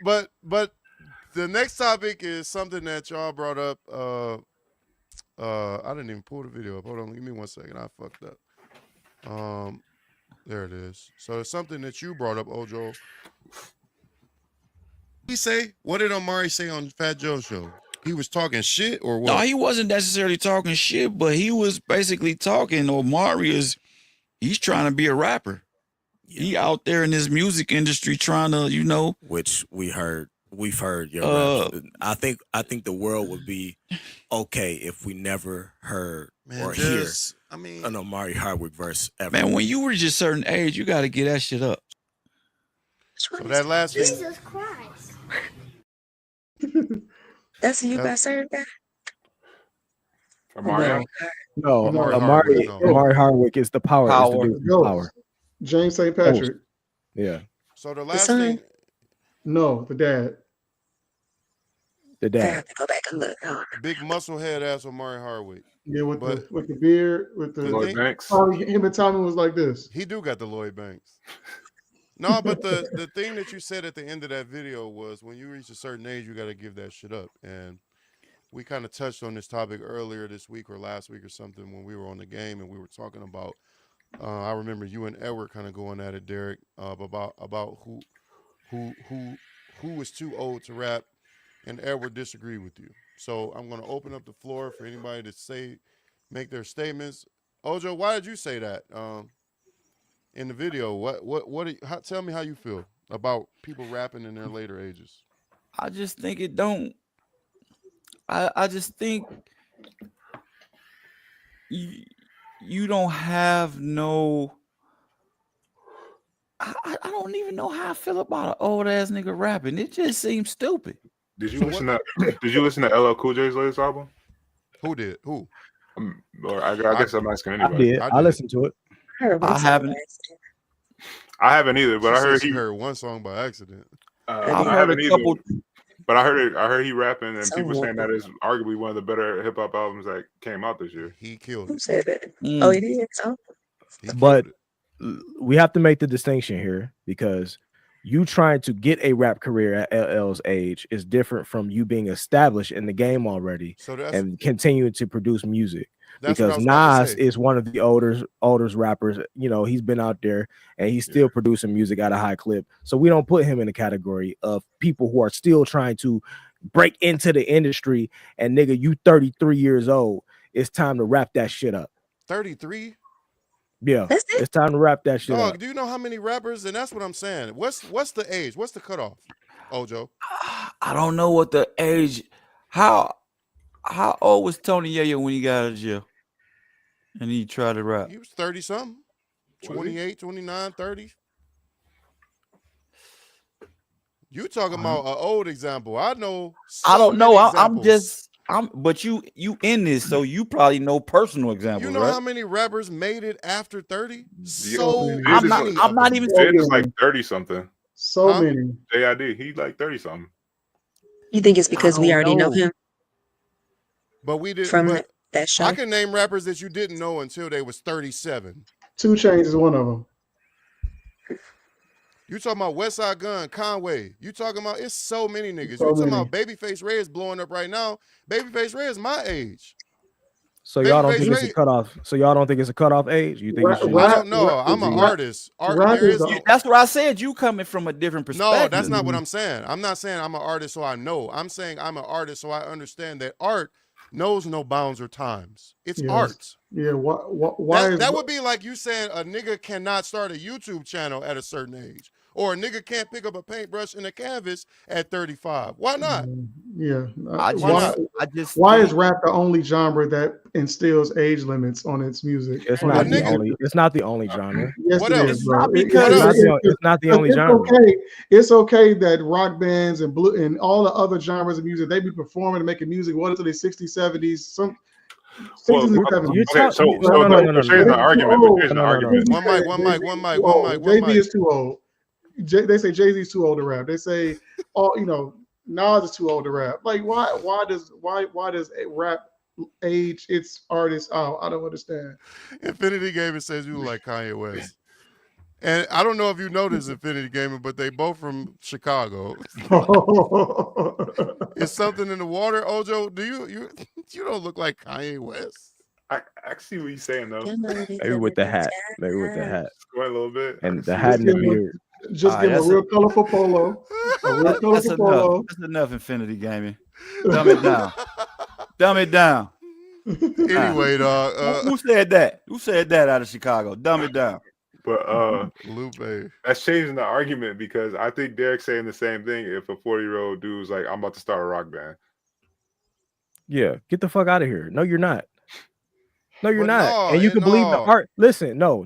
the next topic is something that y'all brought up. I didn't even pull the video up. Hold on, give me 1 second. I fucked up. There it is. So it's something that you brought up, Ojo. What did Omari say on Fat Joe's show? He was talking shit or what? No, he wasn't necessarily talking shit, but he was basically talking. Omari he's trying to be a rapper. Yeah. He out there in this music industry trying to, which we've heard your raps. I think the world would be okay if we never heard hear an Omari Hardwick verse ever. Man, when you reach a certain age, you got to get that shit up. So that last thing. Jesus Christ. That's a you got served that? Omari? No, Omari Hardwick is the power. Is the dude with power. James St. Patrick. Yeah. So the last thing. No, the dad. The I have to go back and look. Big muscle head ass Omari Hardwick. Yeah, with the beard, with the Lloyd Banks. Him and Tommy was like this. He do got the Lloyd Banks. No, but the thing that you said at the end of that video was when you reach a certain age, you got to give that shit up. And we kind of touched on this topic earlier this week or last week or something when we were on the game and we were talking about. I remember you and Edward kind of going at it, Derek, about who was too old to rap, and Edward disagreed with you. So I'm going to open up the floor for anybody to make their statements. Ojo, why did you say that? In the video, tell me how you feel about people rapping in their later ages. I just think it don't. I just think you don't have no. I don't even know how I feel about an old ass nigga rapping. It just seems stupid. Did you listen to LL Cool J's latest album? Who did? Who? Or I guess I'm asking anybody. I did. I listened to it. I haven't. I haven't either, but I heard he heard one song by accident. I haven't either. But I heard he rapping, and people saying that is arguably one of the better hip hop albums that came out this year. He killed Who it. said that? Oh, he did. So. But we have to make the distinction here because you trying to get a rap career at LL's age is different from you being established in the game already and continuing to produce music. Because Nas is one of the oldest rappers. You know, he's been out there and he's still producing music at a high clip. So we don't put him in the category of people who are still trying to break into the industry. And nigga, you 33 years old. It's time to wrap that shit up. 33? Yeah, That's it. it's time to wrap that shit Dog, up. do you know how many rappers? And that's what I'm saying. What's the age? What's the cutoff? Ojo. I don't know what the age. How old was Tony Yayo when he got out of jail? And he tried to rap. He was 30 something. 28, 29, 30. You talking about an old example. I know I don't know. examples. But you in this, so you probably know personal examples, You know right? how many rappers made it after 30? I'm not even Jid is like 30 something. So many. JID, he like 30 something. You think it's because we already know him? But we did from but that show. I can name rappers that you didn't know until they was 37. 2 Chainz is one of them. You talking about Westside Gun, Conway. You talking about, it's so many niggas. So You talking many. about Babyface Ray is blowing up right now. Babyface Ray is my age. So y'all don't think it's a cutoff. So y'all don't think it's a cutoff age? You think it's just, I don't know. I'm an artist. That's what I said. You coming from a different perspective. No, that's not what I'm saying. I'm not saying I'm an artist so I know. I'm saying I'm an artist so I understand that art knows no bounds or times. It's art. Yeah. Why that would be like you saying a nigga cannot start a YouTube channel at a certain age. Or a nigga can't pick up a paintbrush and a canvas at 35. Why not? Yeah. Why is rap the only genre that instills age limits on its music? It's not the only. It's not the only genre. Yes, what it else? is, bro. It's not the only genre. Okay. It's okay that rock bands and blue and all the other genres of music, they be performing and making music well into the 60s, 70s, some. Well, So change the argument. One mic. Jay-Z is too old. They say Jay-Z is too old to rap. They say, Nas is too old to rap. Like, why does rap age its artists out? I don't understand. Infinity Gaming says you look like Kanye West. And I don't know if you noticed Infinity Gaming, but they both from Chicago. Is something in the water, Ojo? Do you don't look like Kanye West? I see what you're saying though. Maybe with the hat. Maybe with the hat. Squint a little bit. And the hat and the beard. Just give him a real colorful polo. That's enough, Infinity Gaming. Dumb it down. Dumb it down. Anyway, dog. Who said that? Who said that out of Chicago? Dumb it down. But Lupe. That's changing the argument because I think Derek's saying the same thing if a 40-year-old dude's like, I'm about to start a rock band. Yeah, get the fuck out of here. No, you're not. No, you're not. And you can believe the art. Listen, no.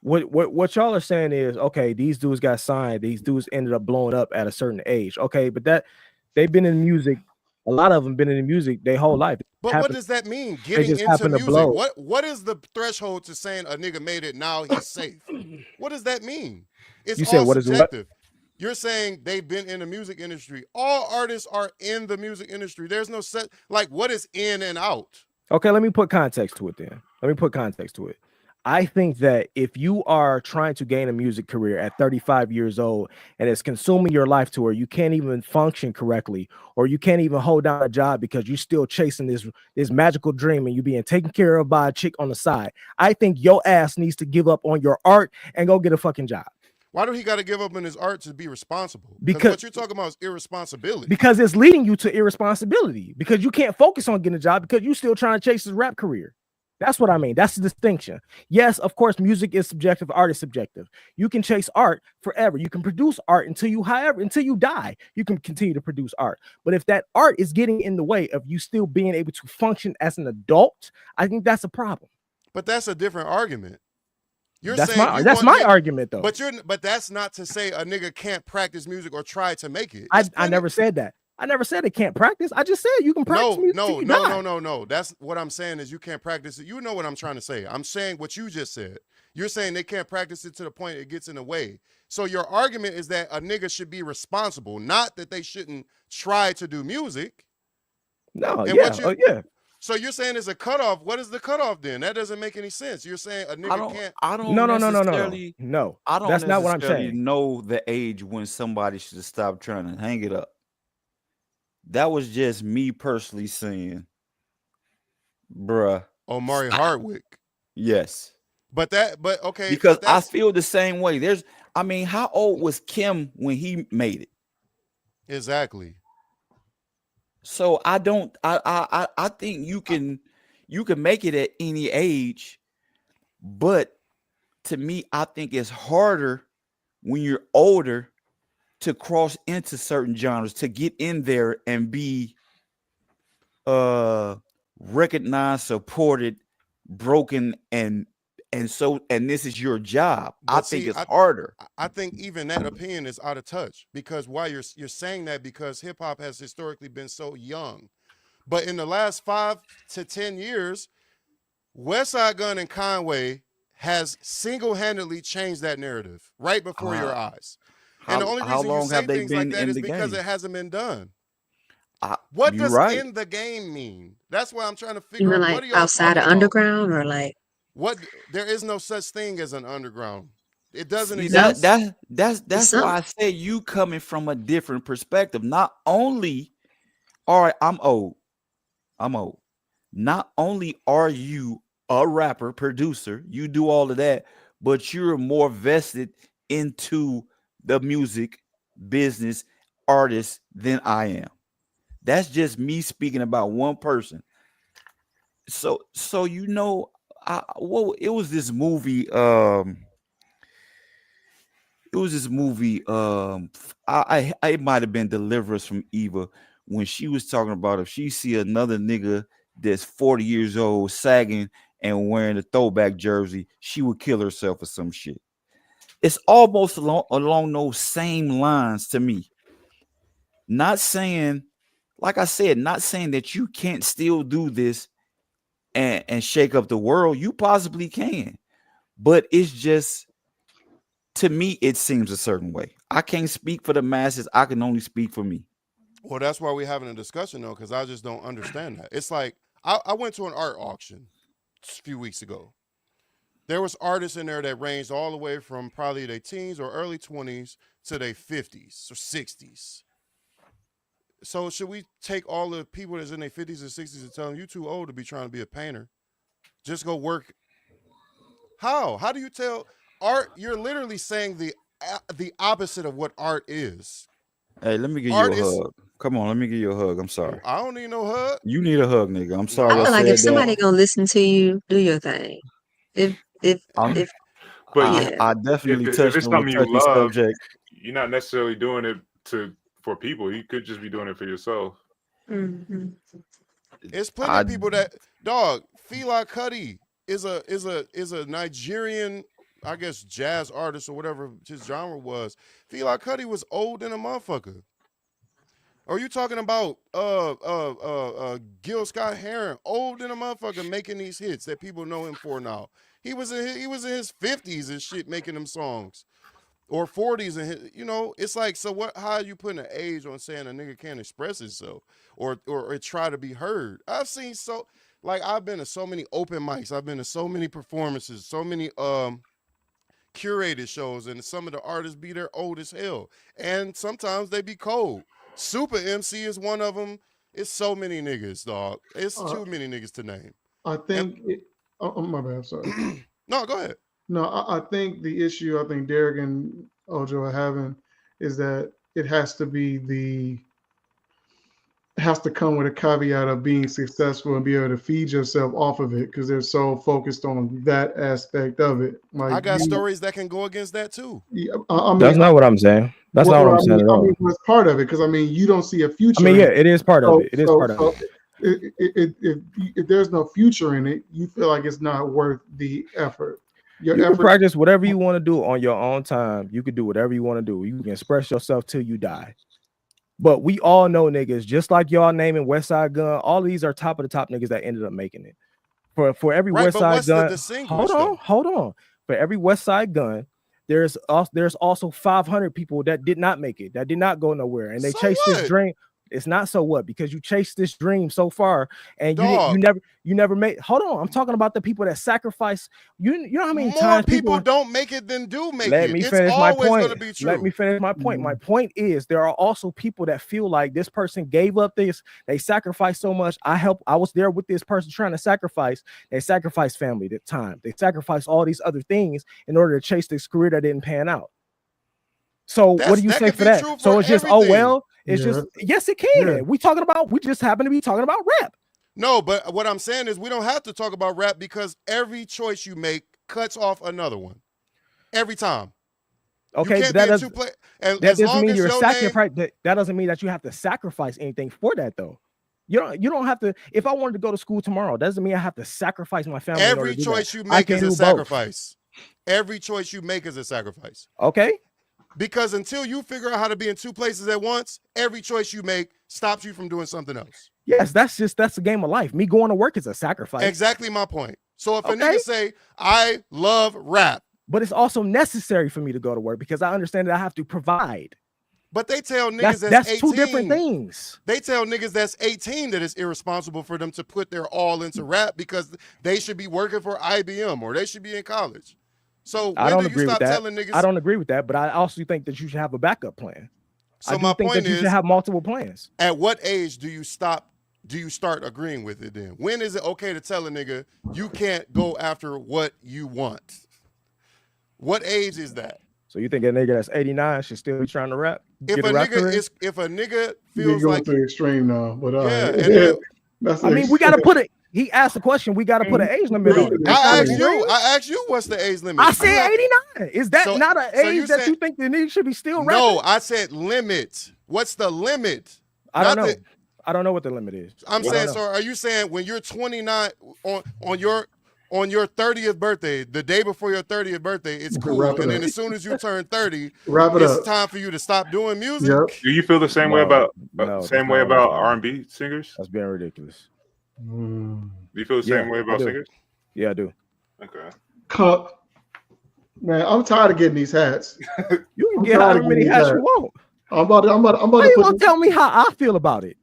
What y'all are saying is, okay, these dudes got signed. These dudes ended up blowing up at a certain age. Okay, but that they've been in music. A lot of them been in music their whole life. But what does that mean? Getting into music. What is the threshold to saying a nigga made it, now he's safe? What does that mean? It's all subjective. You're saying they've been in the music industry. All artists are in the music industry. There's no set, like, what is in and out? Okay, let me put context to it then. I think that if you are trying to gain a music career at 35 years old and it's consuming your life to where you can't even function correctly or you can't even hold down a job because you're still chasing this magical dream and you're being taken care of by a chick on the side, I think your ass needs to give up on your art and go get a fucking job. Why do he got to give up on his art to be responsible? Because what you're talking about is irresponsibility. Because it's leading you to irresponsibility. Because you can't focus on getting a job because you're still trying to chase his rap career. That's what I mean. That's the distinction. Yes, of course, music is subjective, art is subjective. You can chase art forever. You can produce art until you die. You can continue to produce art. But if that art is getting in the way of you still being able to function as an adult, I think that's a problem. But that's a different argument. That's my argument though. But that's not to say a nigga can't practice music or try to make it. I never said that. I never said it can't practice. I just said you can practice music. No. That's what I'm saying is you can't practice it. You know what I'm trying to say. I'm saying what you just said. You're saying they can't practice it to the point it gets in the way. So your argument is that a nigga should be responsible, not that they shouldn't try to do music. No, yeah. So you're saying there's a cutoff. What is the cutoff then? That doesn't make any sense. You're saying a nigga can't. No. I don't. That's not what I'm saying. Know the age when somebody should stop trying to hang it up. That was just me personally saying, bruh. Omari Hardwick. Yes. But okay. Because I feel the same way. How old was Kim when he made it? Exactly. So I think you can make it at any age. But to me, I think it's harder when you're older to cross into certain genres, to get in there and be recognized, supported, broken, and this is your job. But I think see, it's harder. I think even that opinion is out of touch, because why you're saying that, because hip hop has historically been so young. But in the last 5 to 10 years, Westside Gunn and Conway has single-handedly changed that narrative right before your eyes. And the only reason you say things like that is because it hasn't been done. What does in the game mean? That's why I'm trying to figure out. Like what are y'all outside of underground, or like what? There is no such thing as an underground. It doesn't exist. That's why I say you coming from a different perspective. Not only, all right, I'm old. Not only are you a rapper, producer, you do all of that, but you're more vested into the music business, artist than I am. That's just me speaking about one person. So it was this movie. It might have been Deliverance from Eva, when she was talking about if she see another nigga that's 40 years old sagging and wearing a throwback jersey, she would kill herself or some shit. It's almost along those same lines to me. Not saying, like I said, not saying that you can't still do this and shake up the world. You possibly can, but it's just, to me, it seems a certain way. I can't speak for the masses. I can only speak for me. Well, that's why we're having a discussion, though, because I just don't understand that. It's like, I went to an art auction a few weeks ago. There was artists in there that ranged all the way from probably their teens or early 20s to their 50s or 60s. So should we take all the people that's in their 50s and 60s and tell them, you too old to be trying to be a painter? Just go work. How? How do you tell art? You're literally saying the opposite of what art is. Hey, let me give you a hug. Come on, let me give you a hug. I'm sorry. I don't need no hug. You need a hug, nigga. I'm sorry. I feel like if somebody gonna listen to you, do your thing. I definitely touched if it's on something the you touchy love, subject. you're not necessarily doing it for people. You could just be doing it for yourself. Mm-hmm. It's plenty of people that Fela Kuti is a Nigerian, I guess, jazz artist or whatever his genre was. Fela Kuti was old than a motherfucker. Are you talking about Gil Scott Heron, old than a motherfucker, making these hits that people know him for now? He was in his 50s and shit making them songs, or 40s, and it's like, so what? How are you putting an age on saying a nigga can't express himself or try to be heard? I've been to so many open mics, I've been to so many performances, so many curated shows, and some of the artists be there old as hell, and sometimes they be cold. Super MC is one of them. It's so many niggas, dog. It's too many niggas to name. I think. My bad. Sorry. No, go ahead. No, I think the issue I think Derek and Ojo are having is that it has to come with a caveat of being successful and be able to feed yourself off of it, because they're so focused on that aspect of it. Like, I got stories that can go against that too. Yeah, that's not what I'm saying. That's not what I'm saying at all. It's part of it, because you don't see a future. It is part of it. It is part of it. If there's no future in it, you feel like it's not worth the effort. You can practice whatever you want to do on your own time. You can do whatever you want to do. You can express yourself till you die. But we all know niggas, just like y'all naming Westside Gunn, all of these are top of the top niggas that ended up making it. For every Westside Gunn, hold on. For every Westside Gunn, there's also 500 people that did not make it, that did not go nowhere, and they chased this dream. It's not so what, because you chased this dream so far and you never made. Hold on, I'm talking about the people that sacrifice. You know how many times people don't make it than do make it. Let me finish my point. Let me finish my point. My point is, there are also people that feel like this person gave up this. They sacrificed so much. I was there with this person trying to sacrifice. They sacrificed family, the time. They sacrificed all these other things in order to chase this career that didn't pan out. So what do you say for that? So it's just everything. It's just, yes, it can. Yeah. We just happen to be talking about rap. No, but what I'm saying is we don't have to talk about rap, because every choice you make cuts off another one every time. Okay, you can't that be a doesn't, two-play. that As doesn't long mean as you're your name, sacrifice. That doesn't mean that you have to sacrifice anything for that, though. You don't have to. If I wanted to go to school tomorrow, doesn't mean I have to sacrifice my family. every in order to do choice that. you I make can is a do both. sacrifice. Every choice you make is a sacrifice. Okay. Because until you figure out how to be in two places at once, every choice you make stops you from doing something else. Yes, that's a game of life. Me going to work is a sacrifice. Exactly my point. So if a nigga say, I love rap. But it's also necessary for me to go to work because I understand that I have to provide. But they tell niggas that's 18, two different things. They tell niggas that's 18 that it's irresponsible for them to put their all into rap because they should be working for IBM or they should be in college. So I when don't do you agree with stop that. telling niggas? I don't agree with that, but I also think that you should have a backup plan. So I do my think point that you is, should have multiple plans. At what age do you start agreeing with it then? When is it okay to tell a nigga you can't go after what you want? What age is that? So you think a nigga that's 89 should still be trying to rap? If a nigga feels going like to the extreme now, but we got to put it. He asked the question. We got to put an age limit on it. I asked you what's the age limit. I said 89. Is that not an age that you think the nigga should be still rapping? No, I said limit. What's the limit? I don't know. I don't know what the limit is. I'm saying, so are you saying when you're 29 on your 30th birthday, the day before your 30th birthday, it's cool, and then as soon as you turn 30, it's time for you to stop doing music? Yep. Do you feel the same way about R&B singers? That's being ridiculous. Do you feel the same way about singers? Yeah, I do. Okay. Man, I'm tired of getting these hats. You can get however many hats you want. I'm about Why to you gonna tell me how I feel about it?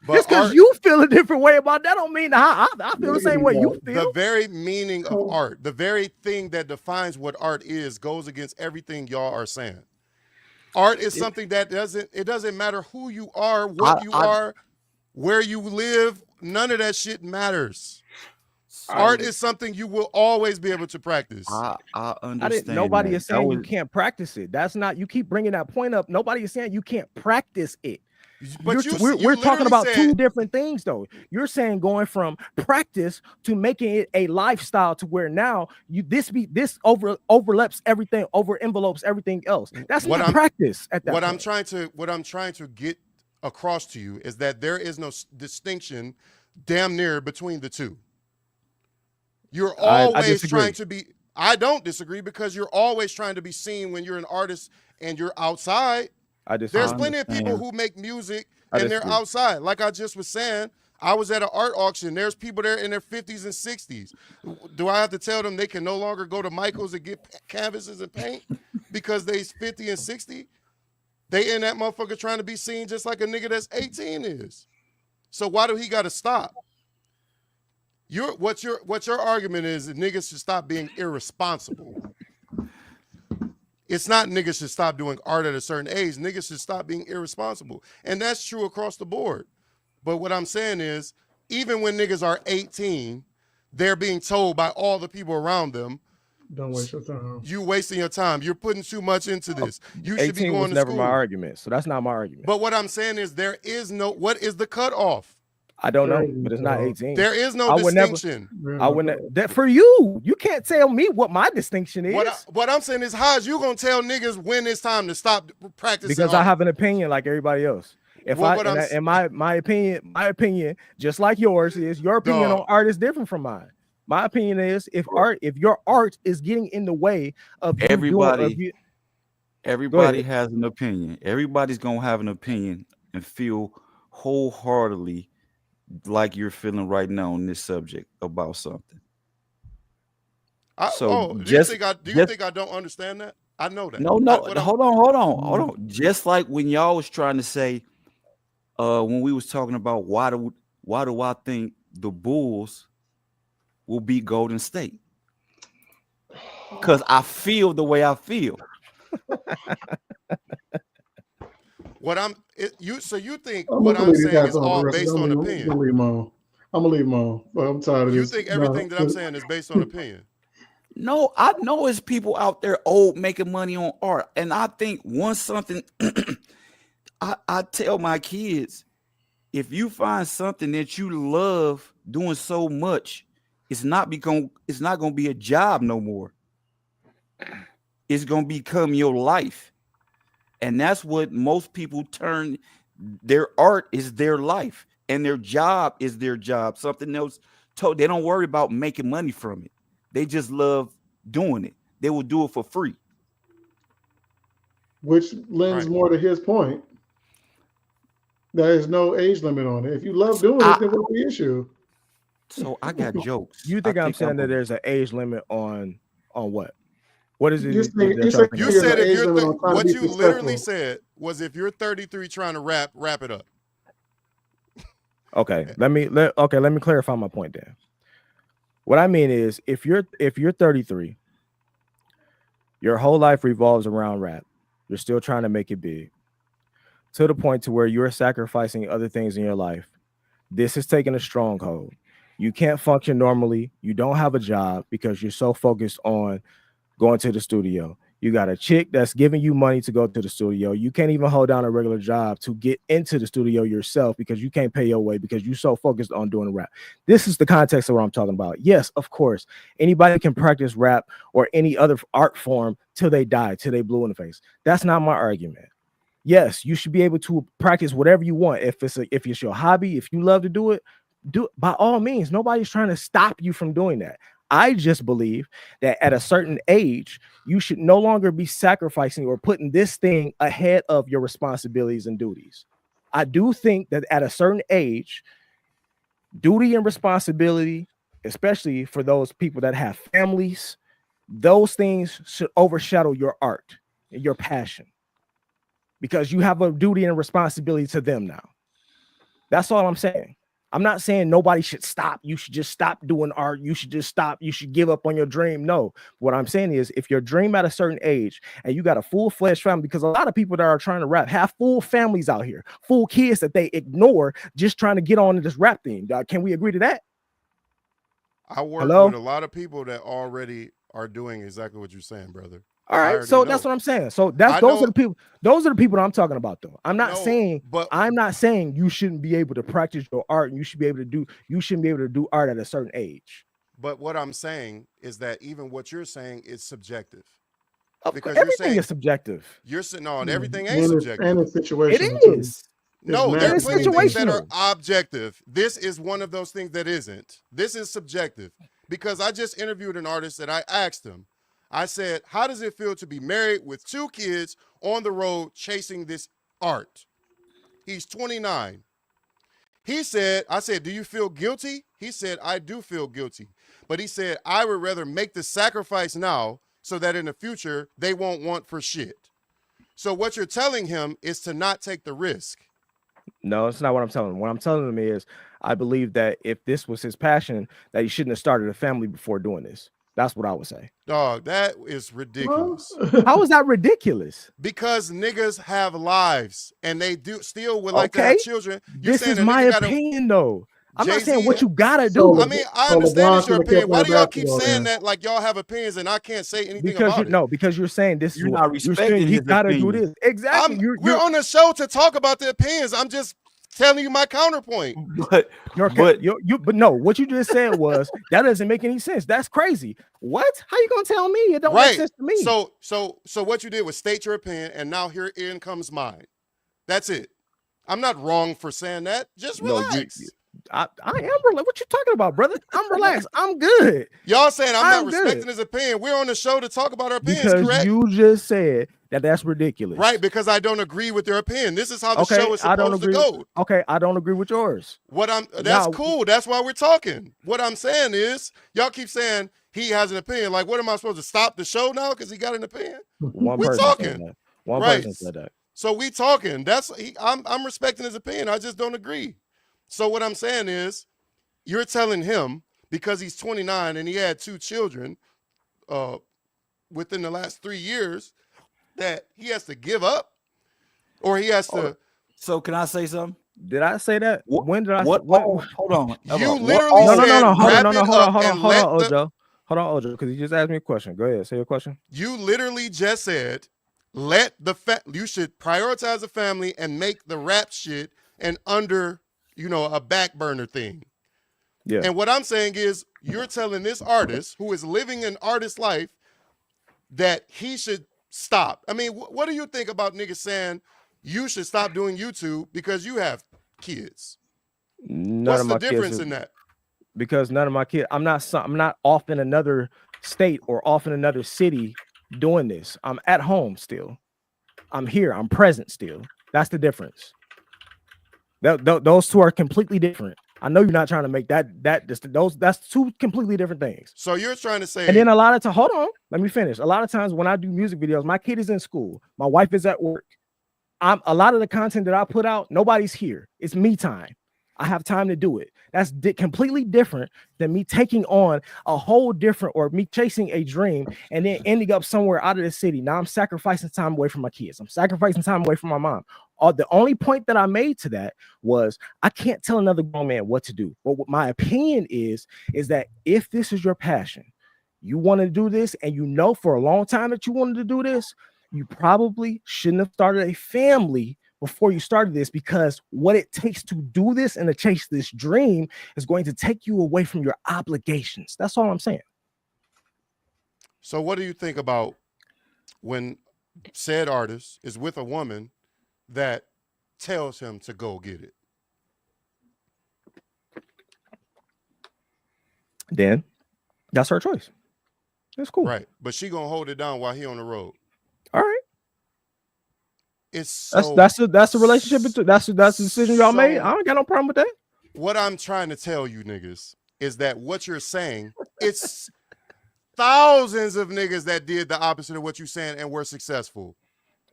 Just because you feel a different way about that don't mean how I feel the same way you feel. The very meaning of art, the very thing that defines what art is, goes against everything y'all are saying. Art is something that doesn't matter who you are, what you are, where you live. None of that shit matters. Art is something you will always be able to practice. I understand. Nobody is saying you can't practice it. That's not. You keep bringing that point up. Nobody is saying you can't practice it. But we're talking about two different things, though. You're saying going from practice to making it a lifestyle to where now this overlaps everything, over envelopes everything else. That's not practice at that point. What I'm trying to get across to you is that there is no distinction, damn near, between the two. You're always trying to be. I don't disagree because you're always trying to be seen when you're an artist and you're outside. There's plenty of people who make music and they're outside. Like I just was saying, I was at an art auction. There's people there in their 50s and 60s. Do I have to tell them they can no longer go to Michael's and get canvases and paint because they's 50 and 60? They in that motherfucker trying to be seen just like a nigga that's 18 is. So why do he got to stop? What your argument is that niggas should stop being irresponsible. It's not niggas should stop doing art at a certain age. Niggas should stop being irresponsible. And that's true across the board. But what I'm saying is, even when niggas are 18, they're being told by all the people around them, don't waste your time. You wasting your time. You're putting too much into this. You should be going was to never school. My argument, so that's not my argument. But what I'm saying is what is the cutoff? I don't know, but it's not 18. There is no distinction. I wouldn't. That for you. You can't tell me what my distinction is. What I'm saying is, how is you gonna tell niggas when it's time to stop practicing? Because I have an opinion like everybody else. If my opinion, just like yours is, your opinion on art is different from mine. My opinion is, if your art is getting in the way of everybody has an opinion. Everybody's gonna have an opinion and feel wholeheartedly like you're feeling right now on this subject about something. Do you think I don't understand that? I know that. No. Hold on. Just like when y'all was trying to say, when we was talking about why do I think the Bulls will beat Golden State? Because I feel the way I feel. So you think what I'm saying is all based on opinion? I'm gonna leave them on. But I'm tired of this. You think everything that I'm saying is based on opinion? No, I know it's people out there making money on art. And I think once something I tell my kids, if you find something that you love doing so much, it's not going to be a job no more. It's going to become your life. And that's what most people turn. Their art is their life, and their job is their job. Something else. They don't worry about making money from it. They just love doing it. They will do it for free. Which lends more to his point. There is no age limit on it. If you love doing it, then what's the issue? So I got jokes. You think I'm saying that there's an age limit on what? What is it? You said if you're what you literally said was if you're 33 trying to wrap it up. Okay, let me clarify my point then. What I mean is if you're 33, your whole life revolves around rap. You're still trying to make it big to the point to where you're sacrificing other things in your life. This is taking a stronghold. You can't function normally. You don't have a job because you're so focused on going to the studio. You got a chick that's giving you money to go to the studio. You can't even hold down a regular job to get into the studio yourself because you can't pay your way because you're so focused on doing rap. This is the context of what I'm talking about. Yes, of course, anybody can practice rap or any other art form till they die, till they blue in the face. That's not my argument. Yes, you should be able to practice whatever you want. If it's your hobby, if you love to do it, do it by all means. Nobody's trying to stop you from doing that. I just believe that at a certain age, you should no longer be sacrificing or putting this thing ahead of your responsibilities and duties. I do think that at a certain age, duty and responsibility, especially for those people that have families, those things should overshadow your art and your passion because you have a duty and responsibility to them now. That's all I'm saying. I'm not saying nobody should stop. You should just stop doing art. You should just stop. You should give up on your dream. No, what I'm saying is if your dream at a certain age and you got a full-fledged family, because a lot of people that are trying to rap have full families out here, full kids that they ignore just trying to get on this rap thing. Can we agree to that? I work with a lot of people that already are doing exactly what you're saying, brother. All right, so that's what I'm saying. So those are the people that I'm talking about, though. I'm not saying you shouldn't be able to practice your art and you shouldn't be able to do art at a certain age. But what I'm saying is that even what you're saying is subjective. Because everything is subjective. You're saying no, everything ain't subjective. And it's situational. It is. No, there's plenty of things that are objective. This is one of those things that isn't. This is subjective. Because I just interviewed an artist that I asked him, I said, how does it feel to be married with 2 kids on the road chasing this art? He's 29. He said, I said, do you feel guilty? He said, I do feel guilty. But he said, I would rather make the sacrifice now so that in the future they won't want for shit. So what you're telling him is to not take the risk. No, it's not what I'm telling him. What I'm telling him is I believe that if this was his passion, that he shouldn't have started a family before doing this. That's what I would say. Dog, that is ridiculous. How is that ridiculous? Because niggas have lives and they do still would like to have children. This is my opinion, though. I'm not saying what you gotta do. I mean, I understand it's your opinion. Why do y'all keep saying that like y'all have opinions and I can't say anything about it? No, because you're saying this. You're not respecting you gotta do this. Exactly. We're on the show to talk about the opinions. I'm just telling you my counterpoint. But no, what you just said was that doesn't make any sense. That's crazy. What? How you gonna tell me? It don't make sense to me. So what you did was state your opinion, and now here in comes mine. That's it. I'm not wrong for saying that. Just relax. I am relaxed. What you talking about, brother? I'm relaxed. I'm good. Y'all saying I'm not respecting his opinion. We're on the show to talk about our opinions, because correct? You just said that's ridiculous. Right, because I don't agree with their opinion. This is how the show is supposed to go. Okay, I don't agree with yours. That's cool. That's why we're talking. What I'm saying is, y'all keep saying he has an opinion. Like, what am I supposed to stop the show now because he got an opinion? We're talking. One person said that. So we talking. I'm respecting his opinion. I just don't agree. So what I'm saying is, you're telling him because he's 29 and he had 2 children within the last 3 years that he has to give up, or he has to. So can I say something? Did I say that? When did I? What? Hold on. You literally said no. Hold on, Ojo, because you just asked me a question. Go ahead, say your question. You literally just said, you should prioritize the family and make the rap shit and under, a back burner thing. Yeah. And what I'm saying is you're telling this artist who is living an artist life that he should stop. I mean, what do you think about niggas saying you should stop doing YouTube because you have kids? What's the difference in that? Because none of my kids, I'm not off in another state or off in another city doing this. I'm at home still. I'm here. I'm present still. That's the difference. Those two are completely different. I know you're not trying to make that's two completely different things. So you're trying to say, and then a lot of times, hold on, let me finish. A lot of times when I do music videos, my kid is in school, my wife is at work. A lot of the content that I put out, nobody's here. It's me time. I have time to do it. That's completely different than me taking on a whole different, or me chasing a dream and then ending up somewhere out of the city. Now I'm sacrificing time away from my kids. I'm sacrificing time away from my mom. The only point that I made to that was I can't tell another grown man what to do. But what my opinion is that if this is your passion, you want to do this, and you know for a long time that you wanted to do this, you probably shouldn't have started a family before you started this, because what it takes to do this and to chase this dream is going to take you away from your obligations. That's all I'm saying. So what do you think about when said artist is with a woman that tells him to go get it? Then that's her choice. That's cool. Right. But she gonna hold it down while he on the road. All right. It's that's the relationship between, that's the decision y'all made. I don't got no problem with that. What I'm trying to tell you niggas is that what you're saying, it's thousands of niggas that did the opposite of what you're saying and were successful.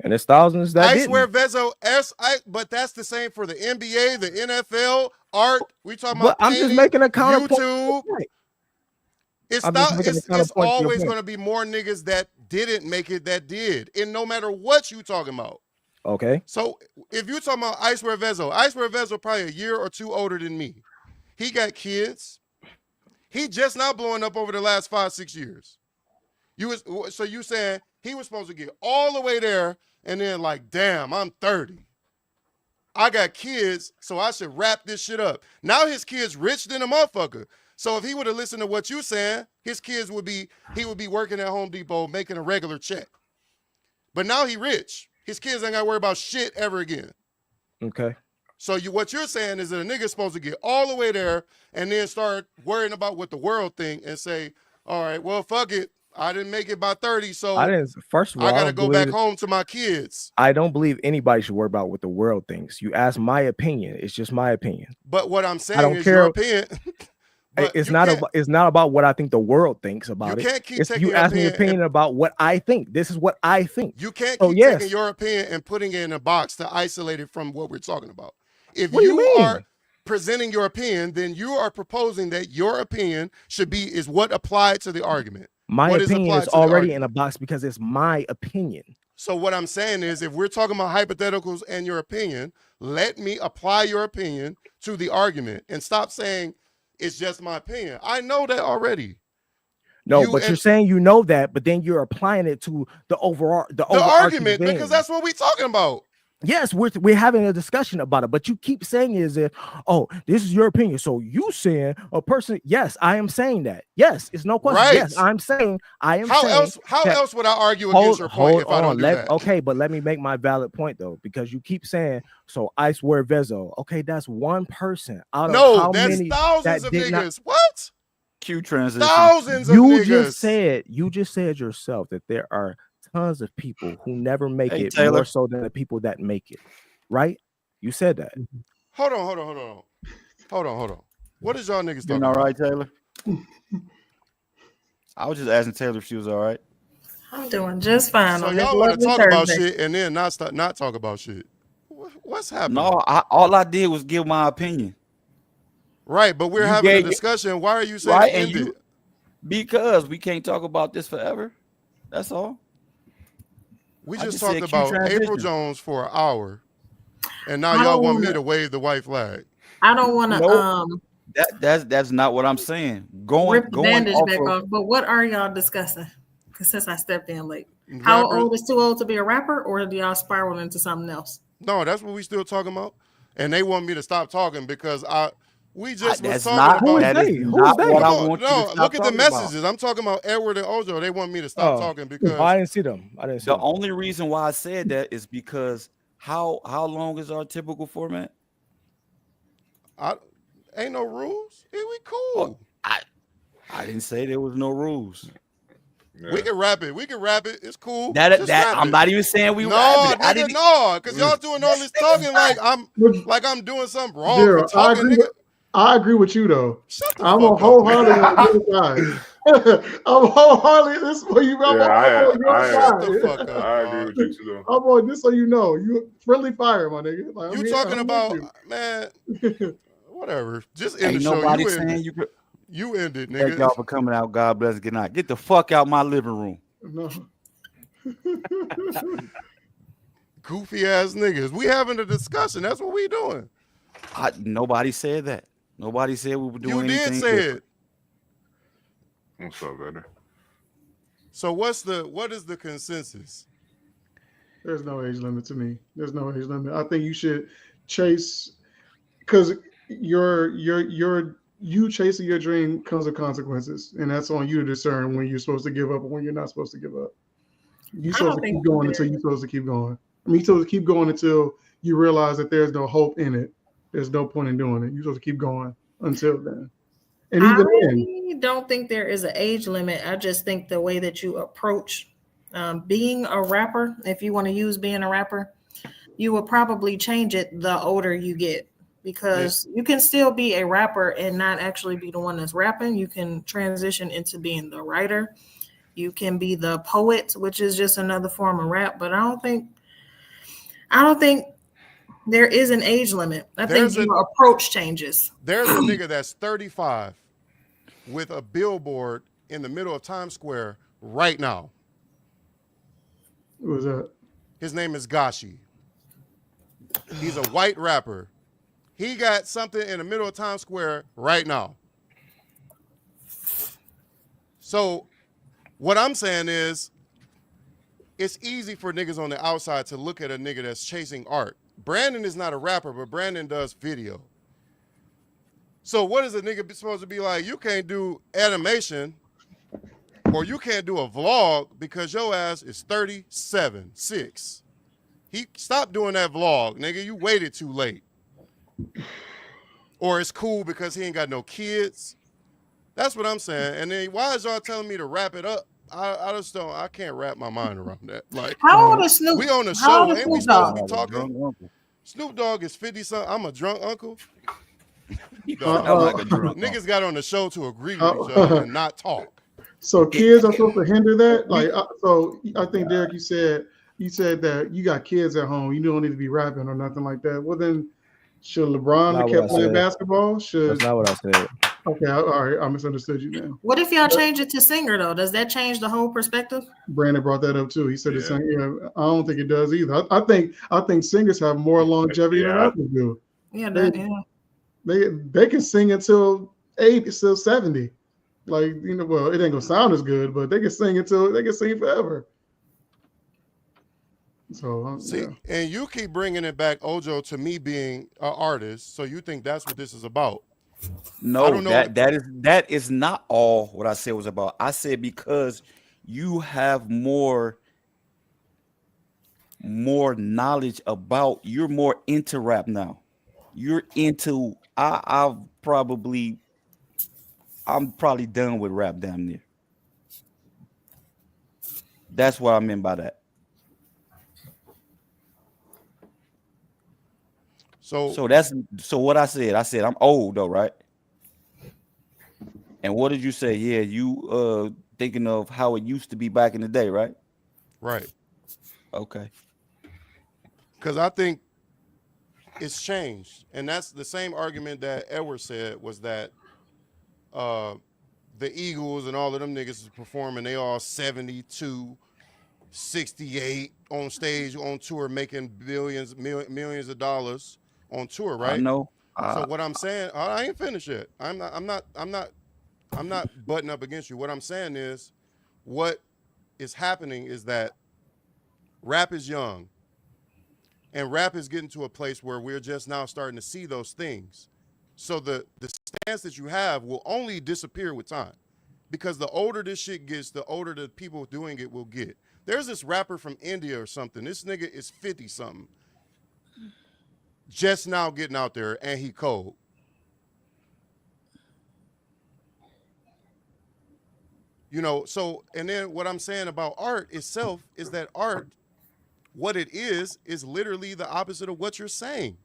And it's thousands that I swear Vezo, but that's the same for the NBA, the NFL, art. We talking about I'm just making a counterpoint. YouTube. It's always going to be more niggas that didn't make it that did, and no matter what you talking about. Okay. So if you're talking about Icewear Vezo probably a year or two older than me. He got kids. He just now blowing up over the last 5-6 years. So you saying he was supposed to get all the way there, and then like, damn, I'm 30. I got kids, so I should wrap this shit up. Now his kids rich than a motherfucker. So if he would have listened to what you saying, his kids he would be working at Home Depot making a regular check. But now he rich. His kids ain't got to worry about shit ever again. Okay. So what you're saying is that a nigga's supposed to get all the way there and then start worrying about what the world think and say, all right, well, fuck it. I didn't make it by 30, so first of all, I got to go back home to my kids. I don't believe anybody should worry about what the world thinks. You ask my opinion. It's just my opinion. But what I'm saying is your opinion. It's not about what I think the world thinks about it. You can't keep taking you your ask me opinion opinion about what I think. This is what I think. You can't keep taking your opinion and putting it in a box to isolate it from what we're talking about. If you are presenting your opinion, then you are proposing that your opinion is what applied to the argument. My opinion is already in a box because it's my opinion. So what I'm saying is, if we're talking about hypotheticals and your opinion, let me apply your opinion to the argument and stop saying it's just my opinion. I know that already. No, but you're saying you know that, but then you're applying it to the argument because that's what we're talking about. Yes, we're having a discussion about it, but you keep saying is if, oh, this is your opinion. So you saying a person, yes, I am saying that. Yes, it's no question. Right. Yes, I'm saying How else would I argue against your point if I don't do that? Okay, but let me make my valid point though, because you keep saying, so Icewear Vezo. Okay, that's one person out of how that's many thousands of niggas. What? Q transition. Thousands of niggas. You just said yourself that there are tons of people who never make it, Taylor. more so than the people that make it, right? You said that. Hold on. What is y'all niggas talking all about? right, Taylor? I was just asking Taylor if she was all right. I'm doing just fine. So y'all want to talk about shit and then not talk about shit. What's happening? No, all I did was give my opinion. Right, but we're having a discussion. Why are you saying end it? Because we can't talk about this forever. That's all. We just talked about April Jones for an hour, and now y'all want me to wave the white flag. I don't want to. That's not what I'm saying. Rip the bandage back off. But what are y'all discussing? Because since I stepped in late, how old is too old to be a rapper, or do y'all spiral into something else? No, that's what we still talking about. And they want me to stop talking because We just was That's talking not. about. That is Who is not they? what I Come on, want you to no, stop look at the talking about. messages. I'm talking about Edward and Ojo. They want me to stop talking Oh, because I didn't see them. I didn't see The them. only reason why I said that is because how long is our typical format? ain't no rules. We Oh, cool. I didn't say there was no rules. Yeah. We can rap it. We can rap it. It's cool. That Just rap I'm it. not even saying we No, rapping it. I nigga, didn't. no, because y'all doing all this talking like I'm doing something wrong for Gerald, talking, nigga. I agree with you though. Shut the I'm fuck a up, wholeheartedly nigga. on your side. I'm wholeheartedly this for you. I'm on your Shut the side. fuck up. I agree with you too, though. I'm on this so you know. You friendly fire, my nigga. Like, You I'm talking here, about, I'm man, whatever. Just end Ain't the show. nobody You saying end. you could. You end it, Thank nigga. y'all for coming out. God bless. Good night. Get the fuck out my living room. No. Goofy ass niggas. We having a discussion. That's what we doing. Nobody said that. Nobody said we were doing You anything did say different. it. What's up, better? So what is the consensus? There's no age limit to me. There's no age limit. I think you should chase because you chasing your dream comes with consequences, and that's on you to discern when you're supposed to give up and when you're not supposed to give up. You're supposed to keep going until you're supposed to keep going. I mean, you're supposed to keep going until you realize that there's no hope in it. There's no point in doing it. You're supposed to keep going until then. And even then, I don't think there is an age limit. I just think the way that you approach being a rapper, if you want to use being a rapper, you will probably change it the older you get, because you can still be a rapper and not actually be the one that's rapping. You can transition into being the writer. You can be the poet, which is just another form of rap. But I don't think there is an age limit. I think your approach changes. There's a nigga that's 35 with a billboard in the middle of Times Square right now. Who was that? His name is Gashi. He's a white rapper. He got something in the middle of Times Square right now. So what I'm saying is, it's easy for niggas on the outside to look at a nigga that's chasing art. Brandon is not a rapper, but Brandon does video. So what is a nigga supposed to be like? You can't do animation or you can't do a vlog because your ass is 37, 6. He stopped doing that vlog, nigga. You waited too late. Or it's cool because he ain't got no kids. That's what I'm saying. And then why is y'all telling me to wrap it up? I just don't. I can't wrap my mind around that. Like, how old is Snoop? We on the How old show, is ain't we Snoop supposed to Dogg? be talking? Snoop Dogg is 50-something. I'm a drunk uncle. Niggas got on the show to agree with each other and not talk. So kids are supposed to hinder that. Like, so I think Derek, you said that you got kids at home. You don't need to be rapping or nothing like that. Well, then should LeBron have kept playing basketball? That's not what I said. Okay, all right, I misunderstood you now. What if y'all change it to singer though? Does that change the whole perspective? Brandon brought that up too. He said the same. Yeah, I don't think it does either. I think singers have more longevity than rappers do. Yeah, they can sing until 80, still 70. Like, well, it ain't gonna sound as good, but they can sing forever. So see, and you keep bringing it back, Ojo, to me being an artist. So you think that's what this is about? No, I don't know. that is not all what I said was about. I said because you have more knowledge about. You're more into rap now. You're into. I'm probably done with rap damn near. That's what I meant by that. So what I said. I said I'm old though, right? And what did you say? Yeah, you thinking of how it used to be back in the day, right? Right. Okay. Because I think it's changed. And that's the same argument that Edward said, was that the Eagles and all of them niggas is performing. They all 72, 68 on stage, on tour, making millions of dollars on tour, right? I know. So what I'm saying, I ain't finished yet. I'm not butting up against you. What I'm saying is, what is happening is that rap is young, and rap is getting to a place where we're just now starting to see those things. So the stance that you have will only disappear with time, because the older this shit gets, the older the people doing it will get. There's this rapper from India or something. This nigga is 50 something, just now getting out there, and he cold. You know, so, and then what I'm saying about art itself is that art, what it is literally the opposite of what you're saying.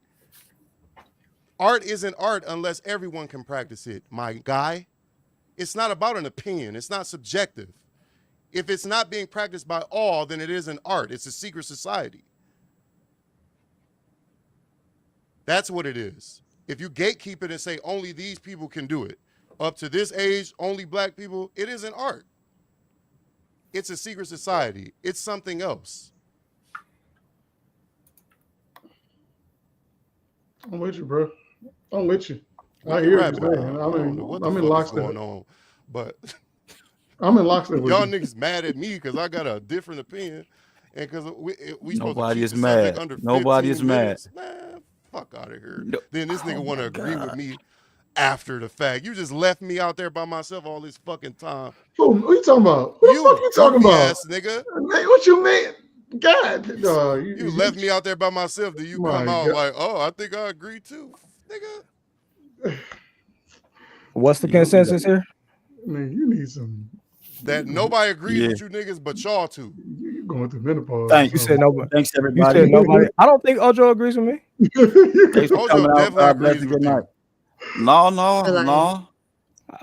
Art isn't art unless everyone can practice it, my guy. It's not about an opinion. It's not subjective. If it's not being practiced by all, then it isn't art. It's a secret society. That's what it is. If you gatekeep it and say only these people can do it, up to this age, only black people, it isn't art. It's a secret society. It's something else. I'm with you, bro. I'm with you. I hear what you're saying. I'm in lockstep. Going on, but I'm in lockstep with y'all you. niggas mad at me because I got a different opinion, and because we Nobody is mad. Nobody is mad. Man, fuck out of here. Then this nigga want to agree with me after the fact. You just left me out there by myself all this fucking time. Who you talking about? Who the fuck you talking about? Ass nigga. Man, what you mean? God, you left me out there by myself. Do you come out like, oh, I think I agree too, nigga? What's the consensus here? Man, you need some. That nobody agrees with you niggas, but y'all two. You're going through menopause. Thanks. You said nobody. Thanks, everybody. You said nobody. I don't think Ojo agrees with me. Thanks for coming out. God bless you. Good night. No.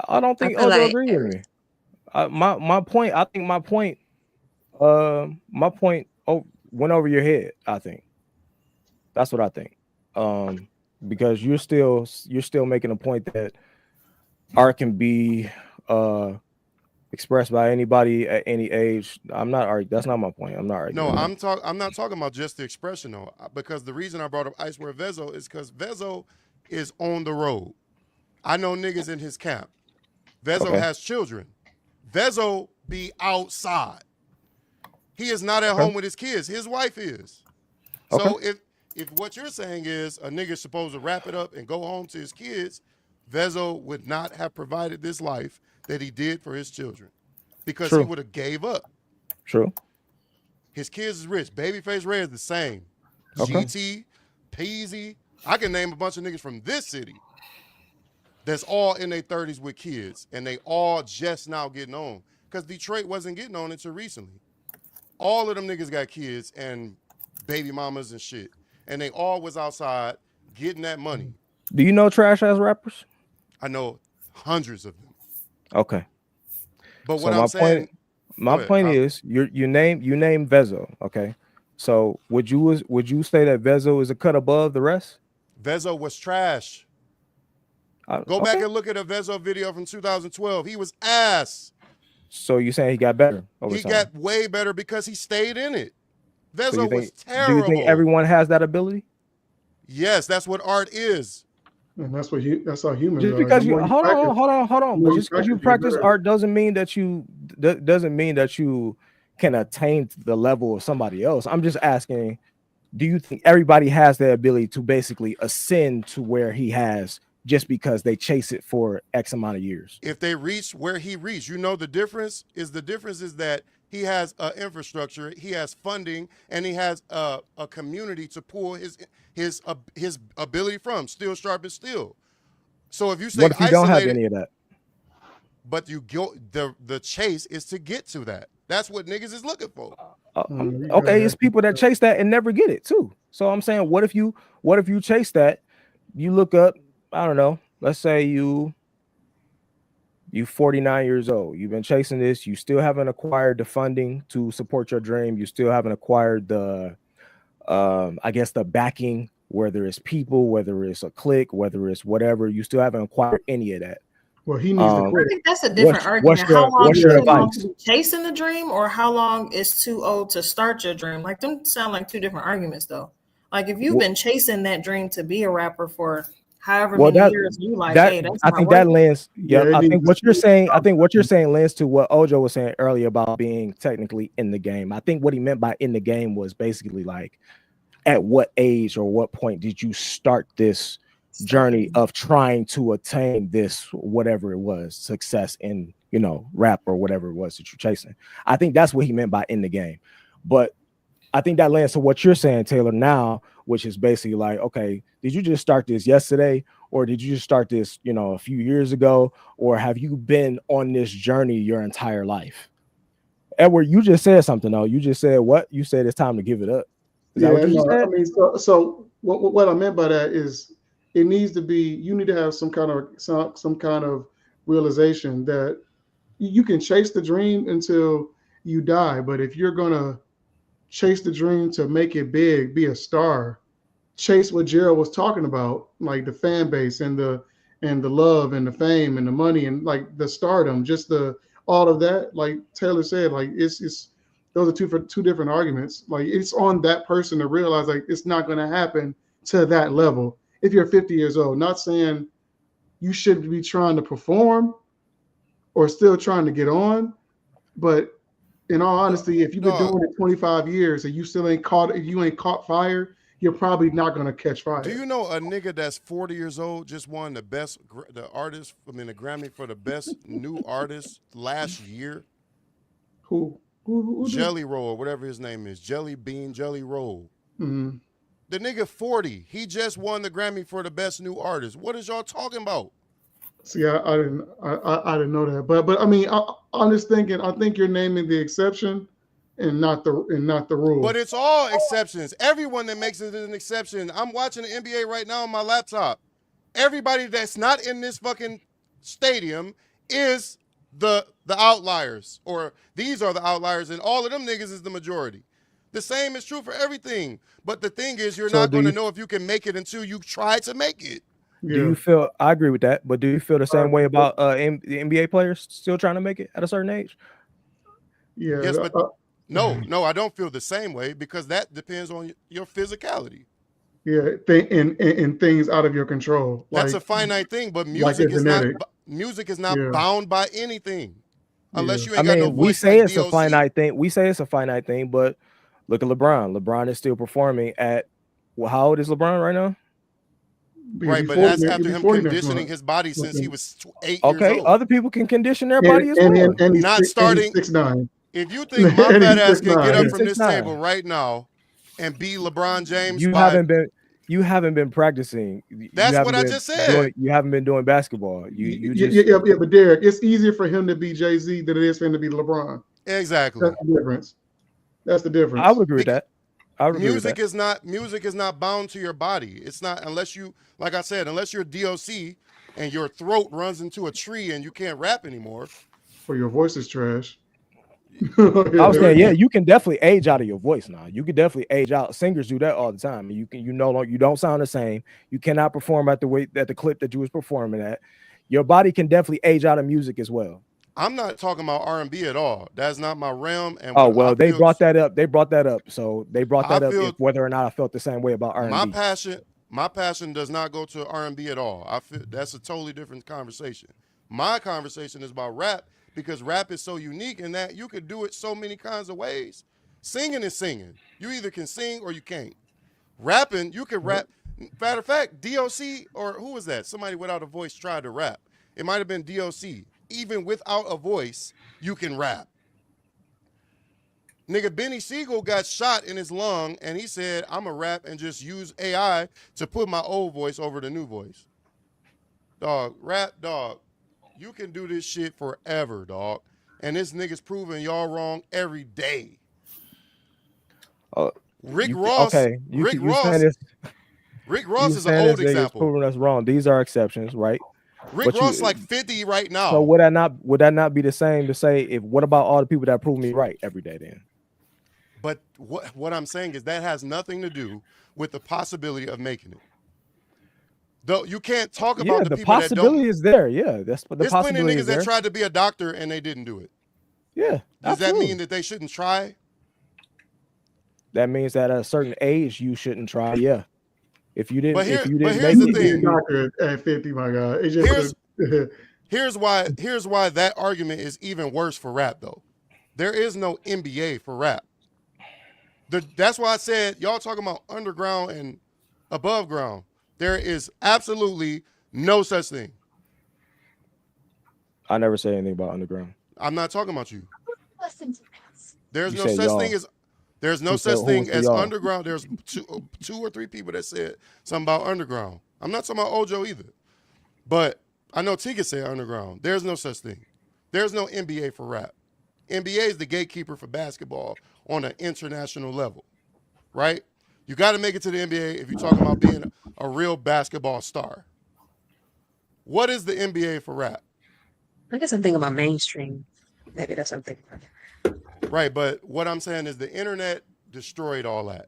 I don't think Ojo agrees with me. My point. I think my point went over your head. I think that's what I think. Because you're still making a point that art can be expressed by anybody at any age. I'm not arguing. That's not my point. I'm not arguing. No, I'm not talking about just the expression though, because the reason I brought up Icewear Vezo is because Vezo is on the road. I know niggas in his camp. Vezo has children. Vezo be outside. He is not at home with his kids. His wife is. So if what you're saying is a nigga's supposed to wrap it up and go home to his kids, Vezo would not have provided this life that he did for his children, because he would have gave up. True. His kids is rich. Babyface Ray is the same. GT, Peasy. I can name a bunch of niggas from this city that's all in their 30s with kids, and they all just now getting on, because Detroit wasn't getting on until recently. All of them niggas got kids and baby mamas and shit, and they all was outside getting that money. Do you know trash ass rappers? I know hundreds of them. Okay. But what I'm saying, my point is, you name Vezo. Okay. So would you say that Vezo is a cut above the rest? Vezo was trash. Go back and look at a Vezo video from 2012. He was ass. So you're saying he got better over He time? got way better because he stayed in it. Vezo was terrible. Do you think everyone has that ability? Yes, that's what art is. And that's how humans just are. Because you hold on. But just because you practice art doesn't mean that you can attain the level of somebody else. I'm just asking, do you think everybody has the ability to basically ascend to where he has just because they chase it for X amount of years? If they reach where he reached, you know the difference is that he has an infrastructure, he has funding, and he has a community to pull his ability from. Steel sharp as steel. So if you say, what if you don't have any of that? But you go, the chase is to get to that. That's what niggas is looking for. Okay, it's people that chase that and never get it too. So I'm saying, what if you chase that? You look up, I don't know, let's say you 49 years old. You've been chasing this. You still haven't acquired the funding to support your dream. You still haven't acquired the, I guess, the backing, whether it's people, whether it's a clique, whether it's whatever. You still haven't acquired any of that. Well, he needs to quit. I think that's a different argument. How long is too long to be chasing the dream, or how long is too old to start your dream? Like, them sound like two different arguments, though. Like, if you've been chasing that dream to be a rapper for however many years, you like, hey, that's I think that lands. Yeah, I think what you're saying. I think what you're saying lands to what Ojo was saying earlier about being technically in the game. I think what he meant by in the game was basically like, at what age or what point did you start this journey of trying to attain this, whatever it was, success in, you know, rap or whatever it was that you're chasing. I think that's what he meant by in the game. But I think that lands to what you're saying, Taylor, now, which is basically like, okay, did you just start this yesterday? Or did you just start this, you know, a few years ago? Or have you been on this journey your entire life? Edward, you just said something, though. You just said what? You said it's time to give it up. Is that what you said? I mean, so what I meant by that is it needs to be, you need to have some kind of realization that you can chase the dream until you die. But if you're going to chase the dream to make it big, be a star, chase what Gerald was talking about, like the fan base and the love and the fame and the money and like the stardom, just all of that. Like Taylor said, like it's those are two different arguments. Like it's on that person to realize like it's not going to happen to that level. If you're 50 years old, not saying you should be trying to perform or still trying to get on, but in all honesty, if you've been doing it 25 years and you still ain't caught fire, you're probably not going to catch fire. Do you know a nigga that's 40 years old just won the Grammy for the best new artist last year? Who Jelly Roll, whatever his name is. Jelly Bean, Jelly Roll. Mm-hmm. The nigga 40. He just won the Grammy for the best new artist. What is y'all talking about? See, I didn't know that, but I mean, I'm just thinking. I think you're naming the exception and not the rule. But it's all exceptions. Everyone that makes it an exception. I'm watching the NBA right now on my laptop. Everybody that's not in this fucking stadium is the outliers, or these are the outliers, and all of them niggas is the majority. The same is true for everything. But the thing is, you're not going to know if you can make it until you try to make it. Do you feel? I agree with that, but do you feel the same way about the NBA players still trying to make it at a certain age? Yeah. Yes, but no, I don't feel the same way because that depends on your physicality. Yeah, and things out of your control. That's a finite thing, but music is not. Music is not bound by anything, unless you ain't got no voice. We say like it's DOC. a finite thing. We say it's a finite thing, but look at LeBron. LeBron is still performing at. Well, how old is LeBron right now? Right, but that's after him conditioning his body since he was 8 years old. Okay, other people can condition their body as well. And he's not starting 6'9". If you think my fat ass can get up from this table right now and be LeBron James, you haven't been practicing. That's what I just said. You haven't been doing basketball. Yeah, but Derek, it's easier for him to be Jay-Z than it is for him to be LeBron. Exactly. That's the difference. That's the difference. I would agree with that. Music is not bound to your body. It's not, unless you, like I said, unless you're DOC and your throat runs into a tree and you can't rap anymore. Or your voice is trash. I was saying, yeah, you can definitely age out of your voice now. You can definitely age out. Singers do that all the time. You don't sound the same. You cannot perform at the clip that you was performing at. Your body can definitely age out of music as well. I'm not talking about R&B at all. That's not my realm. And they brought that up. So they brought that up whether or not I felt the same way about R&B. My passion does not go to R&B at all. I feel that's a totally different conversation. My conversation is about rap because rap is so unique in that you could do it so many kinds of ways. Singing is singing. You either can sing or you can't. Rapping, you can rap. Matter of fact, DOC, or who was that? Somebody without a voice tried to rap. It might have been DOC. Even without a voice, you can rap. Nigga, Benny Siegel got shot in his lung, and he said, I'm a rap and just use AI to put my old voice over the new voice. Dog, rap, dog. You can do this shit forever, dog. And this nigga's proving y'all wrong every day. Rick Ross is an old example. Proving us wrong. These are exceptions, right? Rick Ross like 50 right now. So would that not be the same to say what about all the people that prove me right every day then? But what I'm saying is that has nothing to do with the possibility of making it. Though you can't talk about the people that don't. The possibility is there. Yeah, that's the possibility. There's plenty of niggas that tried to be a doctor and they didn't do it. Yeah. Does that mean that they shouldn't try? That means that at a certain age you shouldn't try. Yeah. If you didn't, here's the thing. Doctor at 50, my God. It's just here's why that argument is even worse for rap though. There is no NBA for rap. That's why I said y'all talking about underground and above ground. There is absolutely no such thing. I never say anything about underground. I'm not talking about you. There's You no said such y'all. thing as underground. There's two or three people that said something about underground. I'm not talking about Ojo either. But I know Tika said underground. There's no such thing. There's no NBA for rap. NBA is the gatekeeper for basketball on an international level, right? You got to make it to the NBA if you're talking about being a real basketball star. What is the NBA for rap? I guess I'm thinking about mainstream. Maybe that's something. Right, but what I'm saying is the internet destroyed all that.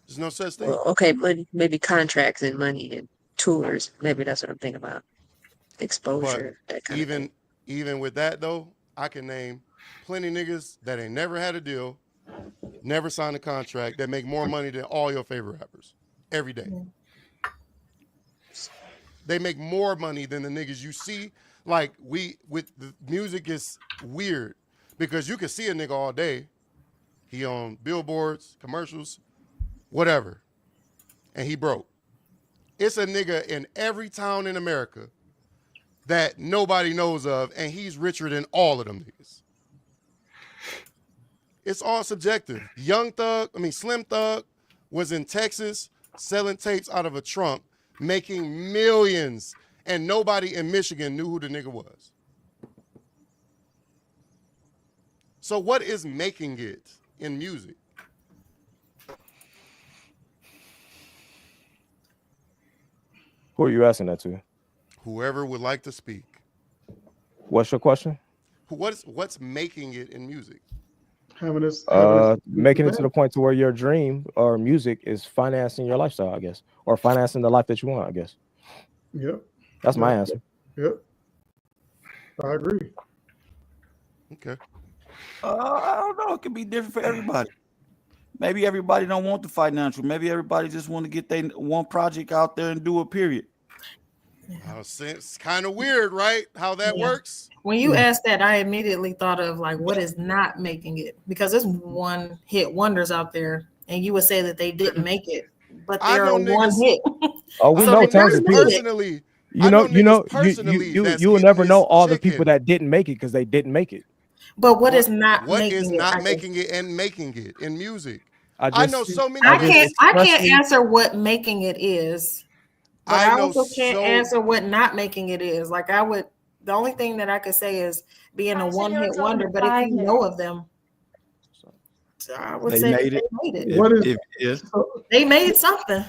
There's no such thing. Well, okay, maybe contracts and money and tours. Maybe that's what I'm thinking about. Exposure, But that kind of thing. even with that though, I can name plenty niggas that ain't never had a deal, never signed a contract, that make more money than all your favorite rappers every day. They make more money than the niggas you see. Like with the music is weird because you can see a nigga all day. He on billboards, commercials, whatever, and he broke. It's a nigga in every town in America that nobody knows of, and he's richer than all of them niggas. It's all subjective. Slim Thug was in Texas selling tapes out of a trunk, making millions, and nobody in Michigan knew who the nigga was. So what is making it in music? Who are you asking that to? Whoever would like to speak. What's your question? What's making it in music? Making it to the point to where your dream or music is financing your lifestyle, I guess, or financing the life that you want, I guess. Yep. That's my answer. Yep. I agree. Okay. I don't know. It could be different for everybody. Maybe everybody don't want the financial. Maybe everybody just want to get their one project out there and do a period. It's kind of weird, right? How that works. When you asked that, I immediately thought of like what is not making it, because there's one hit wonders out there, and you would say that they didn't make it, but they're one hit. Oh, we know tons of people. Personally, you will never know all the people that didn't make it because they didn't make it. But what is not making it and making it in music? I know so many. I can't answer what making it is. But I also can't answer what not making it is. Like the only thing that I could say is being a one-hit wonder. But if you know of them, I would say they made it. They made something.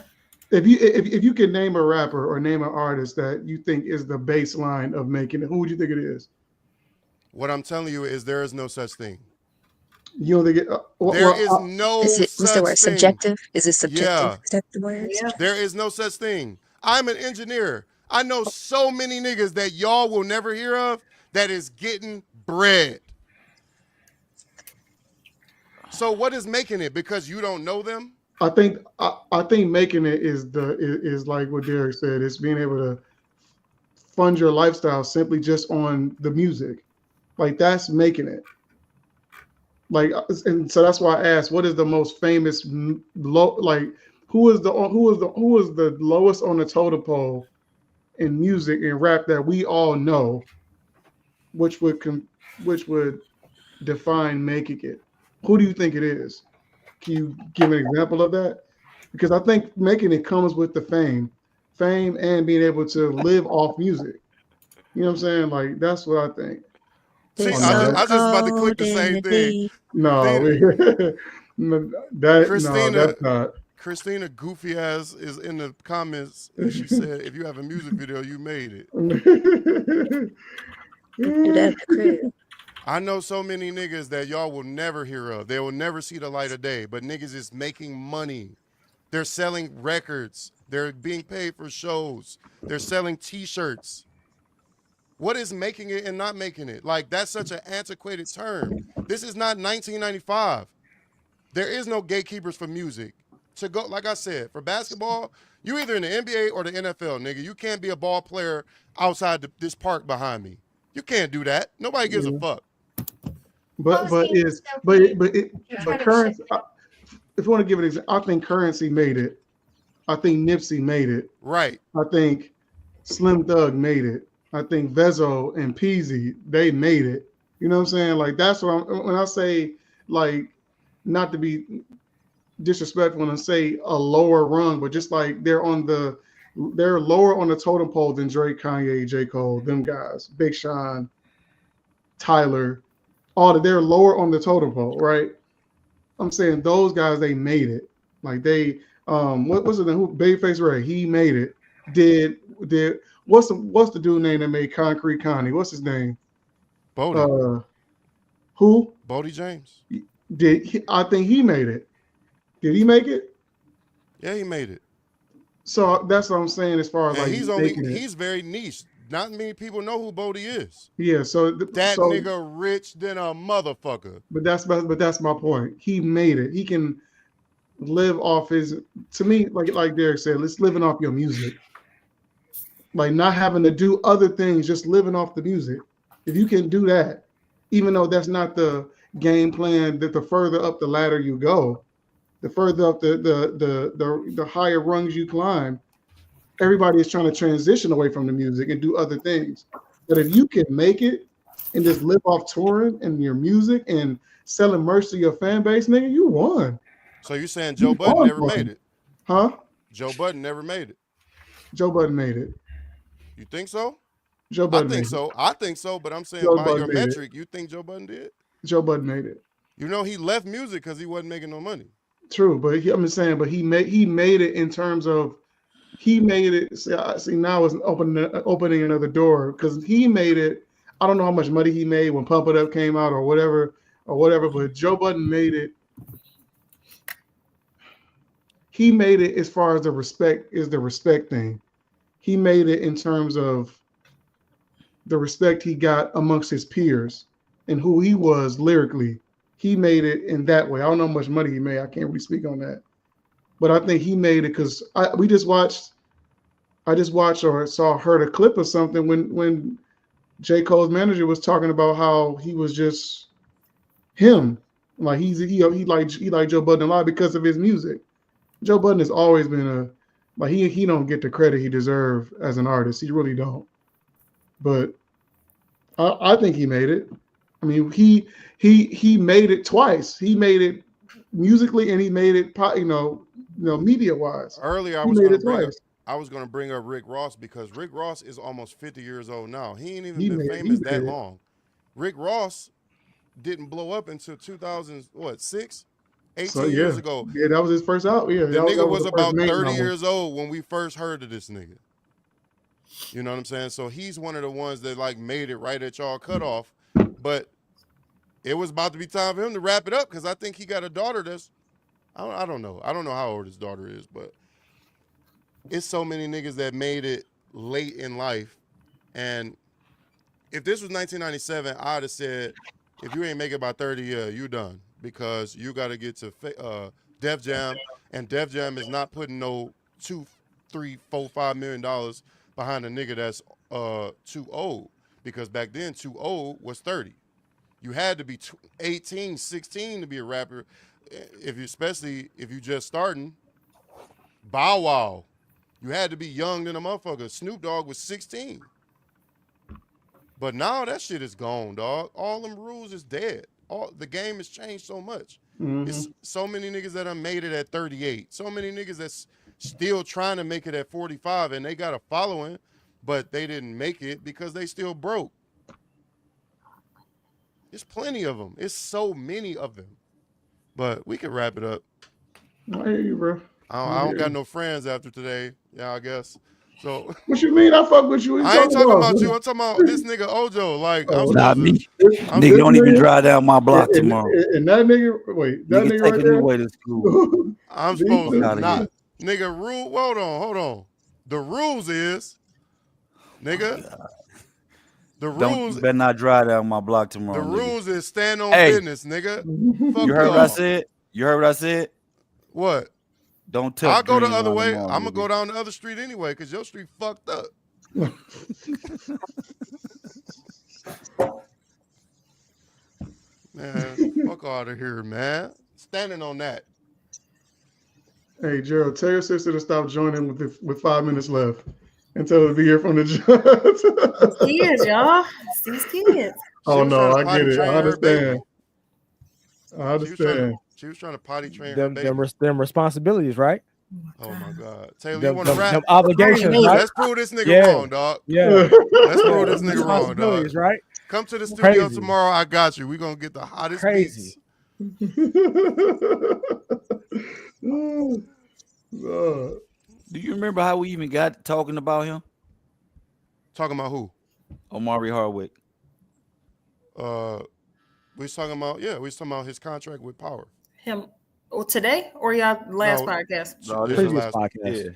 If you could name a rapper or name an artist that you think is the baseline of making it, who would you think it is? What I'm telling you is there is no such thing. You don't think it? There is no such what's the word? thing. Subjective? Is it subjective? Yeah. Is that the word? Yeah. There is no such thing. I'm an engineer. I know so many niggas that y'all will never hear of that is getting bread. So what is making it? Because you don't know them? I think making it is like what Derek said. It's being able to fund your lifestyle simply just on the music. Like that's making it. Like, and so that's why I asked, what is the most famous who is the lowest on the totem pole in music and rap that we all know, which would define making it? Who do you think it is? Can you give an example of that? Because I think making it comes with the fame and being able to live off music. You know what I'm saying? Like that's what I think. See, I was just about to click the same thing. That's not. Christina goofy ass is in the comments, and she said, "If you have a music video, you made it." Do that at the crib. I know so many niggas that y'all will never hear of. They will never see the light of day. But niggas is making money. They're selling records. They're being paid for shows. They're selling T-shirts. What is making it and not making it? Like, that's such an antiquated term. This is not 1995. There is no gatekeepers for music. To go, like I said, for basketball, you either in the NBA or the NFL, nigga. You can't be a ball player outside this park behind me. You can't do that. Nobody gives a fuck. But currency. If you want to give an example, I think currency made it I think Nipsey made it. Right. I think Slim Thug made it. I think Vezzo and Peasy, they made it. You know what I'm saying? Like that's what when I say like not to be disrespectful and say a lower rung, but just like they're lower on the totem pole than Drake, Kanye, J. Cole, them guys, Big Sean, Tyler, they're lower on the totem pole, right? I'm saying those guys, they made it. Like they, what was it? Who Babyface Ray? He made it. Did what's the dude name that made Concrete Connie? What's his name? Bodie. Who? Bodie James. I think he made it. Did he make it? Yeah, he made it. So that's what I'm saying as far as and like he's very niche. Not many people know who Bodie is. Yeah, so that nigga rich than a motherfucker. But that's my point. He made it. He can live off his. To me, like Derek said, let's living off your music. Like not having to do other things, just living off the music. If you can do that, even though that's not the game plan, that the further up the ladder you go, the further up the higher rungs you climb, everybody is trying to transition away from the music and do other things. But if you can make it and just live off touring and your music and selling merch to your fan base, nigga, you won. So you're saying Joe Budden never made it? Huh? Joe Budden never made it. Joe Budden made it. You think so? Joe Budden I think made so. it. I think so, but I'm saying Joe by Budden your made metric, you think Joe Budden did? Joe Budden made it. You know, he left music because he wasn't making no money. True, but I'm just saying, but he made it in terms of he made it. See now it's opening another door because he made it. I don't know how much money he made when Pump It Up came out or whatever, but Joe Budden made it. He made it as far as the respect thing. He made it in terms of the respect he got amongst his peers and who he was lyrically. He made it in that way. I don't know how much money he made. I can't really speak on that. But I think he made it because I just watched or heard a clip of something when J. Cole's manager was talking about how he was just him. Like he liked Joe Budden a lot because of his music. Joe Budden has always been he don't get the credit he deserves as an artist. He really don't. But I think he made it. I mean, he made it twice. He made it musically and he made it media wise. Earlier I was going to bring up Rick Ross because Rick Ross is almost 50 years old now. He ain't even been famous that long. Rick Ross didn't blow up until 2006, 18 years ago. Yeah, that was his first out. Yeah, the nigga was about 30 years old when we first heard of this nigga. You know what I'm saying? So he's one of the ones that like made it right at y'all cutoff. But it was about to be time for him to wrap it up because I think he got a daughter that's, I don't know. I don't know how old his daughter is, but it's so many niggas that made it late in life. And if this was 1997, I'd have said, if you ain't make it by 30, you done. Because you got to get to Def Jam, and Def Jam is not putting no $2, $3, $4, $5 million behind a nigga that's too old. Because back then, too old was 30. You had to be 18, 16 to be a rapper, especially if you just starting. Bow Wow. You had to be young than a motherfucker. Snoop Dogg was 16. But now that shit is gone, dog. All them rules is dead. The game has changed so much. Mm-hmm. It's so many niggas that done made it at 38. So many niggas that's still trying to make it at 45, and they got a following, but they didn't make it because they still broke. There's plenty of them. It's so many of them. But we can wrap it up. I hear you, bro. I don't got no friends after today. Yeah, I guess. So what you mean? I fuck with you. I ain't talking about you. I'm talking about this nigga Ojo. Like I'm not me. Nigga don't even drive down my block tomorrow. And that nigga, wait, that nigga right there. Way to school. I'm supposed to not. Nigga, rule. Hold on. The rules is, nigga. The rules. You better not drive down my block tomorrow. The rules is stand on business, nigga. You heard what I said? You heard what I said? What? Don't tell. I'll go the other way. I'm gonna go down the other street anyway, because your street fucked up. Man, fuck out of here, man. Standing on that. Hey, Gerald, tell your sister to stop joining with 5 minutes left and tell her to be here from the judge. These kids, y'all. It's these kids. Oh, no, I get it. I understand. I understand. She was trying to potty train her baby. Them responsibilities, right? Oh my God, Taylor, you want to rap? Them obligations, right? Let's prove this nigga wrong, dog. Yeah. Let's prove this nigga wrong, dog. Right? Come to the studio tomorrow. I got you. We're gonna get the hottest beats. Do you remember how we even got talking about him? Talking about who? Omari Hardwick. We was talking about his contract with Power. Him today or y'all last podcast? No, this previous podcast. Yeah.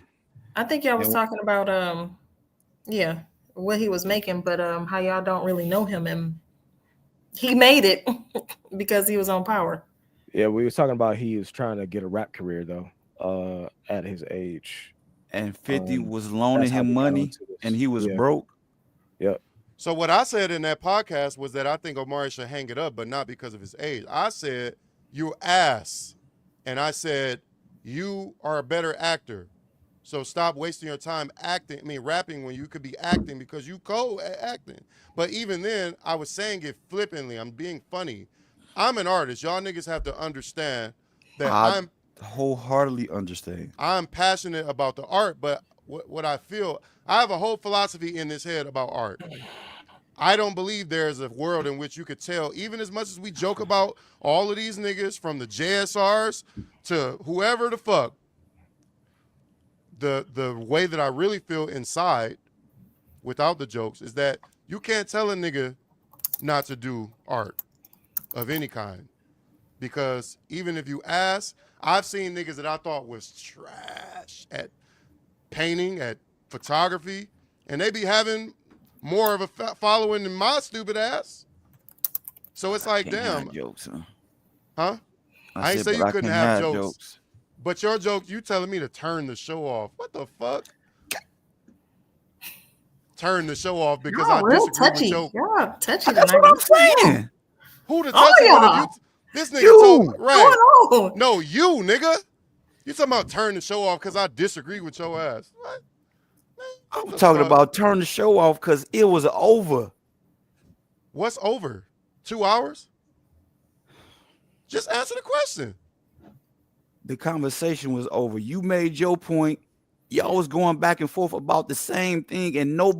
I think y'all was talking about what he was making, but how y'all don't really know him, and he made it because he was on Power. Yeah, we was talking about he was trying to get a rap career though, at his age. And 50 was loaning him money and he was broke. Yep. So what I said in that podcast was that I think Omari should hang it up, but not because of his age. I said, you ass. And I said, you are a better actor. So stop wasting your time rapping when you could be acting because you acting. But even then, I was saying it flippantly. I'm being funny. I'm an artist. Y'all niggas have to understand that I'm wholeheartedly understand. I'm passionate about the art, but what I feel, I have a whole philosophy in this head about art. I don't believe there's a world in which you could tell, even as much as we joke about all of these niggas from the JSRs to whoever the fuck, the way that I really feel inside without the jokes is that you can't tell a nigga not to do art of any kind. Because even if you ask, I've seen niggas that I thought was trash at painting, at photography, and they be having more of a following than my stupid ass. So it's like, damn. Jokes, huh? I ain't say you couldn't have jokes. But your joke, you telling me to turn the show off. What the fuck? Turn the show off because I disagree with your... Y'all touchy. That's what I'm saying. Who the touchy one? This nigga told right. No, you, nigga. You talking about turn the show off because I disagree with your ass. What? I'm talking about turn the show off because it was over. What's over? 2 hours? Just answer the question. The conversation was over. You made your point. Y'all was going back and forth about the same thing, and no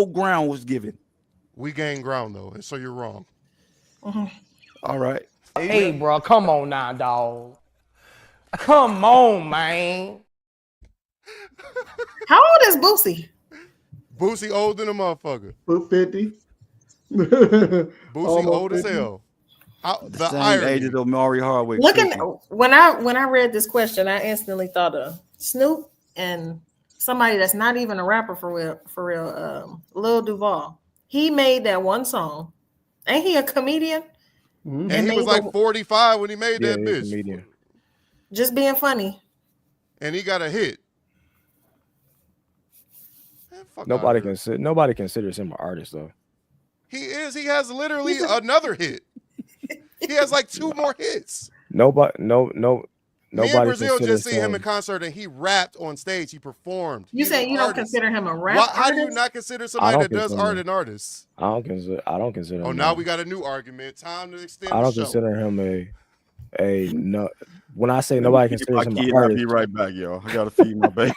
ground was given. We gained ground though, and so you're wrong. All right. Hey, bro, come on now, dog. Come on, man. How old is Boosie? Boosie older than a motherfucker. 50. Boosie old as hell. The same irony. age as Omari Hardwick. When I read this question, I instantly thought of Snoop and somebody that's not even a rapper for real. Lil Duval. He made that one song. Ain't he a comedian? Mm-hmm. And he was like 45 when he made that bitch. Comedian. Just being funny. And he got a hit. Man, nobody considers him an artist though. He is. He has literally another hit. He has like 2 more hits. Nobody. Me and Brazil just seen him in concert and he rapped on stage. He performed. You saying you don't consider him a rapper? How do you not consider somebody that does art an artist? I don't consider. Oh, him now we got a new argument. Time to extend. I don't consider him a no. When I say nobody considers him an artist, I'll be right back, y'all. I gotta feed my baby.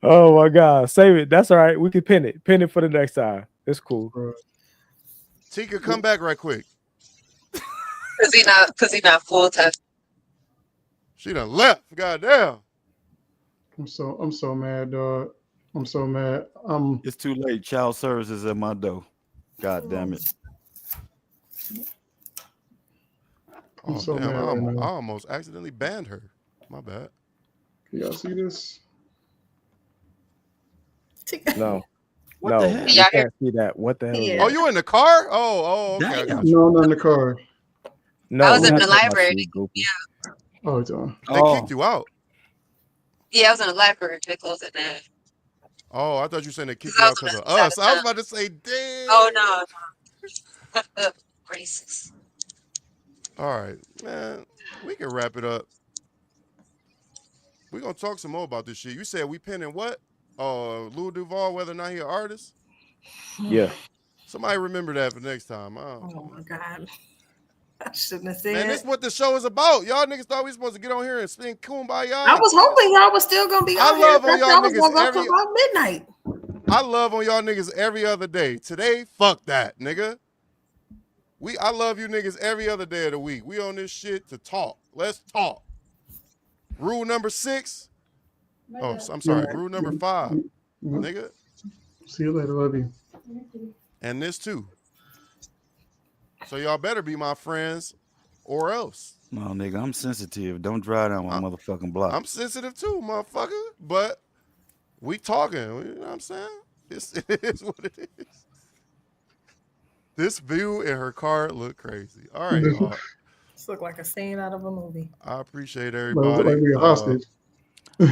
Oh my God, save it. That's all right. We can pin it for the next time. It's cool. Tika, come back right quick. Cause he not full time. She done left. Goddamn. I'm so mad, dog. I'm so mad. It's too late. Child services at my door. God damn it. I'm so damn, mad. I almost accidentally banned her. My bad. Can y'all see this? No. What the hell? You can't see that. What the hell? Yeah. Oh, you in the car? Oh, okay. No, I'm not in the car. No, I was in the library. Yeah. Oh, it's on. They kicked you out. Yeah, I was in the library. They closed at 9. Oh, I thought you said they kicked you out because of us. I was about to say, damn. Oh no. Racist. All right, man. We can wrap it up. We're gonna talk some more about this shit. You said we pinning what? Lou Duval, whether or not he an artist? Yeah. Somebody remember that for next time. Oh my God. I shouldn't have said. Man, this is what the show is about. Y'all niggas thought we were supposed to get on here and spin kumbaya. I was hoping y'all was still gonna be on here. I love on y'all niggas every about midnight. I love on y'all niggas every other day. Today, fuck that, nigga. I love you niggas every other day of the week. We on this shit to talk. Let's talk. Rule number 6. Oh, I'm sorry. Rule number 5. Nigga. See you later. Love you. And this too. So y'all better be my friends or else. No, nigga, I'm sensitive. Don't drive down my motherfucking block. I'm sensitive too, motherfucker. But we talking. You know what I'm saying? This is what it is. This view in her car look crazy. All right, y'all. This look like a scene out of a movie. I appreciate everybody. Like we a hostage.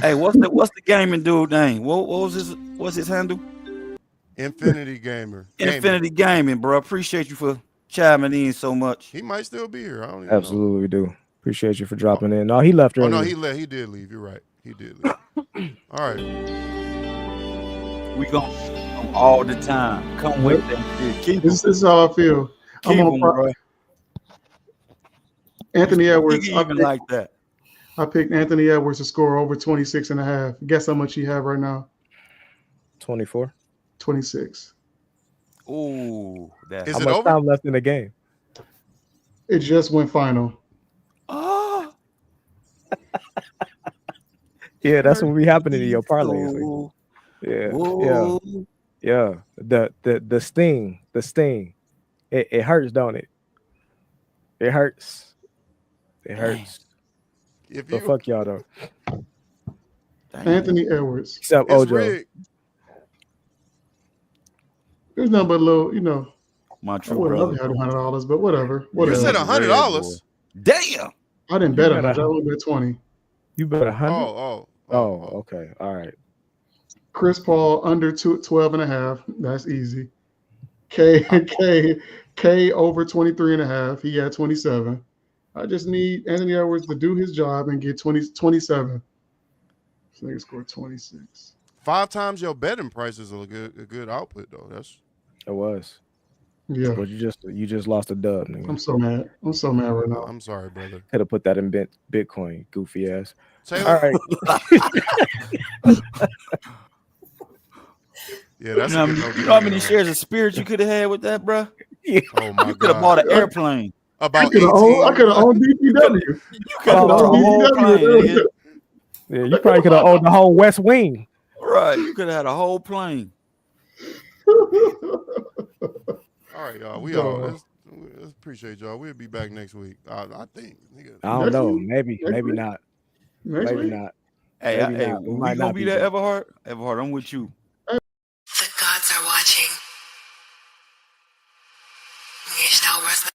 Hey, what's the gaming dude name? What's his handle? Infinity Gamer. Infinity Gaming, bro. Appreciate you for chiming in so much. He might still be here. I don't even Absolutely, we do. Appreciate you for dropping in. No, he left early. Oh no, he did leave. You're right. He did leave. All right. We gonna all the time. Come with them. This is how I feel. Keep him, bro. Anthony Edwards. Like that. I picked Anthony Edwards to score over 26.5. Guess how much he have right now? 24. 26. Ooh, how much time left in the game? It just went final. Oh. Yeah, that's what be happening in your parlays. Yeah. The sting. It hurts, don't it? It hurts. It hurts. But fuck y'all though. Anthony Edwards. Except Ojo. There's nothing but a little, My I true would love brother. to have $100, but whatever. You said $100. Damn. I didn't bet $100. I only bet 20. You bet 100? Oh, okay. All right. Chris Paul under 12.5. That's easy. K over 23.5. He had 27. I just need Anthony Edwards to do his job and get 27. So they scored 26. 5 times your betting price is a good output though. It was. Yeah. But you just lost a dub, nigga. I'm so mad. I'm so mad right now. I'm sorry, brother. Could have put that in Bitcoin, goofy ass. Taylor? All right. Yeah, that's you know how many shares of Spirit you could have had with that, bro? Yeah. Oh my You could have bought an airplane. About I could have owned DPW. You could have bought a whole plane. Yeah, you probably could have owned the whole West Wing. Right, you could have had a whole plane. All right, y'all. We all let's appreciate y'all. We'll be back next week. I think. Nigga. I don't know. Maybe not. Next Maybe week? not. Hey, Maybe not. we might gonna not be there, Everhard? Everhard, I'm with you. The gods are watching. It's now worth